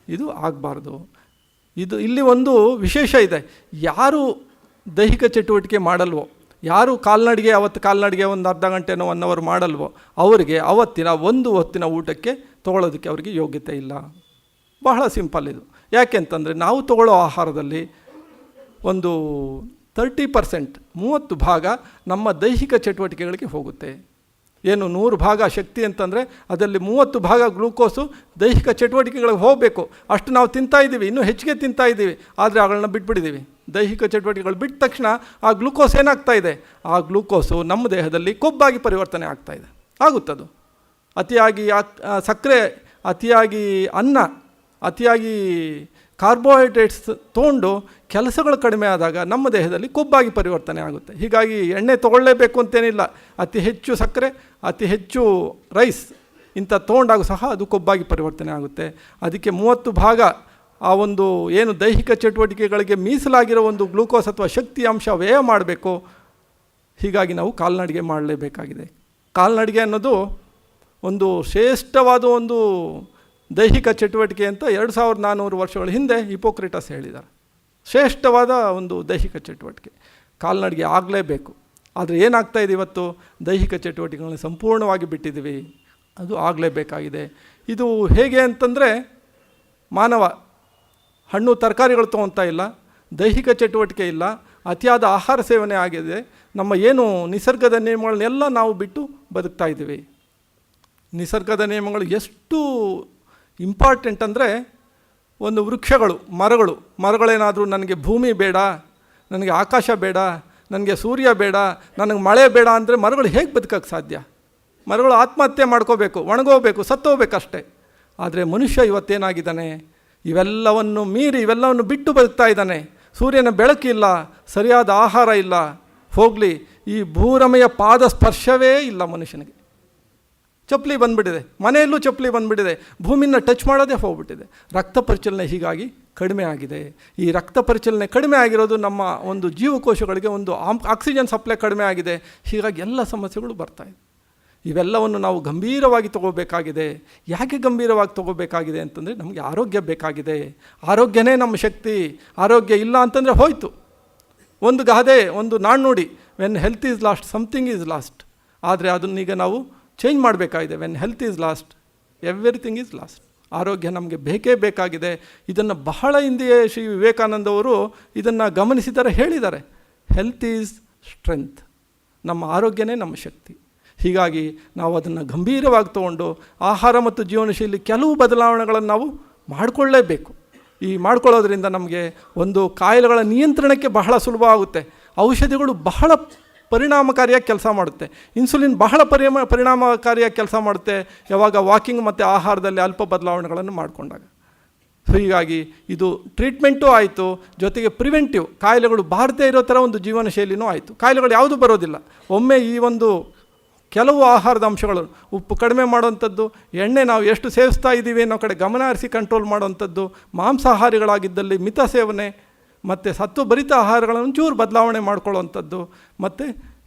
ಇದು ಆಗಬಾರ್ದು. ಇಲ್ಲಿ ಒಂದು ವಿಶೇಷ ಇದೆ. ಯಾರು ದೈಹಿಕ ಚಟುವಟಿಕೆ ಮಾಡಲ್ವೋ, ಯಾರು ಕಾಲ್ನಡಿಗೆ ಒಂದು ಅರ್ಧ ಗಂಟೆನೋ 1 ಅವರ್ ಮಾಡಲ್ವೋ, ಅವರಿಗೆ ಅವತ್ತಿನ ಒಂದು ಹೊತ್ತಿನ ಊಟಕ್ಕೆ ತೊಗೊಳೋದಕ್ಕೆ ಅವರಿಗೆ ಯೋಗ್ಯತೆ ಇಲ್ಲ. ಬಹಳ ಸಿಂಪಲ್ ಇದು. ಯಾಕೆಂತಂದರೆ ನಾವು ತಗೊಳ್ಳೋ ಆಹಾರದಲ್ಲಿ ಒಂದು 30% 30% ನಮ್ಮ ದೈಹಿಕ ಚಟುವಟಿಕೆಗಳಿಗೆ ಹೋಗುತ್ತೆ. ಏನು 100% ಶಕ್ತಿ ಅಂತಂದರೆ ಅದರಲ್ಲಿ 30% ಗ್ಲೂಕೋಸು ದೈಹಿಕ ಚಟುವಟಿಕೆಗಳಿಗೆ ಹೋಗಬೇಕು. ಅಷ್ಟು ನಾವು ತಿಂತಾಯಿದ್ದೀವಿ, ಇನ್ನೂ ಹೆಚ್ಚಿಗೆ ತಿಂತಾಯಿದ್ದೀವಿ, ಆದರೆ ಅವುಗಳನ್ನ ಬಿಟ್ಬಿಟ್ಟಿದ್ದೀವಿ. ದೈಹಿಕ ಚಟುವಟಿಕೆಗಳು ಬಿಟ್ಟ ತಕ್ಷಣ ಆ ಗ್ಲೂಕೋಸ್ ಏನಾಗ್ತಾ ಇದೆ, ಆ ಗ್ಲೂಕೋಸು ನಮ್ಮ ದೇಹದಲ್ಲಿ ಕೊಬ್ಬಾಗಿ ಪರಿವರ್ತನೆ ಆಗ್ತಾಯಿದೆ. ಆಗುತ್ತದು ಅತಿಯಾಗಿ ಸಕ್ಕರೆ, ಅತಿಯಾಗಿ ಅನ್ನ, ಅತಿಯಾಗಿ ಕಾರ್ಬೋಹೈಡ್ರೇಟ್ಸ್ ತೊಗೊಂಡು ಕೆಲಸಗಳು ಕಡಿಮೆ ಆದಾಗ ನಮ್ಮ ದೇಹದಲ್ಲಿ ಕೊಬ್ಬಾಗಿ ಪರಿವರ್ತನೆ ಆಗುತ್ತೆ. ಹೀಗಾಗಿ ಎಣ್ಣೆ ತೊಗೊಳ್ಳೇಬೇಕು ಅಂತೇನಿಲ್ಲ. ಅತಿ ಹೆಚ್ಚು ಸಕ್ಕರೆ, ಅತಿ ಹೆಚ್ಚು ರೈಸ್ ಇಂಥ ತೊಗೊಂಡಾಗ ಸಹ ಅದು ಕೊಬ್ಬಾಗಿ ಪರಿವರ್ತನೆ ಆಗುತ್ತೆ. ಅದಕ್ಕೆ 30% ಆ ಒಂದು ಏನು ದೈಹಿಕ ಚಟುವಟಿಕೆಗಳಿಗೆ ಮೀಸಲಾಗಿರೋ ಒಂದು ಗ್ಲೂಕೋಸ್ ಅಥವಾ ಶಕ್ತಿ ಅಂಶ ವ್ಯಯ ಮಾಡಬೇಕು. ಹೀಗಾಗಿ ನಾವು ಕಾಲ್ನಡಿಗೆ ಮಾಡಲೇಬೇಕಾಗಿದೆ. ಕಾಲ್ನಡಿಗೆ ಅನ್ನೋದು ಒಂದು ಶ್ರೇಷ್ಠವಾದ ಒಂದು ದೈಹಿಕ ಚಟುವಟಿಕೆ ಅಂತ 2400 ವರ್ಷಗಳ ಹಿಂದೆ ಹಿಪೋಕ್ರೇಟಸ್ ಹೇಳಿದ್ದಾರೆ. ಶ್ರೇಷ್ಠವಾದ ಒಂದು ದೈಹಿಕ ಚಟುವಟಿಕೆ ಕಾಲ್ನಡಿಗೆ ಆಗಲೇಬೇಕು. ಆದರೆ ಏನಾಗ್ತಾಯಿದೆ ಇವತ್ತು, ದೈಹಿಕ ಚಟುವಟಿಕೆಗಳನ್ನ ಸಂಪೂರ್ಣವಾಗಿ ಬಿಟ್ಟಿದ್ದೀವಿ. ಅದು ಆಗಲೇಬೇಕಾಗಿದೆ. ಇದು ಹೇಗೆ ಅಂತಂದರೆ, ಮಾನವ ಹಣ್ಣು ತರಕಾರಿಗಳು ತೊಗೊಳ್ತಾ ಇಲ್ಲ, ದೈಹಿಕ ಚಟುವಟಿಕೆ ಇಲ್ಲ, ಅತಿಯಾದ ಆಹಾರ ಸೇವನೆ ಆಗಿದೆ. ನಮ್ಮ ಏನು ನಿಸರ್ಗದ ನಿಯಮಗಳನ್ನೆಲ್ಲ ನಾವು ಬಿಟ್ಟು ಬದುಕ್ತಾ ಇದ್ದೀವಿ. ನಿಸರ್ಗದ ನಿಯಮಗಳು ಎಷ್ಟು ಇಂಪಾರ್ಟೆಂಟ್ ಅಂದರೆ, ಒಂದು ವೃಕ್ಷಗಳು, ಮರಗಳೇನಾದರೂ ನನಗೆ ಭೂಮಿ ಬೇಡ, ನನಗೆ ಆಕಾಶ ಬೇಡ, ನನಗೆ ಸೂರ್ಯ ಬೇಡ, ನನಗೆ ಮಳೆ ಬೇಡ ಅಂದರೆ ಮರಗಳು ಹೇಗೆ ಬದುಕೋಕ್ಕೆ ಸಾಧ್ಯ? ಮರಗಳು ಆತ್ಮಹತ್ಯೆ ಮಾಡ್ಕೋಬೇಕು, ಒಣಗೋಬೇಕು, ಸತ್ತೋಗ್ಬೇಕಷ್ಟೇ. ಆದರೆ ಮನುಷ್ಯ ಇವತ್ತೇನಾಗಿದ್ದಾನೆ, ಇವೆಲ್ಲವನ್ನು ಮೀರಿ ಇವೆಲ್ಲವನ್ನು ಬಿಟ್ಟು ಬದುಕ್ತಾ ಇದ್ದಾನೆ. ಸೂರ್ಯನ ಬೆಳಕಿಲ್ಲ, ಸರಿಯಾದ ಆಹಾರ ಇಲ್ಲ, ಹೋಗಲಿ ಈ ಭೂರಮೆಯ ಪಾದ ಸ್ಪರ್ಶವೇ ಇಲ್ಲ ಮನುಷ್ಯನಿಗೆ. ಚಪ್ಪಲಿ ಬಂದುಬಿಟ್ಟಿದೆ, ಮನೆಯಲ್ಲೂ ಚಪ್ಪಲಿ ಬಂದುಬಿಟ್ಟಿದೆ, ಭೂಮಿನ ಟಚ್ ಮಾಡೋದೇ ಹೋಗ್ಬಿಟ್ಟಿದೆ. ರಕ್ತ ಪರಿಚಲನೆ ಹೀಗಾಗಿ ಕಡಿಮೆ ಆಗಿದೆ. ಈ ರಕ್ತ ಪರಿಚಲನೆ ಕಡಿಮೆ ಆಗಿರೋದು ನಮ್ಮ ಒಂದು ಜೀವಕೋಶಗಳಿಗೆ ಒಂದು ಆಕ್ಸಿಜನ್ ಸಪ್ಲೈ ಕಡಿಮೆ ಆಗಿದೆ. ಹೀಗಾಗಿ ಎಲ್ಲ ಸಮಸ್ಯೆಗಳು ಬರ್ತಾಯಿದೆ. ಇವೆಲ್ಲವನ್ನು ನಾವು ಗಂಭೀರವಾಗಿ ತೊಗೋಬೇಕಾಗಿದೆ. ಯಾಕೆ ಗಂಭೀರವಾಗಿ ತೊಗೋಬೇಕಾಗಿದೆ ಅಂತಂದರೆ, ನಮಗೆ ಆರೋಗ್ಯ ಬೇಕಾಗಿದೆ. ಆರೋಗ್ಯನೇ ನಮ್ಮ ಶಕ್ತಿ. ಆರೋಗ್ಯ ಇಲ್ಲ ಅಂತಂದರೆ ಹೋಯಿತು. ಒಂದು ಗಾದೆ, ಒಂದು ನಾಣ್ಣುಡಿ, when health is lost something is lost. ಆದರೆ ಅದನ್ನೀಗ ನಾವು ಚೇಂಜ್ ಮಾಡಬೇಕಾಗಿದೆ. When health is lost everything is lost. ಆರೋಗ್ಯ ನಮಗೆ ಬೇಕೇ ಬೇಕಾಗಿದೆ. ಇದನ್ನು ಬಹಳ ಹಿಂದೆಯೇ ಶ್ರೀ ವಿವೇಕಾನಂದವರು ಇದನ್ನು ಗಮನಿಸಿದ್ದಾರೆ, ಹೇಳಿದ್ದಾರೆ. Health is strength. ನಮ್ಮ ಆರೋಗ್ಯನೇ ನಮ್ಮ ಶಕ್ತಿ. ಹೀಗಾಗಿ ನಾವು ಅದನ್ನು ಗಂಭೀರವಾಗಿ ತೊಗೊಂಡು ಆಹಾರ ಮತ್ತು ಜೀವನಶೈಲಿ ಕೆಲವು ಬದಲಾವಣೆಗಳನ್ನು ನಾವು ಮಾಡಿಕೊಳ್ಳೇಬೇಕು. ಈ ಮಾಡ್ಕೊಳ್ಳೋದ್ರಿಂದ ನಮಗೆ ಒಂದು ಕಾಯಿಲೆಗಳ ನಿಯಂತ್ರಣಕ್ಕೆ ಬಹಳ ಸುಲಭ ಆಗುತ್ತೆ. ಔಷಧಿಗಳು ಬಹಳ ಪರಿಣಾಮಕಾರಿಯಾಗಿ ಕೆಲಸ ಮಾಡುತ್ತೆ. ಇನ್ಸುಲಿನ್ ಬಹಳ ಪರಿಣಾಮಕಾರಿಯಾಗಿ ಕೆಲಸ ಮಾಡುತ್ತೆ ಯಾವಾಗ ವಾಕಿಂಗ್ ಮತ್ತು ಆಹಾರದಲ್ಲಿ ಅಲ್ಪ ಬದಲಾವಣೆಗಳನ್ನು ಮಾಡಿಕೊಂಡಾಗ. ಹೀಗಾಗಿ ಇದು ಟ್ರೀಟ್ಮೆಂಟು ಆಯಿತು, ಜೊತೆಗೆ ಪ್ರಿವೆಂಟಿವ್, ಕಾಯಿಲೆಗಳು ಬಾರದೇ ಇರೋ ಥರ ಒಂದು ಜೀವನ ಶೈಲಿನೂ ಆಯಿತು. ಕಾಯಿಲೆಗಳು ಯಾವುದೂ ಬರೋದಿಲ್ಲ. ಒಮ್ಮೆ ಈ ಒಂದು ಕೆಲವು ಆಹಾರದ ಅಂಶಗಳು, ಉಪ್ಪು ಕಡಿಮೆ ಮಾಡುವಂಥದ್ದು, ಎಣ್ಣೆ ನಾವು ಎಷ್ಟು ಸೇವಿಸ್ತಾ ಇದ್ದೀವಿ ಅನ್ನೋ ಕಡೆ ಗಮನ ಹರಿಸಿ ಕಂಟ್ರೋಲ್ ಮಾಡುವಂಥದ್ದು, ಮಾಂಸಾಹಾರಿಗಳಾಗಿದ್ದಲ್ಲಿ ಮಿತ ಸೇವನೆ, ಮತ್ತು ಸತ್ವಭರಿತ ಆಹಾರಗಳನ್ನು ಒಂಚೂರು ಬದಲಾವಣೆ ಮಾಡ್ಕೊಳ್ಳುವಂಥದ್ದು, ಮತ್ತು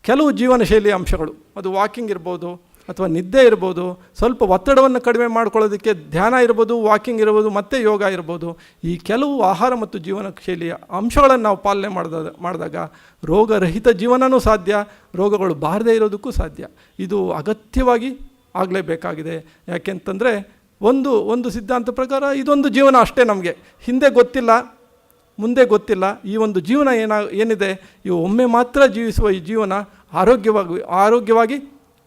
ಕೆಲವು ಜೀವನ ಶೈಲಿಯ ಅಂಶಗಳು, ಅದು ವಾಕಿಂಗ್ ಇರ್ಬೋದು ಅಥವಾ ನಿದ್ದೆ ಇರ್ಬೋದು, ಸ್ವಲ್ಪ ಒತ್ತಡವನ್ನು ಕಡಿಮೆ ಮಾಡ್ಕೊಳ್ಳೋದಕ್ಕೆ ಧ್ಯಾನ ಇರ್ಬೋದು, ವಾಕಿಂಗ್ ಇರ್ಬೋದು, ಮತ್ತು ಯೋಗ ಇರ್ಬೋದು. ಈ ಕೆಲವು ಆಹಾರ ಮತ್ತು ಜೀವನ ಶೈಲಿಯ ಅಂಶಗಳನ್ನು ನಾವು ಪಾಲನೆ ಮಾಡಿದಾಗ ರೋಗರಹಿತ ಜೀವನವೂ ಸಾಧ್ಯ, ರೋಗಗಳು ಬಾರದೇ ಇರೋದಕ್ಕೂ ಸಾಧ್ಯ. ಇದು ಅಗತ್ಯವಾಗಿ ಆಗಲೇಬೇಕಾಗಿದೆ. ಯಾಕೆಂತಂದರೆ ಒಂದು ಸಿದ್ಧಾಂತ ಪ್ರಕಾರ ಇದೊಂದು ಜೀವನ ಅಷ್ಟೇ, ನಮಗೆ ಹಿಂದೆ ಗೊತ್ತಿಲ್ಲ, ಮುಂದೆ ಗೊತ್ತಿಲ್ಲ. ಈ ಒಂದು ಜೀವನ ಏನಿದೆ, ಇವು ಒಮ್ಮೆ ಮಾತ್ರ ಜೀವಿಸುವ ಈ ಜೀವನ ಆರೋಗ್ಯವಾಗಿ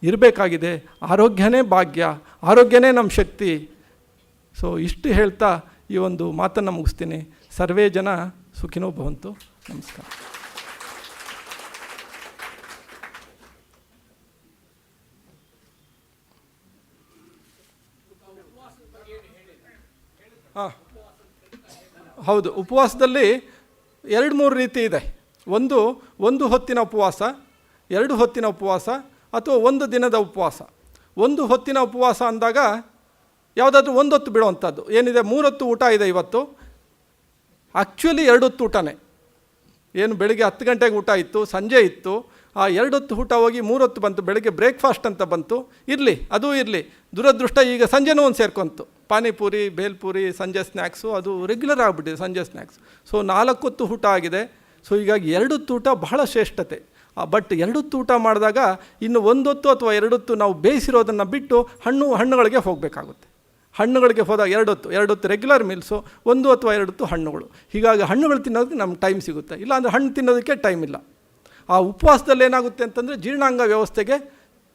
ಇರಬೇಕಾಗಿದೆ. ಆರೋಗ್ಯನೇ ಭಾಗ್ಯ, ಆರೋಗ್ಯನೇ ನಮ್ಮ ಶಕ್ತಿ. ಸೊ ಇಷ್ಟು ಹೇಳ್ತಾ ಈ ಒಂದು ಮಾತನ್ನು ಮುಗಿಸ್ತೀನಿ. ಸರ್ವೇ ಜನ ಸುಖಿನೋ ಭವಂತು. ನಮಸ್ಕಾರ. ಹಾಂ, ಹೌದು. ಉಪವಾಸದಲ್ಲಿ 2-3 ರೀತಿ ಇದೆ. ಒಂದು ಹೊತ್ತಿನ ಉಪವಾಸ, 2 ಹೊತ್ತಿನ ಉಪವಾಸ, ಅಥವಾ 1 ದಿನದ ಉಪವಾಸ. 1 ಹೊತ್ತಿನ ಉಪವಾಸ ಅಂದಾಗ ಯಾವುದಾದ್ರೂ 1 ಹೊತ್ತು ಬಿಡುವಂಥದ್ದು. ಏನಿದೆ 3 ಹೊತ್ತು ಊಟ ಇದೆ ಇವತ್ತು, ಆ್ಯಕ್ಚುಲಿ 2 ಹೊತ್ತು ಊಟನೇ. ಏನು ಬೆಳಿಗ್ಗೆ 10 ಗಂಟೆಗೆ ಊಟ ಇತ್ತು, ಸಂಜೆ ಇತ್ತು, ಆ 2 ಹೊತ್ತು ಊಟ ಹೋಗಿ 3 ಹೊತ್ತು ಬಂತು, ಬೆಳಗ್ಗೆ ಬ್ರೇಕ್ಫಾಸ್ಟ್ ಅಂತ ಬಂತು. ಇರಲಿ, ಅದೂ ಇರಲಿ. ದುರದೃಷ್ಟ ಈಗ ಸಂಜೆನೂ ಒಂದು ಸೇರ್ಕೊಂತು. ಪಾನಿಪುರಿ, ಬೇಲ್ಪುರಿ, ಸಂಜೆ ಸ್ನ್ಯಾಕ್ಸು, ಅದು ರೆಗ್ಯುಲರ್ ಆಗಿಬಿಟ್ಟಿದೆ ಸಂಜೆ ಸ್ನ್ಯಾಕ್ಸ್. ಸೊ 4 ಹೊತ್ತು ಊಟ ಆಗಿದೆ. ಸೊ ಹೀಗಾಗಿ 2 ಹೊತ್ತು ಊಟ ಬಹಳ ಶ್ರೇಷ್ಠತೆ. ಬಟ್ 2 ಹೊತ್ತು ಊಟ ಮಾಡಿದಾಗ ಇನ್ನು 1 ಹೊತ್ತು ಅಥವಾ 2 ಹೊತ್ತು ನಾವು ಬೇಯಿಸಿರೋದನ್ನು ಬಿಟ್ಟು ಹಣ್ಣುಗಳಿಗೆ ಹೋಗಬೇಕಾಗುತ್ತೆ. ಹಣ್ಣುಗಳಿಗೆ ಹೋದಾಗ 2 ಹೊತ್ತು ರೆಗ್ಯುಲರ್ ಮೀಲ್ಸು, 1 ಅಥವಾ 2 ಹೊತ್ತು ಹಣ್ಣುಗಳು. ಹೀಗಾಗಿ ಹಣ್ಣುಗಳು ತಿನ್ನೋದಕ್ಕೆ ನಮ್ಗೆ ಟೈಮ್ ಸಿಗುತ್ತೆ, ಇಲ್ಲಾಂದರೆ ಹಣ್ಣು ತಿನ್ನೋದಕ್ಕೆ ಟೈಮ್ ಇಲ್ಲ. ಆ ಉಪವಾಸದಲ್ಲಿ ಏನಾಗುತ್ತೆ ಅಂತಂದರೆ ಜೀರ್ಣಾಂಗ ವ್ಯವಸ್ಥೆಗೆ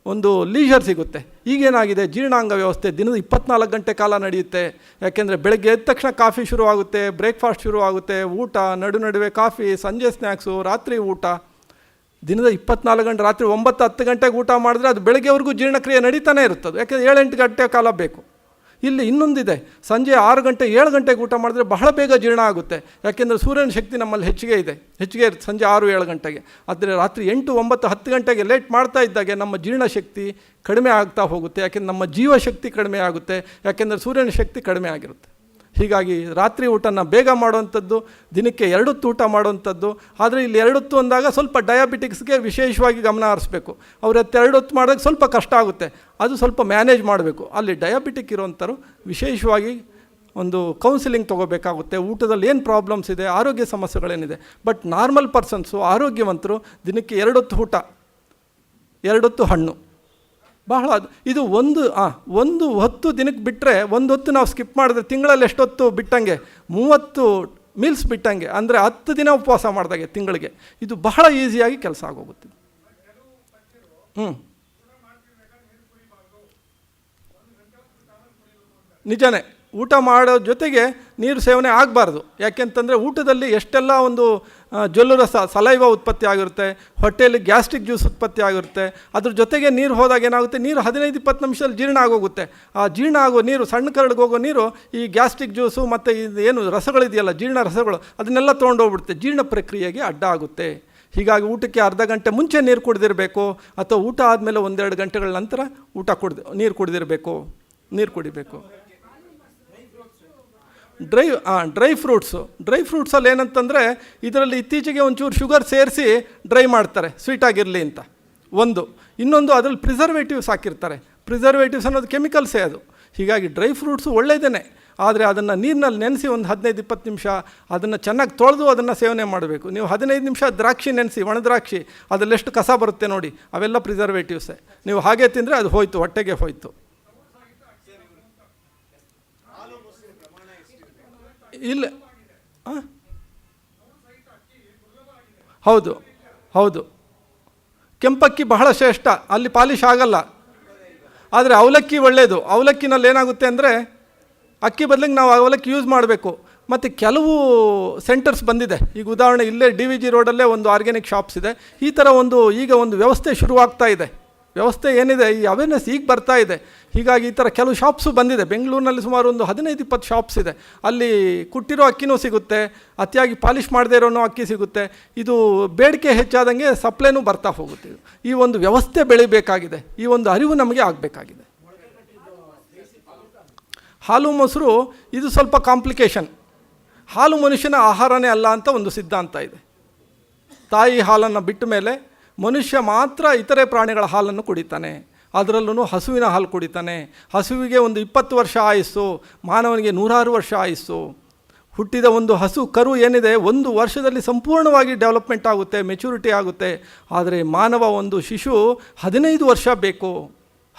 ಒಂದು ಲೀಜರ್ ಸಿಗುತ್ತೆ. ಈಗೇನಾಗಿದೆ, ಜೀರ್ಣಾಂಗ ವ್ಯವಸ್ಥೆ ದಿನದ 24 ಗಂಟೆ ಕಾಲ ನಡೆಯುತ್ತೆ. ಯಾಕೆಂದರೆ ಬೆಳಗ್ಗೆ ಎದ್ದ ತಕ್ಷಣ ಕಾಫಿ ಶುರುವಾಗುತ್ತೆ, ಬ್ರೇಕ್ಫಾಸ್ಟ್ ಶುರುವಾಗುತ್ತೆ, ಊಟ, ನಡುವೆ ಕಾಫಿ, ಸಂಜೆ ಸ್ನ್ಯಾಕ್ಸು, ರಾತ್ರಿ ಊಟ. ದಿನದ 24 ಗಂಟೆ, ರಾತ್ರಿ 9-10 ಗಂಟೆಗೆ ಊಟ ಮಾಡಿದ್ರೆ ಅದು ಬೆಳಗ್ಗೆವರೆಗೂ ಜೀರ್ಣಕ್ರಿಯೆ ನಡೀತಾನೆ ಇರುತ್ತದೆ. ಯಾಕೆಂದರೆ 7-8 ಗಂಟೆ ಕಾಲ ಬೇಕು. ಇಲ್ಲಿ ಇನ್ನೊಂದಿದೆ, ಸಂಜೆ 6 ಗಂಟೆ 7 ಗಂಟೆಗೆ ಊಟ ಮಾಡಿದ್ರೆ ಬಹಳ ಬೇಗ ಜೀರ್ಣ ಆಗುತ್ತೆ. ಯಾಕೆಂದರೆ ಸೂರ್ಯನ ಶಕ್ತಿ ನಮ್ಮಲ್ಲಿ ಹೆಚ್ಚಿಗೆ ಇರುತ್ತೆ ಸಂಜೆ 6-7 ಗಂಟೆಗೆ. ಆದರೆ ರಾತ್ರಿ 8-9-10 ಗಂಟೆಗೆ ಲೇಟ್ ಮಾಡ್ತಾ ಇದ್ದಾಗೆ ನಮ್ಮ ಜೀರ್ಣಶಕ್ತಿ ಕಡಿಮೆ ಆಗ್ತಾ ಹೋಗುತ್ತೆ. ಯಾಕೆಂದರೆ ನಮ್ಮ ಜೀವಶಕ್ತಿ ಕಡಿಮೆ ಆಗುತ್ತೆ, ಯಾಕೆಂದರೆ ಸೂರ್ಯನ ಶಕ್ತಿ ಕಡಿಮೆ ಆಗಿರುತ್ತೆ. ಹೀಗಾಗಿ ರಾತ್ರಿ ಊಟನ ಬೇಗ ಮಾಡುವಂಥದ್ದು, ದಿನಕ್ಕೆ 2 ಹೊತ್ತು ಊಟ ಮಾಡುವಂಥದ್ದು. ಆದರೆ ಇಲ್ಲಿ 2 ಹೊತ್ತು ಅಂದಾಗ ಸ್ವಲ್ಪ ಡಯಾಬಿಟಿಕ್ಸ್ಗೆ ವಿಶೇಷವಾಗಿ ಗಮನ ಹರಿಸ್ಬೇಕು. ಅವ್ರು 2 ಹೊತ್ತು ಮಾಡೋಕ್ಕೆ ಸ್ವಲ್ಪ ಕಷ್ಟ ಆಗುತ್ತೆ, ಅದು ಸ್ವಲ್ಪ ಮ್ಯಾನೇಜ್ ಮಾಡಬೇಕು. ಅಲ್ಲಿ ಡಯಾಬಿಟಿಕ್ ಇರೋಂಥವ್ರು ವಿಶೇಷವಾಗಿ ಒಂದು ಕೌನ್ಸಿಲಿಂಗ್ ತೊಗೋಬೇಕಾಗುತ್ತೆ. ಊಟದಲ್ಲಿ ಏನು ಪ್ರಾಬ್ಲಮ್ಸ್ ಇದೆ, ಆರೋಗ್ಯ ಸಮಸ್ಯೆಗಳೇನಿದೆ. ಬಟ್ ನಾರ್ಮಲ್ ಪರ್ಸನ್ಸು, ಆರೋಗ್ಯವಂತರು ದಿನಕ್ಕೆ 2 ಹೊತ್ತು ಊಟ, 2 ಹೊತ್ತು ಹಣ್ಣು ಬಹಳ. ಇದು ಒಂದು ಹೊತ್ತು ದಿನಕ್ಕೆ ಬಿಟ್ಟರೆ, 1 ಹೊತ್ತು ನಾವು ಸ್ಕಿಪ್ ಮಾಡಿದ್ರೆ ತಿಂಗಳಲ್ಲಿ ಎಷ್ಟೊತ್ತು ಬಿಟ್ಟಂಗೆ, 30 ಮೀಲ್ಸ್ ಬಿಟ್ಟಂಗೆ. ಅಂದರೆ 10 ದಿನ ಉಪವಾಸ ಮಾಡಿದಾಗೆ ತಿಂಗಳಿಗೆ. ಇದು ಬಹಳ ಈಸಿಯಾಗಿ ಕೆಲಸ ಆಗೋಗುತ್ತೆ. ನಿಜನೇ. ಊಟ ಮಾಡೋ ಜೊತೆಗೆ ನೀರು ಸೇವನೆ ಆಗಬಾರ್ದು. ಯಾಕೆಂತಂದರೆ ಊಟದಲ್ಲಿ ಎಷ್ಟೆಲ್ಲ ಒಂದು ಜೊಲ್ಲುರಸ, ಸಲೈವ ಉತ್ಪತ್ತಿ ಆಗಿರುತ್ತೆ, ಹೊಟ್ಟೆಯಲ್ಲಿ ಗ್ಯಾಸ್ಟ್ರಿಕ್ ಜ್ಯೂಸ್ ಉತ್ಪತ್ತಿ ಆಗಿರುತ್ತೆ. ಅದ್ರ ಜೊತೆಗೆ ನೀರು ಹೋದಾಗ ಏನಾಗುತ್ತೆ, ನೀರು 15-20 ನಿಮಿಷದಲ್ಲಿ ಜೀರ್ಣ ಆಗೋಗುತ್ತೆ. ಆ ಜೀರ್ಣ ಆಗೋ ನೀರು, ಸಣ್ಣ ಕರಡಿಗೆ ಹೋಗೋ ನೀರು ಈ ಗ್ಯಾಸ್ಟ್ರಿಕ್ ಜ್ಯೂಸು ಮತ್ತು ಇದು ಏನು ರಸಗಳಿದೆಯಲ್ಲ, ಜೀರ್ಣ ರಸಗಳು, ಅದನ್ನೆಲ್ಲ ತೊಗೊಂಡೋಗ್ಬಿಡುತ್ತೆ, ಜೀರ್ಣ ಪ್ರಕ್ರಿಯೆಗೆ ಅಡ್ಡ ಆಗುತ್ತೆ. ಹೀಗಾಗಿ ಊಟಕ್ಕೆ ಅರ್ಧ ಗಂಟೆ ಮುಂಚೆ ನೀರು ಕುಡಿದಿರಬೇಕು, ಅಥವಾ ಊಟ ಆದಮೇಲೆ 1-2 ಗಂಟೆಗಳ ನಂತರ ನೀರು ಕುಡಿದಿರಬೇಕು. ನೀರು ಕುಡಿಬೇಕು. ಡ್ರೈ ಫ್ರೂಟ್ಸಲ್ಲಿ ಏನಂತಂದರೆ ಇದರಲ್ಲಿ ಇತ್ತೀಚೆಗೆ ಒಂಚೂರು ಶುಗರ್ ಸೇರಿಸಿ ಡ್ರೈ ಮಾಡ್ತಾರೆ, ಸ್ವೀಟಾಗಿರಲಿ ಅಂತ. ಇನ್ನೊಂದು ಅದರಲ್ಲಿ ಪ್ರಿಸರ್ವೇಟಿವ್ಸ್ ಹಾಕಿರ್ತಾರೆ. ಪ್ರಿಸರ್ವೇಟಿವ್ಸ್ ಅನ್ನೋದು ಕೆಮಿಕಲ್ಸೇ ಅದು. ಹೀಗಾಗಿ ಡ್ರೈ ಫ್ರೂಟ್ಸು ಒಳ್ಳೆಯದೇ, ಆದರೆ ಅದನ್ನು ನೀರಿನಲ್ಲಿ ನೆನೆಸಿ ಒಂದು 15-20 ನಿಮಿಷ ಅದನ್ನು ಚೆನ್ನಾಗಿ ತೊಳೆದು ಅದನ್ನು ಸೇವನೆ ಮಾಡಬೇಕು. ನೀವು 15 ನಿಮಿಷ ದ್ರಾಕ್ಷಿ ನೆನೆಸಿ, ಒಣ ದ್ರಾಕ್ಷಿ, ಅದರಲ್ಲಿ ಎಷ್ಟು ಕಸ ಬರುತ್ತೆ ನೋಡಿ, ಅವೆಲ್ಲ ಪ್ರಿಸರ್ವೇಟಿವ್ಸೇ. ನೀವು ಹಾಗೆ ತಿಂದರೆ ಅದು ಹೋಯ್ತು, ಹೊಟ್ಟೆಗೆ ಹೋಯ್ತು. ಇಲ್ಲ, ಹೌದು. ಕೆಂಪಕ್ಕಿ ಬಹಳ ಶ್ರೇಷ್ಠ, ಅಲ್ಲಿ ಪಾಲಿಶ್ ಆಗಲ್ಲ. ಆದರೆ ಅವಲಕ್ಕಿ ಒಳ್ಳೆಯದು. ಅವಲಕ್ಕಿನಲ್ಲಿ ಏನಾಗುತ್ತೆ ಅಂದರೆ, ಅಕ್ಕಿ ಬದಲಿಗೆ ನಾವು ಅವಲಕ್ಕಿ ಯೂಸ್ ಮಾಡಬೇಕು. ಮತ್ತು ಕೆಲವು ಸೆಂಟರ್ಸ್ ಬಂದಿದೆ. ಈಗ ಉದಾಹರಣೆ ಇಲ್ಲೇ DVG ರೋಡಲ್ಲೇ ಒಂದು ಆರ್ಗ್ಯಾನಿಕ್ ಶಾಪ್ಸ್ ಇದೆ. ಈ ಥರ ಈಗ ಒಂದು ವ್ಯವಸ್ಥೆ ಶುರುವಾಗ್ತಾ ಇದೆ. ವ್ಯವಸ್ಥೆ ಏನಿದೆ, ಈ ಅವೇರ್ನೆಸ್ ಈಗ ಬರ್ತಾ ಇದೆ. ಹೀಗಾಗಿ ಈ ಥರ ಕೆಲವು ಶಾಪ್ಸು ಬಂದಿದೆ. ಬೆಂಗಳೂರಿನಲ್ಲಿ ಸುಮಾರು ಒಂದು 15-20 ಶಾಪ್ಸ್ ಇದೆ. ಅಲ್ಲಿ ಕುಟ್ಟಿರೋ ಅಕ್ಕಿನೂ ಸಿಗುತ್ತೆ, ಅತಿಯಾಗಿ ಪಾಲಿಷ್ ಮಾಡದೇ ಇರೋನೂ ಅಕ್ಕಿ ಸಿಗುತ್ತೆ. ಇದು ಬೇಡಿಕೆ ಹೆಚ್ಚಾದಂಗೆ ಸಪ್ಲೈನೂ ಬರ್ತಾ ಹೋಗುತ್ತೆ. ಈ ಒಂದು ವ್ಯವಸ್ಥೆ ಬೆಳಿಬೇಕಾಗಿದೆ, ಈ ಒಂದು ಅರಿವು ನಮಗೆ ಆಗಬೇಕಾಗಿದೆ. ಹಾಲು ಮೊಸರು ಇದು ಸ್ವಲ್ಪ ಕಾಂಪ್ಲಿಕೇಶನ್. ಹಾಲು ಮನುಷ್ಯನ ಆಹಾರನೇ ಅಲ್ಲ ಅಂತ ಒಂದು ಸಿದ್ಧಾಂತ ಇದೆ. ತಾಯಿ ಹಾಲನ್ನು ಬಿಟ್ಟ ಮೇಲೆ ಮನುಷ್ಯ ಮಾತ್ರ ಇತರೆ ಪ್ರಾಣಿಗಳ ಹಾಲನ್ನು ಕುಡಿತಾನೆ. ಅದರಲ್ಲೂ ಹಸುವಿನ ಹಾಲು ಕುಡಿತಾನೆ. ಹಸುವಿಗೆ ಒಂದು 20 ವರ್ಷ ಆಯಸ್ಸು, ಮಾನವನಿಗೆ 106 ವರ್ಷ ಆಯಸ್ಸು. ಹುಟ್ಟಿದ ಒಂದು ಹಸು ಕರು ಏನಿದೆ, 1 ವರ್ಷದಲ್ಲಿ ಸಂಪೂರ್ಣವಾಗಿ ಡೆವಲಪ್ಮೆಂಟ್ ಆಗುತ್ತೆ, ಮೆಚುರಿಟಿ ಆಗುತ್ತೆ. ಆದರೆ ಮಾನವ ಒಂದು ಶಿಶು 15 ವರ್ಷ ಬೇಕು.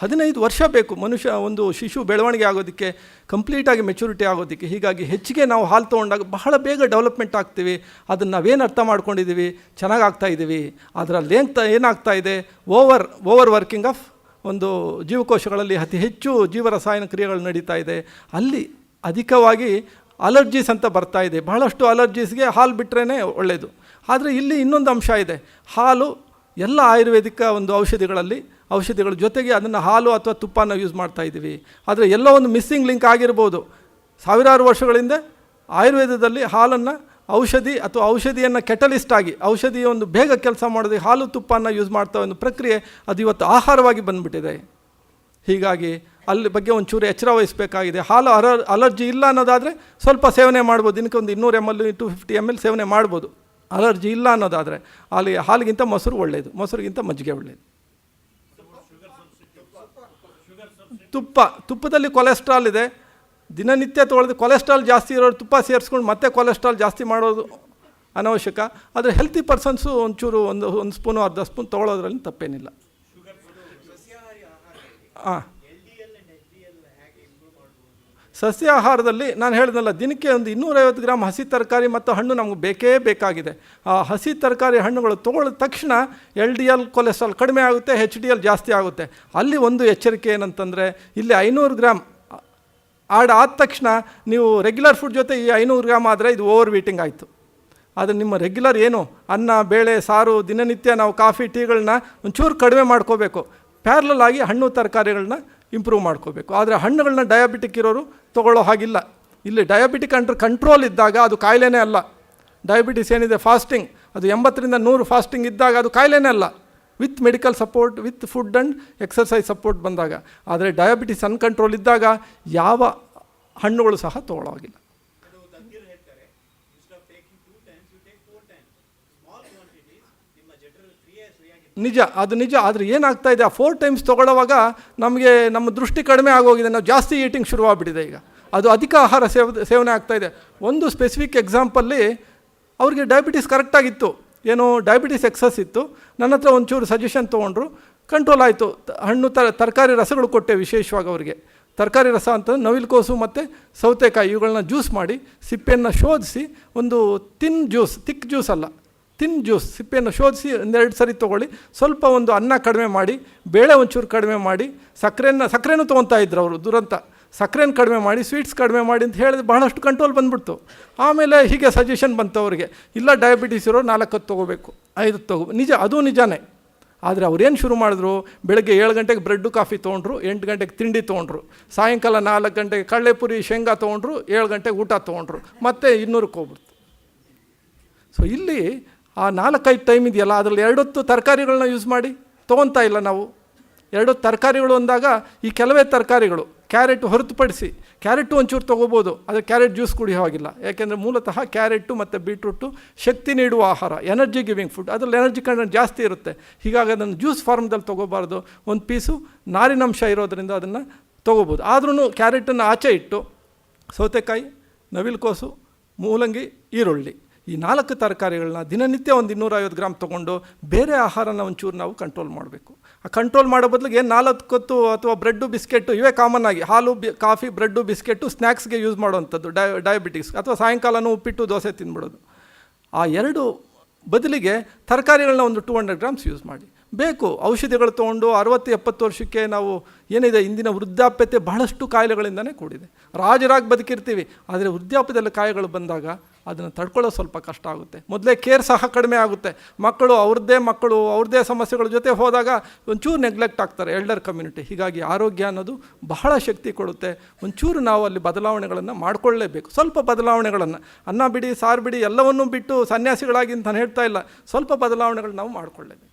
15 ವರ್ಷ ಬೇಕು ಮನುಷ್ಯ ಒಂದು ಶಿಶು ಬೆಳವಣಿಗೆ ಆಗೋದಕ್ಕೆ, ಕಂಪ್ಲೀಟಾಗಿ ಮೆಚುರಿಟಿ ಆಗೋದಕ್ಕೆ. ಹೀಗಾಗಿ ಹೆಚ್ಚಿಗೆ ನಾವು ಹಾಲು ತೊಗೊಂಡಾಗ ಬಹಳ ಬೇಗ ಡೆವಲಪ್ಮೆಂಟ್ ಆಗ್ತೀವಿ. ಅದನ್ನು ನಾವೇನು ಅರ್ಥ ಮಾಡ್ಕೊಂಡಿದ್ದೀವಿ, ಚೆನ್ನಾಗಿ ಆಗ್ತಾಯಿದ್ದೀವಿ. ಅದರಲ್ಲಿ ಏನಾಗ್ತಾ ಇದೆ, ಓವರ್ ವರ್ಕಿಂಗ್ ಆಫ್ ಒಂದು ಜೀವಕೋಶಗಳಲ್ಲಿ ಅತಿ ಹೆಚ್ಚು ಜೀವರಸಾಯನ ಕ್ರಿಯೆಗಳು ನಡೀತಾ ಇದೆ. ಅಲ್ಲಿ ಅಧಿಕವಾಗಿ ಅಲರ್ಜೀಸ್ ಅಂತ ಬರ್ತಾ ಇದೆ. ಬಹಳಷ್ಟು ಅಲರ್ಜೀಸ್ಗೆ ಹಾಲು ಬಿಟ್ಟರೆ ಒಳ್ಳೆಯದು. ಆದರೆ ಇಲ್ಲಿ ಇನ್ನೊಂದು ಅಂಶ ಇದೆ. ಹಾಲು ಎಲ್ಲ ಆಯುರ್ವೇದಿಕ ಒಂದು ಔಷಧಿಗಳ ಜೊತೆಗೆ ಅದನ್ನು ಹಾಲು ಅಥವಾ ತುಪ್ಪನ ಯೂಸ್ ಮಾಡ್ತಾಯಿದ್ದೀವಿ. ಆದರೆ ಎಲ್ಲೋ ಒಂದು ಮಿಸ್ಸಿಂಗ್ ಲಿಂಕ್ ಆಗಿರ್ಬೋದು. ಸಾವಿರಾರು ವರ್ಷಗಳಿಂದ ಆಯುರ್ವೇದದಲ್ಲಿ ಹಾಲನ್ನು ಔಷಧಿ ಅಥವಾ ಔಷಧಿಯನ್ನು ಕೆಟಲಿಸ್ಟ್ ಆಗಿ ಔಷಧಿಯ ಒಂದು ಬೇಗ ಕೆಲಸ ಮಾಡೋದಕ್ಕೆ ಹಾಲು ತುಪ್ಪನ ಯೂಸ್ ಮಾಡ್ತಾ ಒಂದು ಪ್ರಕ್ರಿಯೆ ಅದು ಇವತ್ತು ಆಹಾರವಾಗಿ ಬಂದುಬಿಟ್ಟಿದೆ. ಹೀಗಾಗಿ ಅಲ್ಲಿ ಬಗ್ಗೆ ಒಂಚೂರು ಎಚ್ಚರ ವಹಿಸಬೇಕಾಗಿದೆ. ಹಾಲು ಅಲರ್ಜಿ ಇಲ್ಲ ಅನ್ನೋದಾದರೆ ಸ್ವಲ್ಪ ಸೇವನೆ ಮಾಡ್ಬೋದು, ದಿನಕ್ಕೆ ಒಂದು 200 ml 250 ml ಸೇವನೆ ಮಾಡ್ಬೋದು. ಅಲರ್ಜಿ ಇಲ್ಲ ಅನ್ನೋದಾದರೆ ಅಲ್ಲಿ ಹಾಲಿಗಿಂತ ಮೊಸರು ಒಳ್ಳೆಯದು, ಮೊಸರಿಗಿಂತ ಮಜ್ಜಿಗೆ ಒಳ್ಳೆಯದು. ತುಪ್ಪದಲ್ಲಿ ಕೊಲೆಸ್ಟ್ರಾಲ್ ಇದೆ. ದಿನನಿತ್ಯ ತೊಗೊಳ್ಳೋದು ಕೊಲೆಸ್ಟ್ರಾಲ್ ಜಾಸ್ತಿ ಇರೋರು ತುಪ್ಪ ಸೇರಿಸ್ಕೊಂಡು ಮತ್ತೆ ಕೊಲೆಸ್ಟ್ರಾಲ್ ಜಾಸ್ತಿ ಮಾಡೋದು ಅನವಶ್ಯಕ. ಆದರೆ ಹೆಲ್ತಿ ಪರ್ಸನ್ಸು ಒಂಚೂರು ಒಂದು ಸ್ಪೂನು ಅರ್ಧ ಸ್ಪೂನ್ ತೊಗೊಳ್ಳೋದ್ರಲ್ಲಿ ತಪ್ಪೇನಿಲ್ಲ. ಹಾಂ, ಸಸ್ಯಾಹಾರದಲ್ಲಿ ನಾನು ಹೇಳಿದ್ನಲ್ಲ, ದಿನಕ್ಕೆ ಒಂದು 250 ಗ್ರಾಮ್ ಹಸಿ ತರಕಾರಿ ಮತ್ತು ಹಣ್ಣು ನಮಗೆ ಬೇಕೇ ಬೇಕಾಗಿದೆ. ಆ ಹಸಿ ತರಕಾರಿ ಹಣ್ಣುಗಳು ತೊಗೊಳ್ಳಿದ ತಕ್ಷಣ LDL ಕೊಲೆಸ್ಟ್ರಾಲ್ ಕಡಿಮೆ ಆಗುತ್ತೆ, HDL ಜಾಸ್ತಿ ಆಗುತ್ತೆ. ಅಲ್ಲಿ ಒಂದು ಎಚ್ಚರಿಕೆ ಏನಂತಂದರೆ, ಇಲ್ಲಿ 500 ಗ್ರಾಮ್ ಆದ ತಕ್ಷಣ ನೀವು ರೆಗ್ಯುಲರ್ ಫುಡ್ ಜೊತೆ ಈ 500 ಗ್ರಾಮ್ ಆದರೆ ಇದು ಓವರ್ ವೀಟಿಂಗ್ ಆಯಿತು. ಆದರೆ ನಿಮ್ಮ ರೆಗ್ಯುಲರ್ ಏನು ಅನ್ನ ಬೇಳೆ ಸಾರು ದಿನನಿತ್ಯ ನಾವು ಕಾಫಿ ಟೀಗಳನ್ನ ಒಂಚೂರು ಕಡಿಮೆ ಮಾಡ್ಕೋಬೇಕು. ಪ್ಯಾರಲಲ್ ಆಗಿ ಹಣ್ಣು ತರಕಾರಿಗಳನ್ನ ಇಂಪ್ರೂವ್ ಮಾಡ್ಕೋಬೇಕು. ಆದರೆ ಹಣ್ಣುಗಳನ್ನ ಡಯಾಬಿಟಿಕ್ ಇರೋರು ತೊಗೊಳ್ಳೋ ಹಾಗಿಲ್ಲ. ಇಲ್ಲಿ ಡಯಾಬಿಟಿಕ್ ಅಂಡರ್ ಕಂಟ್ರೋಲ್ ಇದ್ದಾಗ ಅದು ಕಾಯಿಲೆನೇ ಅಲ್ಲ. ಡಯಾಬಿಟಿಸ್ ಏನಿದೆ ಫಾಸ್ಟಿಂಗ್, ಅದು 80ರಿಂದ 100 ಫಾಸ್ಟಿಂಗ್ ಇದ್ದಾಗ ಅದು ಕಾಯಿಲೆನೇ ಅಲ್ಲ, with medical support, with food and exercise support ಬಂದಾಗ. ಆದರೆ ಡಯಾಬಿಟಿಸ್ ಅನ್ಕಂಟ್ರೋಲ್ ಇದ್ದಾಗ ಯಾವ ಹಣ್ಣುಗಳು ಸಹ ತೊಗೊಳ್ಳೋ ಹಾಗಿಲ್ಲ. ನಿಜ, ಅದು ನಿಜ. ಆದರೆ ಏನಾಗ್ತಾ ಇದೆ, ಆ 4 times ತೊಗೊಳ್ಳೋವಾಗ ನಮಗೆ ನಮ್ಮ ದೃಷ್ಟಿ ಕಡಿಮೆ ಆಗೋಗಿದೆ, ನಾವು ಜಾಸ್ತಿ ಈಟಿಂಗ್ ಶುರುವಾಗ್ಬಿಟ್ಟಿದೆ. ಈಗ ಅದು ಅಧಿಕ ಆಹಾರ ಸೇವನೆ ಆಗ್ತಾಯಿದೆ. ಒಂದು ಸ್ಪೆಸಿಫಿಕ್ ಎಕ್ಸಾಂಪಲ್ಲಿ ಅವ್ರಿಗೆ ಡಯಾಬಿಟಿಸ್ ಕರೆಕ್ಟಾಗಿತ್ತು, ಏನೋ ಡಯಾಬಿಟಿಸ್ ಎಕ್ಸಸ್ ಇತ್ತು. ನನ್ನ ಹತ್ರ ಒಂಚೂರು ಸಜೆಷನ್ ತೊಗೊಂಡ್ರು, ಕಂಟ್ರೋಲ್ ಆಯಿತು. ಹಣ್ಣು ತರಕಾರಿ ರಸಗಳು ಕೊಟ್ಟೆ. ವಿಶೇಷವಾಗಿ ಅವರಿಗೆ ತರಕಾರಿ ರಸ ಅಂತ ನವಿಲುಕೋಸು ಮತ್ತು ಸೌತೆಕಾಯಿ ಇವುಗಳನ್ನ ಜ್ಯೂಸ್ ಮಾಡಿ ಸಿಪ್ಪೆಯನ್ನು ಶೋಧಿಸಿ, ಒಂದು ತಿಕ್ ಜ್ಯೂಸ್ ಅಲ್ಲ, ತಿನ್ ಜ್ಯೂಸ್ ಸಿಪ್ಪೆಯನ್ನು ಶೋಧಿಸಿ 2 ಸರಿ ತೊಗೊಳ್ಳಿ. ಸ್ವಲ್ಪ ಒಂದು ಅನ್ನ ಕಡಿಮೆ ಮಾಡಿ, ಬೇಳೆ ಒಂಚೂರು ಕಡಿಮೆ ಮಾಡಿ, ಸಕ್ಕರೆನೂ ತೊಗೊತಾ ಇದ್ರು ಅವರು, ದುರಂತ. ಸಕ್ಕರೆನ ಕಡಿಮೆ ಮಾಡಿ, ಸ್ವೀಟ್ಸ್ ಕಡಿಮೆ ಮಾಡಿ ಅಂತ ಹೇಳಿದ್ರೆ ಬಹಳಷ್ಟು ಕಂಟ್ರೋಲ್ ಬಂದುಬಿಡ್ತು. ಆಮೇಲೆ ಹೀಗೆ ಸಜೆಷನ್ ಬಂತು ಅವರಿಗೆ, ಇಲ್ಲ ಡಯಾಬಿಟಿಸ್ ಇರೋ 4 ತೊಗೋಬೇಕು, 5 ನಿಜ, ಅದು ನಿಜಾನೇ. ಆದರೆ ಅವ್ರೇನು ಶುರು ಮಾಡಿದ್ರು, ಬೆಳಗ್ಗೆ 7 ಗಂಟೆಗೆ ಬ್ರೆಡ್ಡು ಕಾಫಿ ತೊಗೊಂಡ್ರು, 8 ಗಂಟೆಗೆ ತಿಂಡಿ ತೊಗೊಂಡ್ರು, ಸಾಯಂಕಾಲ 4 ಗಂಟೆಗೆ ಕಡಲೆಪುರಿ ಶೇಂಗಾ ತೊಗೊಂಡ್ರು, 7 ಗಂಟೆಗೆ ಊಟ ತೊಗೊಂಡ್ರು, ಮತ್ತೆ 200ಕ್ಕೆ ಹೋಗ್ಬಿಡ್ತು. ಸೊ ಇಲ್ಲಿ ಆ 4-5 ಟೈಮ್ ಇದೆಯಲ್ಲ, ಅದರಲ್ಲಿ 2 ಹೊತ್ತು ತರಕಾರಿಗಳನ್ನ ಯೂಸ್ ಮಾಡಿ ತೊಗೊತಾ ಇಲ್ಲ ನಾವು. 2 ತರಕಾರಿಗಳು ಅಂದಾಗ ಈ ಕೆಲವೇ ತರಕಾರಿಗಳು, ಕ್ಯಾರೆಟ್ ಹೊರತುಪಡಿಸಿ, ಕ್ಯಾರೆಟು ಒಂಚೂರು ತೊಗೋಬೋದು, ಆದರೆ ಕ್ಯಾರೆಟ್ ಜ್ಯೂಸ್ ಕುಡಿಯೋ ಹಾಗಿಲ್ಲ. ಯಾಕೆಂದರೆ ಮೂಲತಃ ಕ್ಯಾರೆಟು ಮತ್ತು ಬೀಟ್ರೂಟು ಶಕ್ತಿ ನೀಡುವ ಆಹಾರ, ಎನರ್ಜಿ ಗಿವಿಂಗ್ ಫುಡ್, ಅದರಲ್ಲಿ ಎನರ್ಜಿ ಕಂಟೆಂಟ್ ಜಾಸ್ತಿ ಇರುತ್ತೆ. ಹೀಗಾಗಿ ಅದನ್ನು ಜ್ಯೂಸ್ ಫಾರ್ಮ್ದಲ್ಲಿ ತೊಗೋಬಾರ್ದು. ಒಂದು ಪೀಸು ನಾರಿನಂಶ ಇರೋದರಿಂದ ಅದನ್ನು ತೊಗೋಬೋದು. ಆದ್ರೂ ಕ್ಯಾರೆಟನ್ನು ಆಚೆ ಇಟ್ಟು ಸೌತೆಕಾಯಿ, ನವಿಲುಕೋಸು, ಮೂಲಂಗಿ, ಈರುಳ್ಳಿ, ಈ 4 ತರಕಾರಿಗಳನ್ನ ದಿನನಿತ್ಯ ಒಂದು 250 ಗ್ರಾಮ್ ತೊಗೊಂಡು ಬೇರೆ ಆಹಾರನ ಒಂಚೂರು ನಾವು ಕಂಟ್ರೋಲ್ ಮಾಡಬೇಕು. ಆ ಕಂಟ್ರೋಲ್ ಮಾಡೋ ಬದಲಿಗೆ 4 ಹೊತ್ತು ಅಥವಾ ಬ್ರೆಡ್ಡು ಬಿಸ್ಕೆಟು ಇವೇ ಕಾಮನ್ ಆಗಿ, ಹಾಲು ಕಾಫಿ ಬ್ರೆಡ್ಡು ಬಿಸ್ಕೆಟು ಸ್ನ್ಯಾಕ್ಸ್ಗೆ ಯೂಸ್ ಮಾಡುವಂಥದ್ದು ಡಯಾಬಿಟಿಕ್ಸ್, ಅಥವಾ ಸಾಯಂಕಾಲನೂ ಉಪ್ಪಿಟ್ಟು ದೋಸೆ ತಿಂದ್ಬಿಡೋದು. ಆ 2 ಬದಲಿಗೆ ತರಕಾರಿಗಳನ್ನ ಒಂದು 200 ಗ್ರಾಮ್ಸ್ ಯೂಸ್ ಮಾಡಿ. ಬೇಕು ಔಷಧಿಗಳು ತೊಗೊಂಡು 60-70 ವರ್ಷಕ್ಕೆ ನಾವು ಏನಿದೆ, ಇಂದಿನ ವೃದ್ಧಾಪ್ಯತೆ ಬಹಳಷ್ಟು ಕಾಯಿಲೆಗಳಿಂದನೇ ಕೂಡಿದೆ. ರಾಜರಾಗಿ ಬದುಕಿರ್ತೀವಿ, ಆದರೆ ವೃದ್ಧಾಪ್ಯದಲ್ಲಿ ಕಾಯಿಲೆಗಳು ಬಂದಾಗ ಅದನ್ನು ತಡ್ಕೊಳ್ಳೋ ಸ್ವಲ್ಪ ಕಷ್ಟ ಆಗುತ್ತೆ. ಮೊದಲೇ ಕೇರ್ ಸಹ ಕಡಿಮೆ ಆಗುತ್ತೆ. ಅವ್ರದ್ದೇ ಸಮಸ್ಯೆಗಳ ಜೊತೆ ಹೋದಾಗ ಒಂಚೂರು ನೆಗ್ಲೆಕ್ಟ್ ಆಗ್ತಾರೆ ಎಲ್ಡರ್ ಕಮ್ಯುನಿಟಿ. ಹೀಗಾಗಿ ಆರೋಗ್ಯ ಅನ್ನೋದು ಬಹಳ ಶಕ್ತಿ ಕೊಡುತ್ತೆ. ಒಂಚೂರು ನಾವು ಅಲ್ಲಿ ಬದಲಾವಣೆಗಳನ್ನು ಮಾಡಿಕೊಳ್ಳೇಬೇಕು. ಸ್ವಲ್ಪ ಬದಲಾವಣೆಗಳನ್ನು, ಅನ್ನ ಬಿಡಿ ಸಾರು ಬಿಡಿ ಎಲ್ಲವನ್ನೂ ಬಿಟ್ಟು ಸನ್ಯಾಸಿಗಳಾಗಿ ಅಂತ ನಾನು ಹೇಳ್ತಾ ಇಲ್ಲ, ಸ್ವಲ್ಪ ಬದಲಾವಣೆಗಳು ನಾವು ಮಾಡಿಕೊಳ್ಳೇಬೇಕು.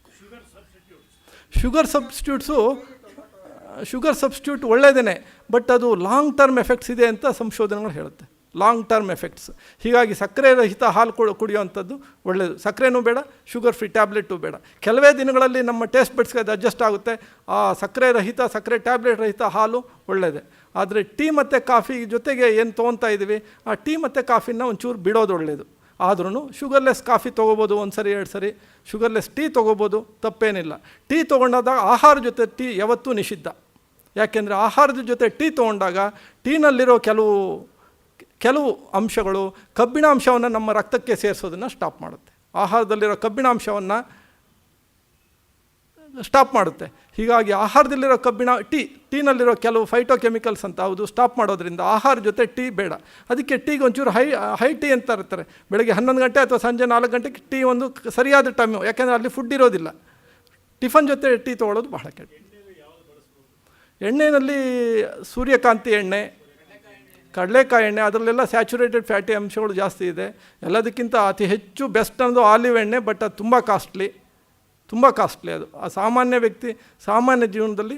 ಶುಗರ್ ಸಬ್ಸ್ಟಿಟ್ಯೂಟ್ ಒಳ್ಳೆಯದೇ, ಬಟ್ ಅದು ಲಾಂಗ್ ಟರ್ಮ್ ಎಫೆಕ್ಟ್ಸ್ ಇದೆ ಅಂತ ಸಂಶೋಧನೆಗಳು ಹೇಳುತ್ತೆ. Long term effects. ಹೀಗಾಗಿ ಸಕ್ಕರೆ ರಹಿತ ಹಾಲು ಕುಡಿಯೋವಂಥದ್ದು ಒಳ್ಳೆಯದು. ಸಕ್ಕರೆನೂ ಬೇಡ, ಶುಗರ್ ಫ್ರೀ ಟ್ಯಾಬ್ಲೆಟು ಬೇಡ. ಕೆಲವೇ ದಿನಗಳಲ್ಲಿ ನಮ್ಮ ಟೇಸ್ಟ್ ಬಡ್ಸ್ಗೆ ಅದು ಅಡ್ಜಸ್ಟ್ ಆಗುತ್ತೆ. ಆ ಸಕ್ಕರೆ ಟ್ಯಾಬ್ಲೆಟ್ ರಹಿತ ಹಾಲು ಒಳ್ಳೆಯದೇ. ಆದರೆ ಟೀ ಮತ್ತು ಕಾಫಿ ಜೊತೆಗೆ ಏನು ತೊಗೊತಾ ಇದ್ದೀವಿ, ಆ ಟೀ ಮತ್ತು ಕಾಫಿನ ಒಂಚೂರು ಬಿಡೋದು ಒಳ್ಳೆಯದು. ಆದ್ರೂ ಶುಗರ್ಲೆಸ್ ಕಾಫಿ ತೊಗೋಬೋದು, 1 ಸರಿ 2 ಸರಿ. ಶುಗರ್ಲೆಸ್ ಟೀ ತೊಗೋಬೋದು, ತಪ್ಪೇನಿಲ್ಲ. ಟೀ ತೊಗೊಂಡಾಗ ಆಹಾರ ಜೊತೆ ಟೀ ಯಾವತ್ತೂ ನಿಷಿದ್ಧ. ಯಾಕೆಂದರೆ ಆಹಾರದ ಜೊತೆ ಟೀ ತೊಗೊಂಡಾಗ ಟೀನಲ್ಲಿರೋ ಕೆಲವು ಅಂಶಗಳು ಕಬ್ಬಿಣಾಂಶವನ್ನು ನಮ್ಮ ರಕ್ತಕ್ಕೆ ಸೇರಿಸೋದನ್ನು ಸ್ಟಾಪ್ ಮಾಡುತ್ತೆ. ಆಹಾರದಲ್ಲಿರೋ ಕಬ್ಬಿಣಾಂಶವನ್ನು ಸ್ಟಾಪ್ ಮಾಡುತ್ತೆ. ಹೀಗಾಗಿ ಆಹಾರದಲ್ಲಿರೋ ಕಬ್ಬಿಣ ಟೀನಲ್ಲಿರೋ ಕೆಲವು ಫೈಟೋ ಕೆಮಿಕಲ್ಸ್ ಅಂತ ಅದು ಸ್ಟಾಪ್ ಮಾಡೋದ್ರಿಂದ ಆಹಾರ ಜೊತೆ ಟೀ ಬೇಡ. ಅದಕ್ಕೆ ಟೀಗೆ ಒಂಚೂರು ಹೈ ಟೀ ಅಂತ ಇರ್ತಾರೆ. ಬೆಳಗ್ಗೆ 11 ಗಂಟೆ ಅಥವಾ ಸಂಜೆ 4 ಗಂಟೆಗೆ ಟೀ ಒಂದು ಸರಿಯಾದ ಟೈಮು, ಯಾಕೆಂದರೆ ಅಲ್ಲಿ ಫುಡ್ ಇರೋದಿಲ್ಲ. ಟಿಫನ್ ಜೊತೆ ಟೀ ತೊಗೊಳ್ಳೋದು ಬಹಳ ಕೆಟ್ಟ. ಎಣ್ಣೆಯಲ್ಲಿ ಸೂರ್ಯಕಾಂತಿ ಎಣ್ಣೆ, ಕಡಲೆಕಾಯಿ ಎಣ್ಣೆ, ಅದರಲ್ಲೆಲ್ಲ ಸ್ಯಾಚುರೇಟೆಡ್ ಫ್ಯಾಟಿ ಅಂಶಗಳು ಜಾಸ್ತಿ ಇದೆ. ಎಲ್ಲದಕ್ಕಿಂತ ಅತಿ ಹೆಚ್ಚು ಬೆಸ್ಟ್ ಅನ್ನೋದು ಆಲಿವ್ ಎಣ್ಣೆ, ಬಟ್ ಅದು ತುಂಬ ಕಾಸ್ಟ್ಲಿ ಅದು. ಆ ಸಾಮಾನ್ಯ ವ್ಯಕ್ತಿ ಸಾಮಾನ್ಯ ಜೀವನದಲ್ಲಿ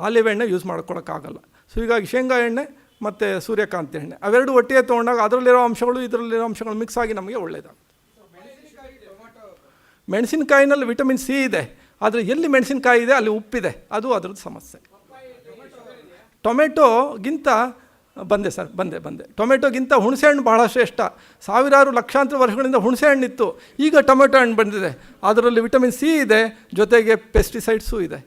ಆಲಿವ್ ಎಣ್ಣೆ ಯೂಸ್ ಮಾಡ್ಕೊಳಕ್ಕಾಗಲ್ಲ. ಸೊ ಹೀಗಾಗಿ ಶೇಂಗಾ ಎಣ್ಣೆ ಮತ್ತು ಸೂರ್ಯಕಾಂತಿ ಎಣ್ಣೆ ಅವೆರಡು ಒಟ್ಟಿಗೆ ತೊಗೊಂಡಾಗ ಅದರಲ್ಲಿರೋ ಅಂಶಗಳು ಇದರಲ್ಲಿರೋ ಅಂಶಗಳು ಮಿಕ್ಸ್ ಆಗಿ ನಮಗೆ ಒಳ್ಳೆಯದಾಗುತ್ತೆ. ಮೆಣಸಿನಕಾಯಿನಲ್ಲಿ ವಿಟಮಿನ್ ಸಿ ಇದೆ, ಆದರೆ ಎಲ್ಲಿ ಮೆಣಸಿನಕಾಯಿ ಇದೆ ಅಲ್ಲಿ ಉಪ್ಪಿದೆ, ಅದು ಅದರದ್ದು ಸಮಸ್ಯೆ. ಟೊಮೆಟೊಗಿಂತ ಬಂದೆ ಟೊಮೆಟೊಗಿಂತ ಹುಣಸೆಹಣ್ಣು ಬಹಳ ಶ್ರೇಷ್ಠ. ಸಾವಿರಾರು ಲಕ್ಷಾಂತರ ವರ್ಷಗಳಿಂದ ಹುಣಸೆಹಣ್ಣಿತ್ತು, ಈಗ ಟೊಮೆಟೊ ಹಣ್ಣು ಬಂದಿದೆ. ಅದರಲ್ಲಿ ವಿಟಮಿನ್ ಸಿ ಇದೆ, ಜೊತೆಗೆ ಪೆಸ್ಟಿಸೈಡ್ಸು ಇದೆ.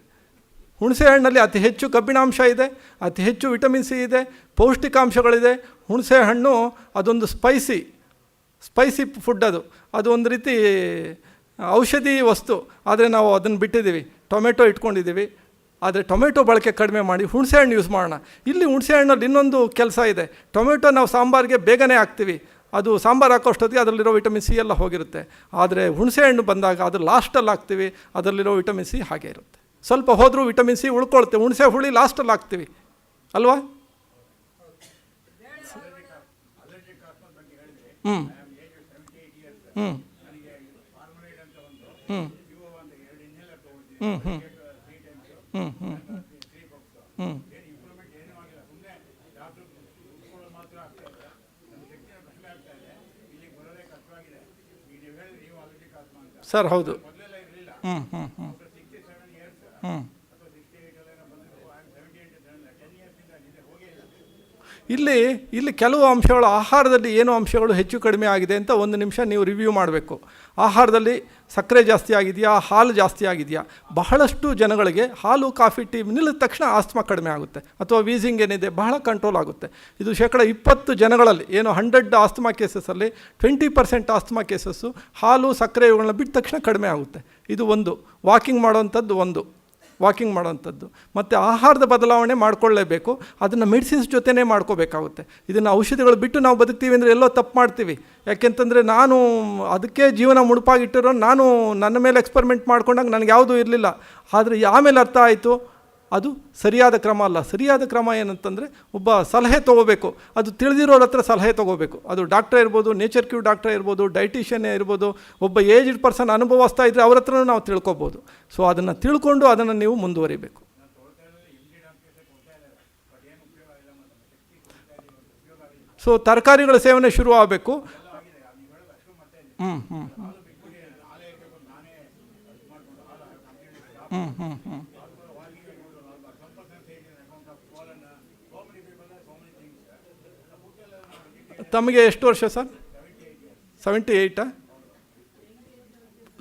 ಹುಣಸೆಹಣ್ಣಲ್ಲಿ ಅತಿ ಹೆಚ್ಚು ಕಬ್ಬಿಣಾಂಶ ಇದೆ, ಅತಿ ಹೆಚ್ಚು ವಿಟಮಿನ್ ಸಿ ಇದೆ, ಪೌಷ್ಟಿಕಾಂಶಗಳಿದೆ. ಹುಣಸೆಹಣ್ಣು ಅದೊಂದು ಸ್ಪೈಸಿ ಫುಡ್, ಅದು ಒಂದು ರೀತಿ ಔಷಧಿ ವಸ್ತು. ಆದರೆ ನಾವು ಅದನ್ನು ಬಿಟ್ಟಿದ್ದೀವಿ, ಟೊಮೆಟೊ ಇಟ್ಕೊಂಡಿದ್ದೀವಿ. ಆದರೆ ಟೊಮೆಟೊ ಬಳಕೆ ಕಡಿಮೆ ಮಾಡಿ ಹುಣಸೆಹಣ್ಣು ಯೂಸ್ ಮಾಡೋಣ. ಇಲ್ಲಿ ಹುಣಸೆಹಣ್ಣಲ್ಲಿ ಇನ್ನೊಂದು ಕೆಲಸ ಇದೆ. ಟೊಮೆಟೊ ನಾವು ಸಾಂಬಾರಿಗೆ ಬೇಗನೆ ಹಾಕ್ತೀವಿ, ಅದು ಸಾಂಬಾರು ಹಾಕೋಷ್ಟೊತ್ತಿಗೆ ಅದರಲ್ಲಿರೋ ವಿಟಮಿನ್ ಸಿ ಎಲ್ಲ ಹೋಗಿರುತ್ತೆ. ಆದರೆ ಹುಣಸೆಹಣ್ಣು ಬಂದಾಗ ಅದು ಲಾಸ್ಟಲ್ಲಿ ಹಾಕ್ತೀವಿ, ಅದರಲ್ಲಿರೋ ವಿಟಮಿನ್ ಸಿ ಹಾಗೆ ಇರುತ್ತೆ. ಸ್ವಲ್ಪ ಹೋದರೂ ವಿಟಮಿನ್ ಸಿ ಉಳ್ಕೊಳುತ್ತೆ. ಹುಣಸೆ ಹುಳಿ ಲಾಸ್ಟಲ್ಲಿ ಹಾಕ್ತೀವಿ ಅಲ್ವಾ? ಹ್ಞೂ ಹ್ಞೂ ಹ್ಞೂ ಹ್ಞೂ ಹ್ಞೂ ಹ್ಞೂ ಹ್ಞೂ ಹ್ಞೂ ಸರ್ ಹೌದು. ಹ್ಞೂ ಹ್ಞೂ ಹ್ಞೂ ಹ್ಞೂ ಇಲ್ಲಿ ಕೆಲವು ಅಂಶಗಳು ಆಹಾರದಲ್ಲಿ ಏನು ಅಂಶಗಳು ಹೆಚ್ಚು ಕಡಿಮೆ ಆಗಿದೆ ಅಂತ ಒಂದು ನಿಮಿಷ ನೀವು ರಿವ್ಯೂ ಮಾಡಬೇಕು. ಆಹಾರದಲ್ಲಿ ಸಕ್ಕರೆ ಜಾಸ್ತಿ ಆಗಿದೆಯಾ, ಹಾಲು ಜಾಸ್ತಿ ಆಗಿದೆಯಾ? ಬಹಳಷ್ಟು ಜನಗಳಿಗೆ ಹಾಲು ಕಾಫಿ ಟೀ ನಿಲ್ಲಿದ ತಕ್ಷಣ ಆಸ್ತಮಾ ಕಡಿಮೆ ಆಗುತ್ತೆ, ಅಥವಾ ವೀಸಿಂಗ್ ಏನಿದೆ ಬಹಳ ಕಂಟ್ರೋಲ್ ಆಗುತ್ತೆ. ಇದು 20% ಜನಗಳಲ್ಲಿ ಏನು 100 ಆಸ್ತಮಾ ಕೇಸಸಲ್ಲಿ 20% ಆಸ್ತಮಾ ಕೇಸಸ್ಸು ಹಾಲು ಸಕ್ಕರೆ ಇವುಗಳನ್ನ ಬಿಟ್ಟ ತಕ್ಷಣ ಕಡಿಮೆ ಆಗುತ್ತೆ. ಇದು ಒಂದು ವಾಕಿಂಗ್ ಮಾಡೋವಂಥದ್ದು. ಮತ್ತು ಆಹಾರದ ಬದಲಾವಣೆ ಮಾಡ್ಕೊಳ್ಳೇಬೇಕು. ಅದನ್ನು ಮೆಡಿಸಿನ್ಸ್ ಜೊತೆನೇ ಮಾಡ್ಕೋಬೇಕಾಗುತ್ತೆ. ಇದನ್ನು ಔಷಧಿಗಳು ಬಿಟ್ಟು ನಾವು ಬದುಕ್ತೀವಿ ಅಂದರೆ ಎಲ್ಲೋ ತಪ್ಪು ಮಾಡ್ತೀವಿ. ಯಾಕೆಂತಂದರೆ ನಾನು ಅದಕ್ಕೆ ಜೀವನ ಮುಡುಪಾಗಿಟ್ಟಿರೋ ನಾನು ನನ್ನ ಮೇಲೆ ಎಕ್ಸ್ಪರಿಮೆಂಟ್ ಮಾಡ್ಕೊಂಡಾಗ ನನಗೆ ಯಾವುದೂ ಇರಲಿಲ್ಲ. ಆದರೆ ಆಮೇಲೆ ಅರ್ಥ ಆಯಿತು ಅದು ಸರಿಯಾದ ಕ್ರಮ ಅಲ್ಲ. ಸರಿಯಾದ ಕ್ರಮ ಏನಂತಂದರೆ ಒಬ್ಬ ಸಲಹೆ ತೊಗೋಬೇಕು. ಅದು ತಿಳಿದಿರೋರ ಹತ್ರ ಸಲಹೆ ತೊಗೋಬೇಕು. ಅದು ಡಾಕ್ಟ್ರೇ ಇರ್ಬೋದು, ನೇಚರ್ ಕ್ಯೂ ಡಾಕ್ಟ್ರೇ ಇರ್ಬೋದು, ಡೈಟಿಷಿಯನ್ನೇ ಇರ್ಬೋದು, ಒಬ್ಬ ಏಜ್ಡ್ ಪರ್ಸನ್ ಅನುಭವಿಸ್ತಾ ಇದ್ದರೆ ಅವ್ರ ಹತ್ರನೂ ನಾವು ತಿಳ್ಕೊಬೋದು. ಸೊ ಅದನ್ನು ತಿಳ್ಕೊಂಡು ಅದನ್ನು ನೀವು ಮುಂದುವರಿಬೇಕು. ಸೊ ತರಕಾರಿಗಳ ಸೇವನೆ ಶುರು ಆಗಬೇಕು. ಹ್ಞೂ ಹ್ಞೂ ಹ್ಞೂ ಹ್ಞೂ ಹ್ಞೂ ಹ್ಞೂ ತಮಗೆ ಎಷ್ಟು ವರ್ಷ ಸರ್? 78?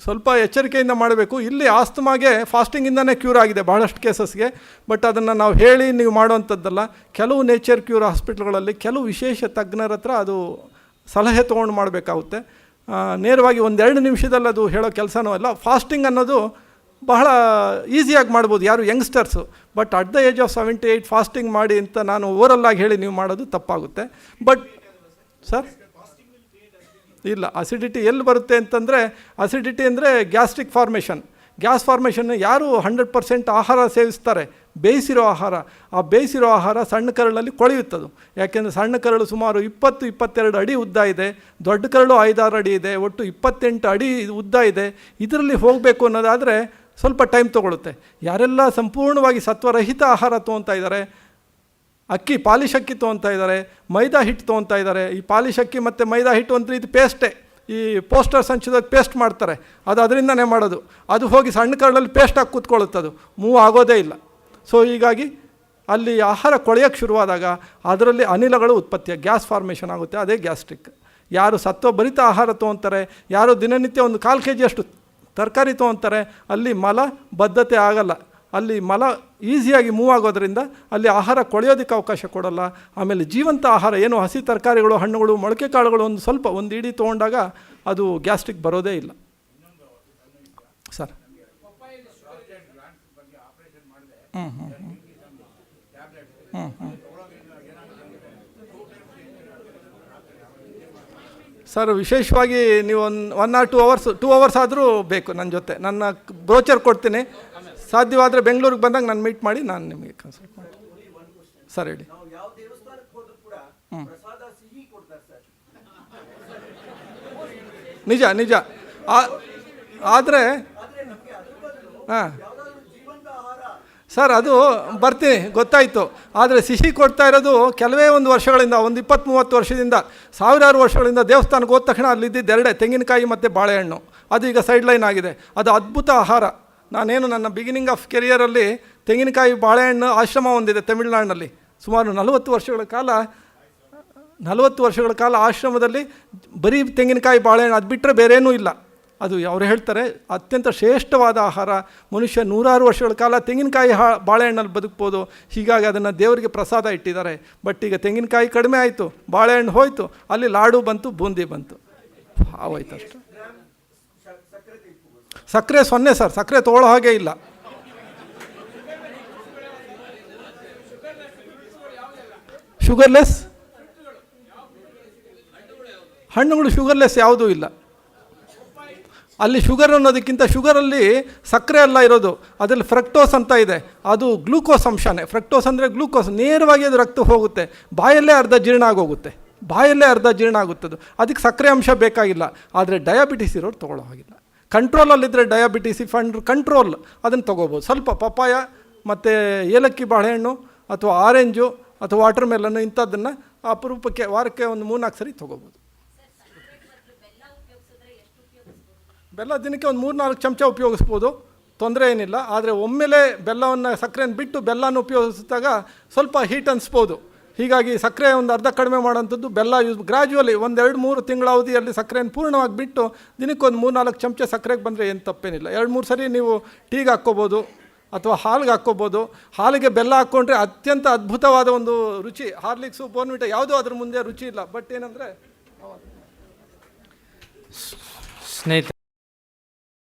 ಸ್ವಲ್ಪ ಎಚ್ಚರಿಕೆಯಿಂದ ಮಾಡಬೇಕು. ಇಲ್ಲಿ ಆಸ್ತಮಾಗೆ ಫಾಸ್ಟಿಂಗಿಂದನೇ ಕ್ಯೂರ್ ಆಗಿದೆ ಬಹಳಷ್ಟು ಕೇಸಸ್ಗೆ. ಬಟ್ ಅದನ್ನು ನಾವು ಹೇಳಿ ನೀವು ಮಾಡುವಂಥದ್ದಲ್ಲ. ಕೆಲವು ನೇಚರ್ ಕ್ಯೂರ್ ಹಾಸ್ಪಿಟ್ಲ್ಗಳಲ್ಲಿ ಕೆಲವು ವಿಶೇಷ ತಜ್ಞರ ಹತ್ರ ಅದು ಸಲಹೆ ತೊಗೊಂಡು ಮಾಡಬೇಕಾಗುತ್ತೆ. ನೇರವಾಗಿ 1-2 ನಿಮಿಷದಲ್ಲಿ ಅದು ಹೇಳೋ ಕೆಲಸನೂ ಅಲ್ಲ. ಫಾಸ್ಟಿಂಗ್ ಅನ್ನೋದು ಬಹಳ ಈಸಿಯಾಗಿ ಮಾಡ್ಬೋದು ಯಾರು youngsters. But at the age of 78 fasting ಮಾಡಿ ಅಂತ ನಾನು ಓವರಲ್ಲಾಗಿ ಹೇಳಿ ನೀವು ಮಾಡೋದು ತಪ್ಪಾಗುತ್ತೆ. ಬಟ್ ಸರ್ ಇಲ್ಲ, ಅಸಿಡಿಟಿ ಎಲ್ಲಿ ಬರುತ್ತೆ ಅಂತಂದರೆ, ಅಸಿಡಿಟಿ ಅಂದರೆ ಗ್ಯಾಸ್ಟ್ರಿಕ್ ಫಾರ್ಮೇಷನ್. ಗ್ಯಾಸ್ ಫಾರ್ಮೇಷನ್ ಯಾರು 100% ಆಹಾರ ಸೇವಿಸ್ತಾರೆ, ಬೇಯಿಸಿರೋ ಆಹಾರ, ಆ ಬೇಯಿಸಿರೋ ಆಹಾರ ಸಣ್ಣ ಕರಳಲ್ಲಿ ಕೊಳೆಯುತ್ತದು. ಯಾಕೆಂದರೆ ಸಣ್ಣ ಕರಳು ಸುಮಾರು 20-22 ಅಡಿ ಉದ್ದ ಇದೆ, ದೊಡ್ಡ ಕರಳು 5-6 ಅಡಿ ಇದೆ, ಒಟ್ಟು 28 ಅಡಿ ಉದ್ದ ಇದೆ. ಇದರಲ್ಲಿ ಹೋಗಬೇಕು ಅನ್ನೋದಾದರೆ ಸ್ವಲ್ಪ ಟೈಮ್ ತೊಗೊಳುತ್ತೆ. ಯಾರೆಲ್ಲ ಸಂಪೂರ್ಣವಾಗಿ ಸತ್ವರಹಿತ ಆಹಾರ ತೊಗೊತಾ ಇದ್ದಾರೆ, ಪಾಲಿಶ್ ಅಕ್ಕಿ ತೊಗೊತಾ ಇದ್ದಾರೆ, ಮೈದಾ ಹಿಟ್ಟು ತೊಗೊತಾ ಇದ್ದಾರೆ. ಈ ಪಾಲಿಶ್ ಅಕ್ಕಿ ಮತ್ತು ಮೈದಾ ಹಿಟ್ಟು ಒಂದು ರೀತಿ ಪೇಸ್ಟೇ. ಈ ಪೋಸ್ಟರ್ ಸಂಚಿದಾಗ ಪೇಸ್ಟ್ ಮಾಡ್ತಾರೆ, ಅದು ಅದರಿಂದನೇ ಮಾಡೋದು. ಅದು ಹೋಗಿ ಸಣ್ಣ ಕರಳಲ್ಲಿ ಪೇಸ್ಟಾಗಿ ಕೂತ್ಕೊಳ್ಳುತ್ತದು, ಮೂವ್ ಆಗೋದೇ ಇಲ್ಲ. ಸೊ ಹೀಗಾಗಿ ಅಲ್ಲಿ ಆಹಾರ ಕೊಳೆಯೋಕ್ಕೆ ಶುರುವಾದಾಗ ಅದರಲ್ಲಿ ಅನಿಲಗಳು ಉತ್ಪತ್ತಿ, ಗ್ಯಾಸ್ ಫಾರ್ಮೇಷನ್ ಆಗುತ್ತೆ, ಅದೇ ಗ್ಯಾಸ್ಟ್ರಿಕ್. ಯಾರು ಸತ್ವಭರಿತ ಆಹಾರ ತೊಗೊತಾರೆ, ಯಾರು ದಿನನಿತ್ಯ 1/4 kg ಅಷ್ಟು ತರಕಾರಿ ತೊಗೊತಾರೆ, ಅಲ್ಲಿ ಮಲ ಬದ್ಧತೆ ಆಗಲ್ಲ. ಅಲ್ಲಿ ಮಲ ಈಸಿಯಾಗಿ ಮೂವ್ ಆಗೋದ್ರಿಂದ ಅಲ್ಲಿ ಆಹಾರ ಕೊಳೆಯೋದಕ್ಕೆ ಅವಕಾಶ ಕೊಡಲ್ಲ. ಆಮೇಲೆ ಜೀವಂತ ಆಹಾರ ಏನು ಹಸಿ ತರಕಾರಿಗಳು, ಹಣ್ಣುಗಳು, ಮೊಳಕೆ ಕಾಳುಗಳು ಒಂದು ಇಡೀ ತೊಗೊಂಡಾಗ ಅದು ಗ್ಯಾಸ್ಟ್ರಿಕ್ ಬರೋದೇ ಇಲ್ಲ. ಸರ್ ಹ್ಞೂ ಹ್ಞೂ ಹ್ಞೂ ಹ್ಞೂ ಹ್ಞೂ ಸರ್, ವಿಶೇಷವಾಗಿ ನೀವು 1 or 2 ಅವರ್ಸ್ ಆದರೂ ಬೇಕು ನನ್ನ ಜೊತೆ. ನನ್ನ ಬ್ರೋಚರ್ ಕೊಡ್ತೀನಿ. ಸಾಧ್ಯವಾದರೆ ಬೆಂಗಳೂರಿಗೆ ಬಂದಾಗ ನಾನು ಮೀಟ್ ಮಾಡಿ ನಾನು ನಿಮಗೆ ಕನ್ಸಲ್ಟ್ ಮಾಡ್ತೀನಿ. ಸರ್ ಹೇಳಿ. ಹ್ಞೂ, ನಿಜ ನಿಜ. ಆದರೆ ಹಾಂ ಸರ್, ಅದು ಬರ್ತೀನಿ, ಗೊತ್ತಾಯಿತು. ಆದರೆ ಸಿಹಿ ಕೊಡ್ತಾ ಇರೋದು ಕೆಲವೇ ಒಂದು ವರ್ಷಗಳಿಂದ, ಒಂದು 20-30 ವರ್ಷದಿಂದ, ಸಾವಿರಾರು ವರ್ಷಗಳಿಂದ ದೇವಸ್ಥಾನಕ್ಕೆ ಹೋದ ತಕ್ಷಣ ಅಲ್ಲಿದ್ದಿದ್ದು ಎರಡೇ, ತೆಂಗಿನಕಾಯಿ ಮತ್ತು ಬಾಳೆಹಣ್ಣು. ಅದು ಈಗ ಸೈಡ್ಲೈನ್ ಆಗಿದೆ. ಅದು ಅದ್ಭುತ ಆಹಾರ. ನಾನೇನು ನನ್ನ ಬಿಗಿನಿಂಗ್ ಆಫ್ ಕೆರಿಯರಲ್ಲಿ ತೆಂಗಿನಕಾಯಿ ಬಾಳೆಹಣ್ಣು ಆಶ್ರಮ ಹೊಂದಿದೆ ತಮಿಳುನಾಡಿನಲ್ಲಿ. ಸುಮಾರು 40 ವರ್ಷಗಳ ಕಾಲ ಆಶ್ರಮದಲ್ಲಿ ಬರೀ ತೆಂಗಿನಕಾಯಿ ಬಾಳೆಹಣ್ಣು, ಅದು ಬಿಟ್ಟರೆ ಬೇರೇನೂ ಇಲ್ಲ. ಅದು ಅವ್ರು ಹೇಳ್ತಾರೆ ಅತ್ಯಂತ ಶ್ರೇಷ್ಠವಾದ ಆಹಾರ. ಮನುಷ್ಯ 100 ವರ್ಷಗಳ ಕಾಲ ತೆಂಗಿನಕಾಯಿ ಬಾಳೆಹಣ್ಣಲ್ಲಿ ಬದುಕ್ಬೋದು. ಹೀಗಾಗಿ ಅದನ್ನು ದೇವರಿಗೆ ಪ್ರಸಾದ ಇಟ್ಟಿದ್ದಾರೆ. ಬಟ್ ಈಗ ತೆಂಗಿನಕಾಯಿ ಕಡಿಮೆ ಆಯಿತು, ಬಾಳೆಹಣ್ಣು ಹೋಯಿತು, ಅಲ್ಲಿ ಲಾಡು ಬಂತು, ಬೂಂದಿ ಬಂತು, ಆಗೋಯ್ತು ಅಷ್ಟೆ. ಸಕ್ಕರೆ 0 ಸರ್, ಸಕ್ಕರೆ ತೊಗೊಳ್ಳೋ ಹಾಗೆ ಇಲ್ಲ. ಶುಗರ್ಲೆಸ್ ಹಣ್ಣುಗಳು ಶುಗರ್ಲೆಸ್ ಯಾವುದೂ ಇಲ್ಲ. ಅಲ್ಲಿ ಶುಗರ್ ಅನ್ನೋದಕ್ಕಿಂತ, ಶುಗರಲ್ಲಿ ಸಕ್ಕರೆ ಅಲ್ಲ ಇರೋದು, ಅದರಲ್ಲಿ ಫ್ರಕ್ಟೋಸ್ ಅಂತ ಇದೆ. ಅದು ಗ್ಲೂಕೋಸ್ ಅಂಶನೇ. ಫ್ರಕ್ಟೋಸ್ ಅಂದರೆ ಗ್ಲೂಕೋಸ್. ನೇರವಾಗಿ ಅದು ರಕ್ತ ಹೋಗುತ್ತೆ, ಬಾಯಲ್ಲೇ ಅರ್ಧ ಜೀರ್ಣ ಆಗೋಗುತ್ತೆ. ಅದಕ್ಕೆ ಸಕ್ಕರೆ ಅಂಶ ಬೇಕಾಗಿಲ್ಲ. ಆದರೆ ಡಯಾಬಿಟಿಸ್ ಇರೋರು ತೊಗೊಳ್ಳೋ ಹಾಗಿಲ್ಲ. ಕಂಟ್ರೋಲಲ್ಲಿದ್ದರೆ ಡಯಾಬಿಟಿಸ್ ಕಂಟ್ರೋಲ್ ಅದನ್ನು ತೊಗೋಬೋದು. ಸ್ವಲ್ಪ ಪಪ್ಪಾಯ ಮತ್ತು ಏಲಕ್ಕಿ ಬಾಳೆಹಣ್ಣು ಅಥವಾ ಆರೆಂಜು ಅಥವಾ ವಾಟರ್ ಮೆಲನ್ನು ಇಂಥದ್ದನ್ನು ಅಪರೂಪಕ್ಕೆ ವಾರಕ್ಕೆ ಒಂದು 3-4 ಸರಿ ತೊಗೋಬೋದು. ಬೆಲ್ಲ ದಿನಕ್ಕೆ ಒಂದು 3-4 ಚಮಚ ಉಪಯೋಗಿಸ್ಬೋದು, ತೊಂದರೆ ಏನಿಲ್ಲ. ಆದರೆ ಒಮ್ಮೆಲೇ ಬೆಲ್ಲವನ್ನು, ಸಕ್ಕರೆಯನ್ನು ಬಿಟ್ಟು ಬೆಲ್ಲನ ಉಪಯೋಗಿಸಿದಾಗ ಸ್ವಲ್ಪ ಹೀಟ್ ಅನಿಸ್ಬೋದು. ಹೀಗಾಗಿ ಸಕ್ಕರೆ ಒಂದು ಅರ್ಧ ಕಡಿಮೆ ಮಾಡೋಂಥದ್ದು, ಬೆಲ್ಲ ಗ್ರ್ಯಾಜುವಲಿ 1-2-3 ತಿಂಗಳ ಅವಧಿಯಲ್ಲಿ ಸಕ್ಕರೆಯನ್ನು ಪೂರ್ಣವಾಗಿ ಬಿಟ್ಟು ದಿನಕ್ಕೊಂದು 3-4 ಚಮಚ ಸಕ್ಕರೆಗೆ ಬಂದರೆ ಏನು ತಪ್ಪೇನಿಲ್ಲ. 2-3 ಸರಿ ನೀವು ಟೀಗೆ ಹಾಕ್ಕೋಬೋದು ಅಥವಾ ಹಾಲಿಗೆ ಹಾಕ್ಕೋಬೋದು. ಹಾಲಿಗೆ ಬೆಲ್ಲ ಹಾಕ್ಕೊಂಡ್ರೆ ಅತ್ಯಂತ ಅದ್ಭುತವಾದ ಒಂದು ರುಚಿ. ಹಾರ್ಲಿಕ್ಸು, ಬೋರ್ನ್ವಿಟಾ ಯಾವುದೂ ಅದ್ರ ಮುಂದೆ ರುಚಿ ಇಲ್ಲ. ಬಟ್ ಏನಂದರೆ ಸ್ನೇಹಿತರೆ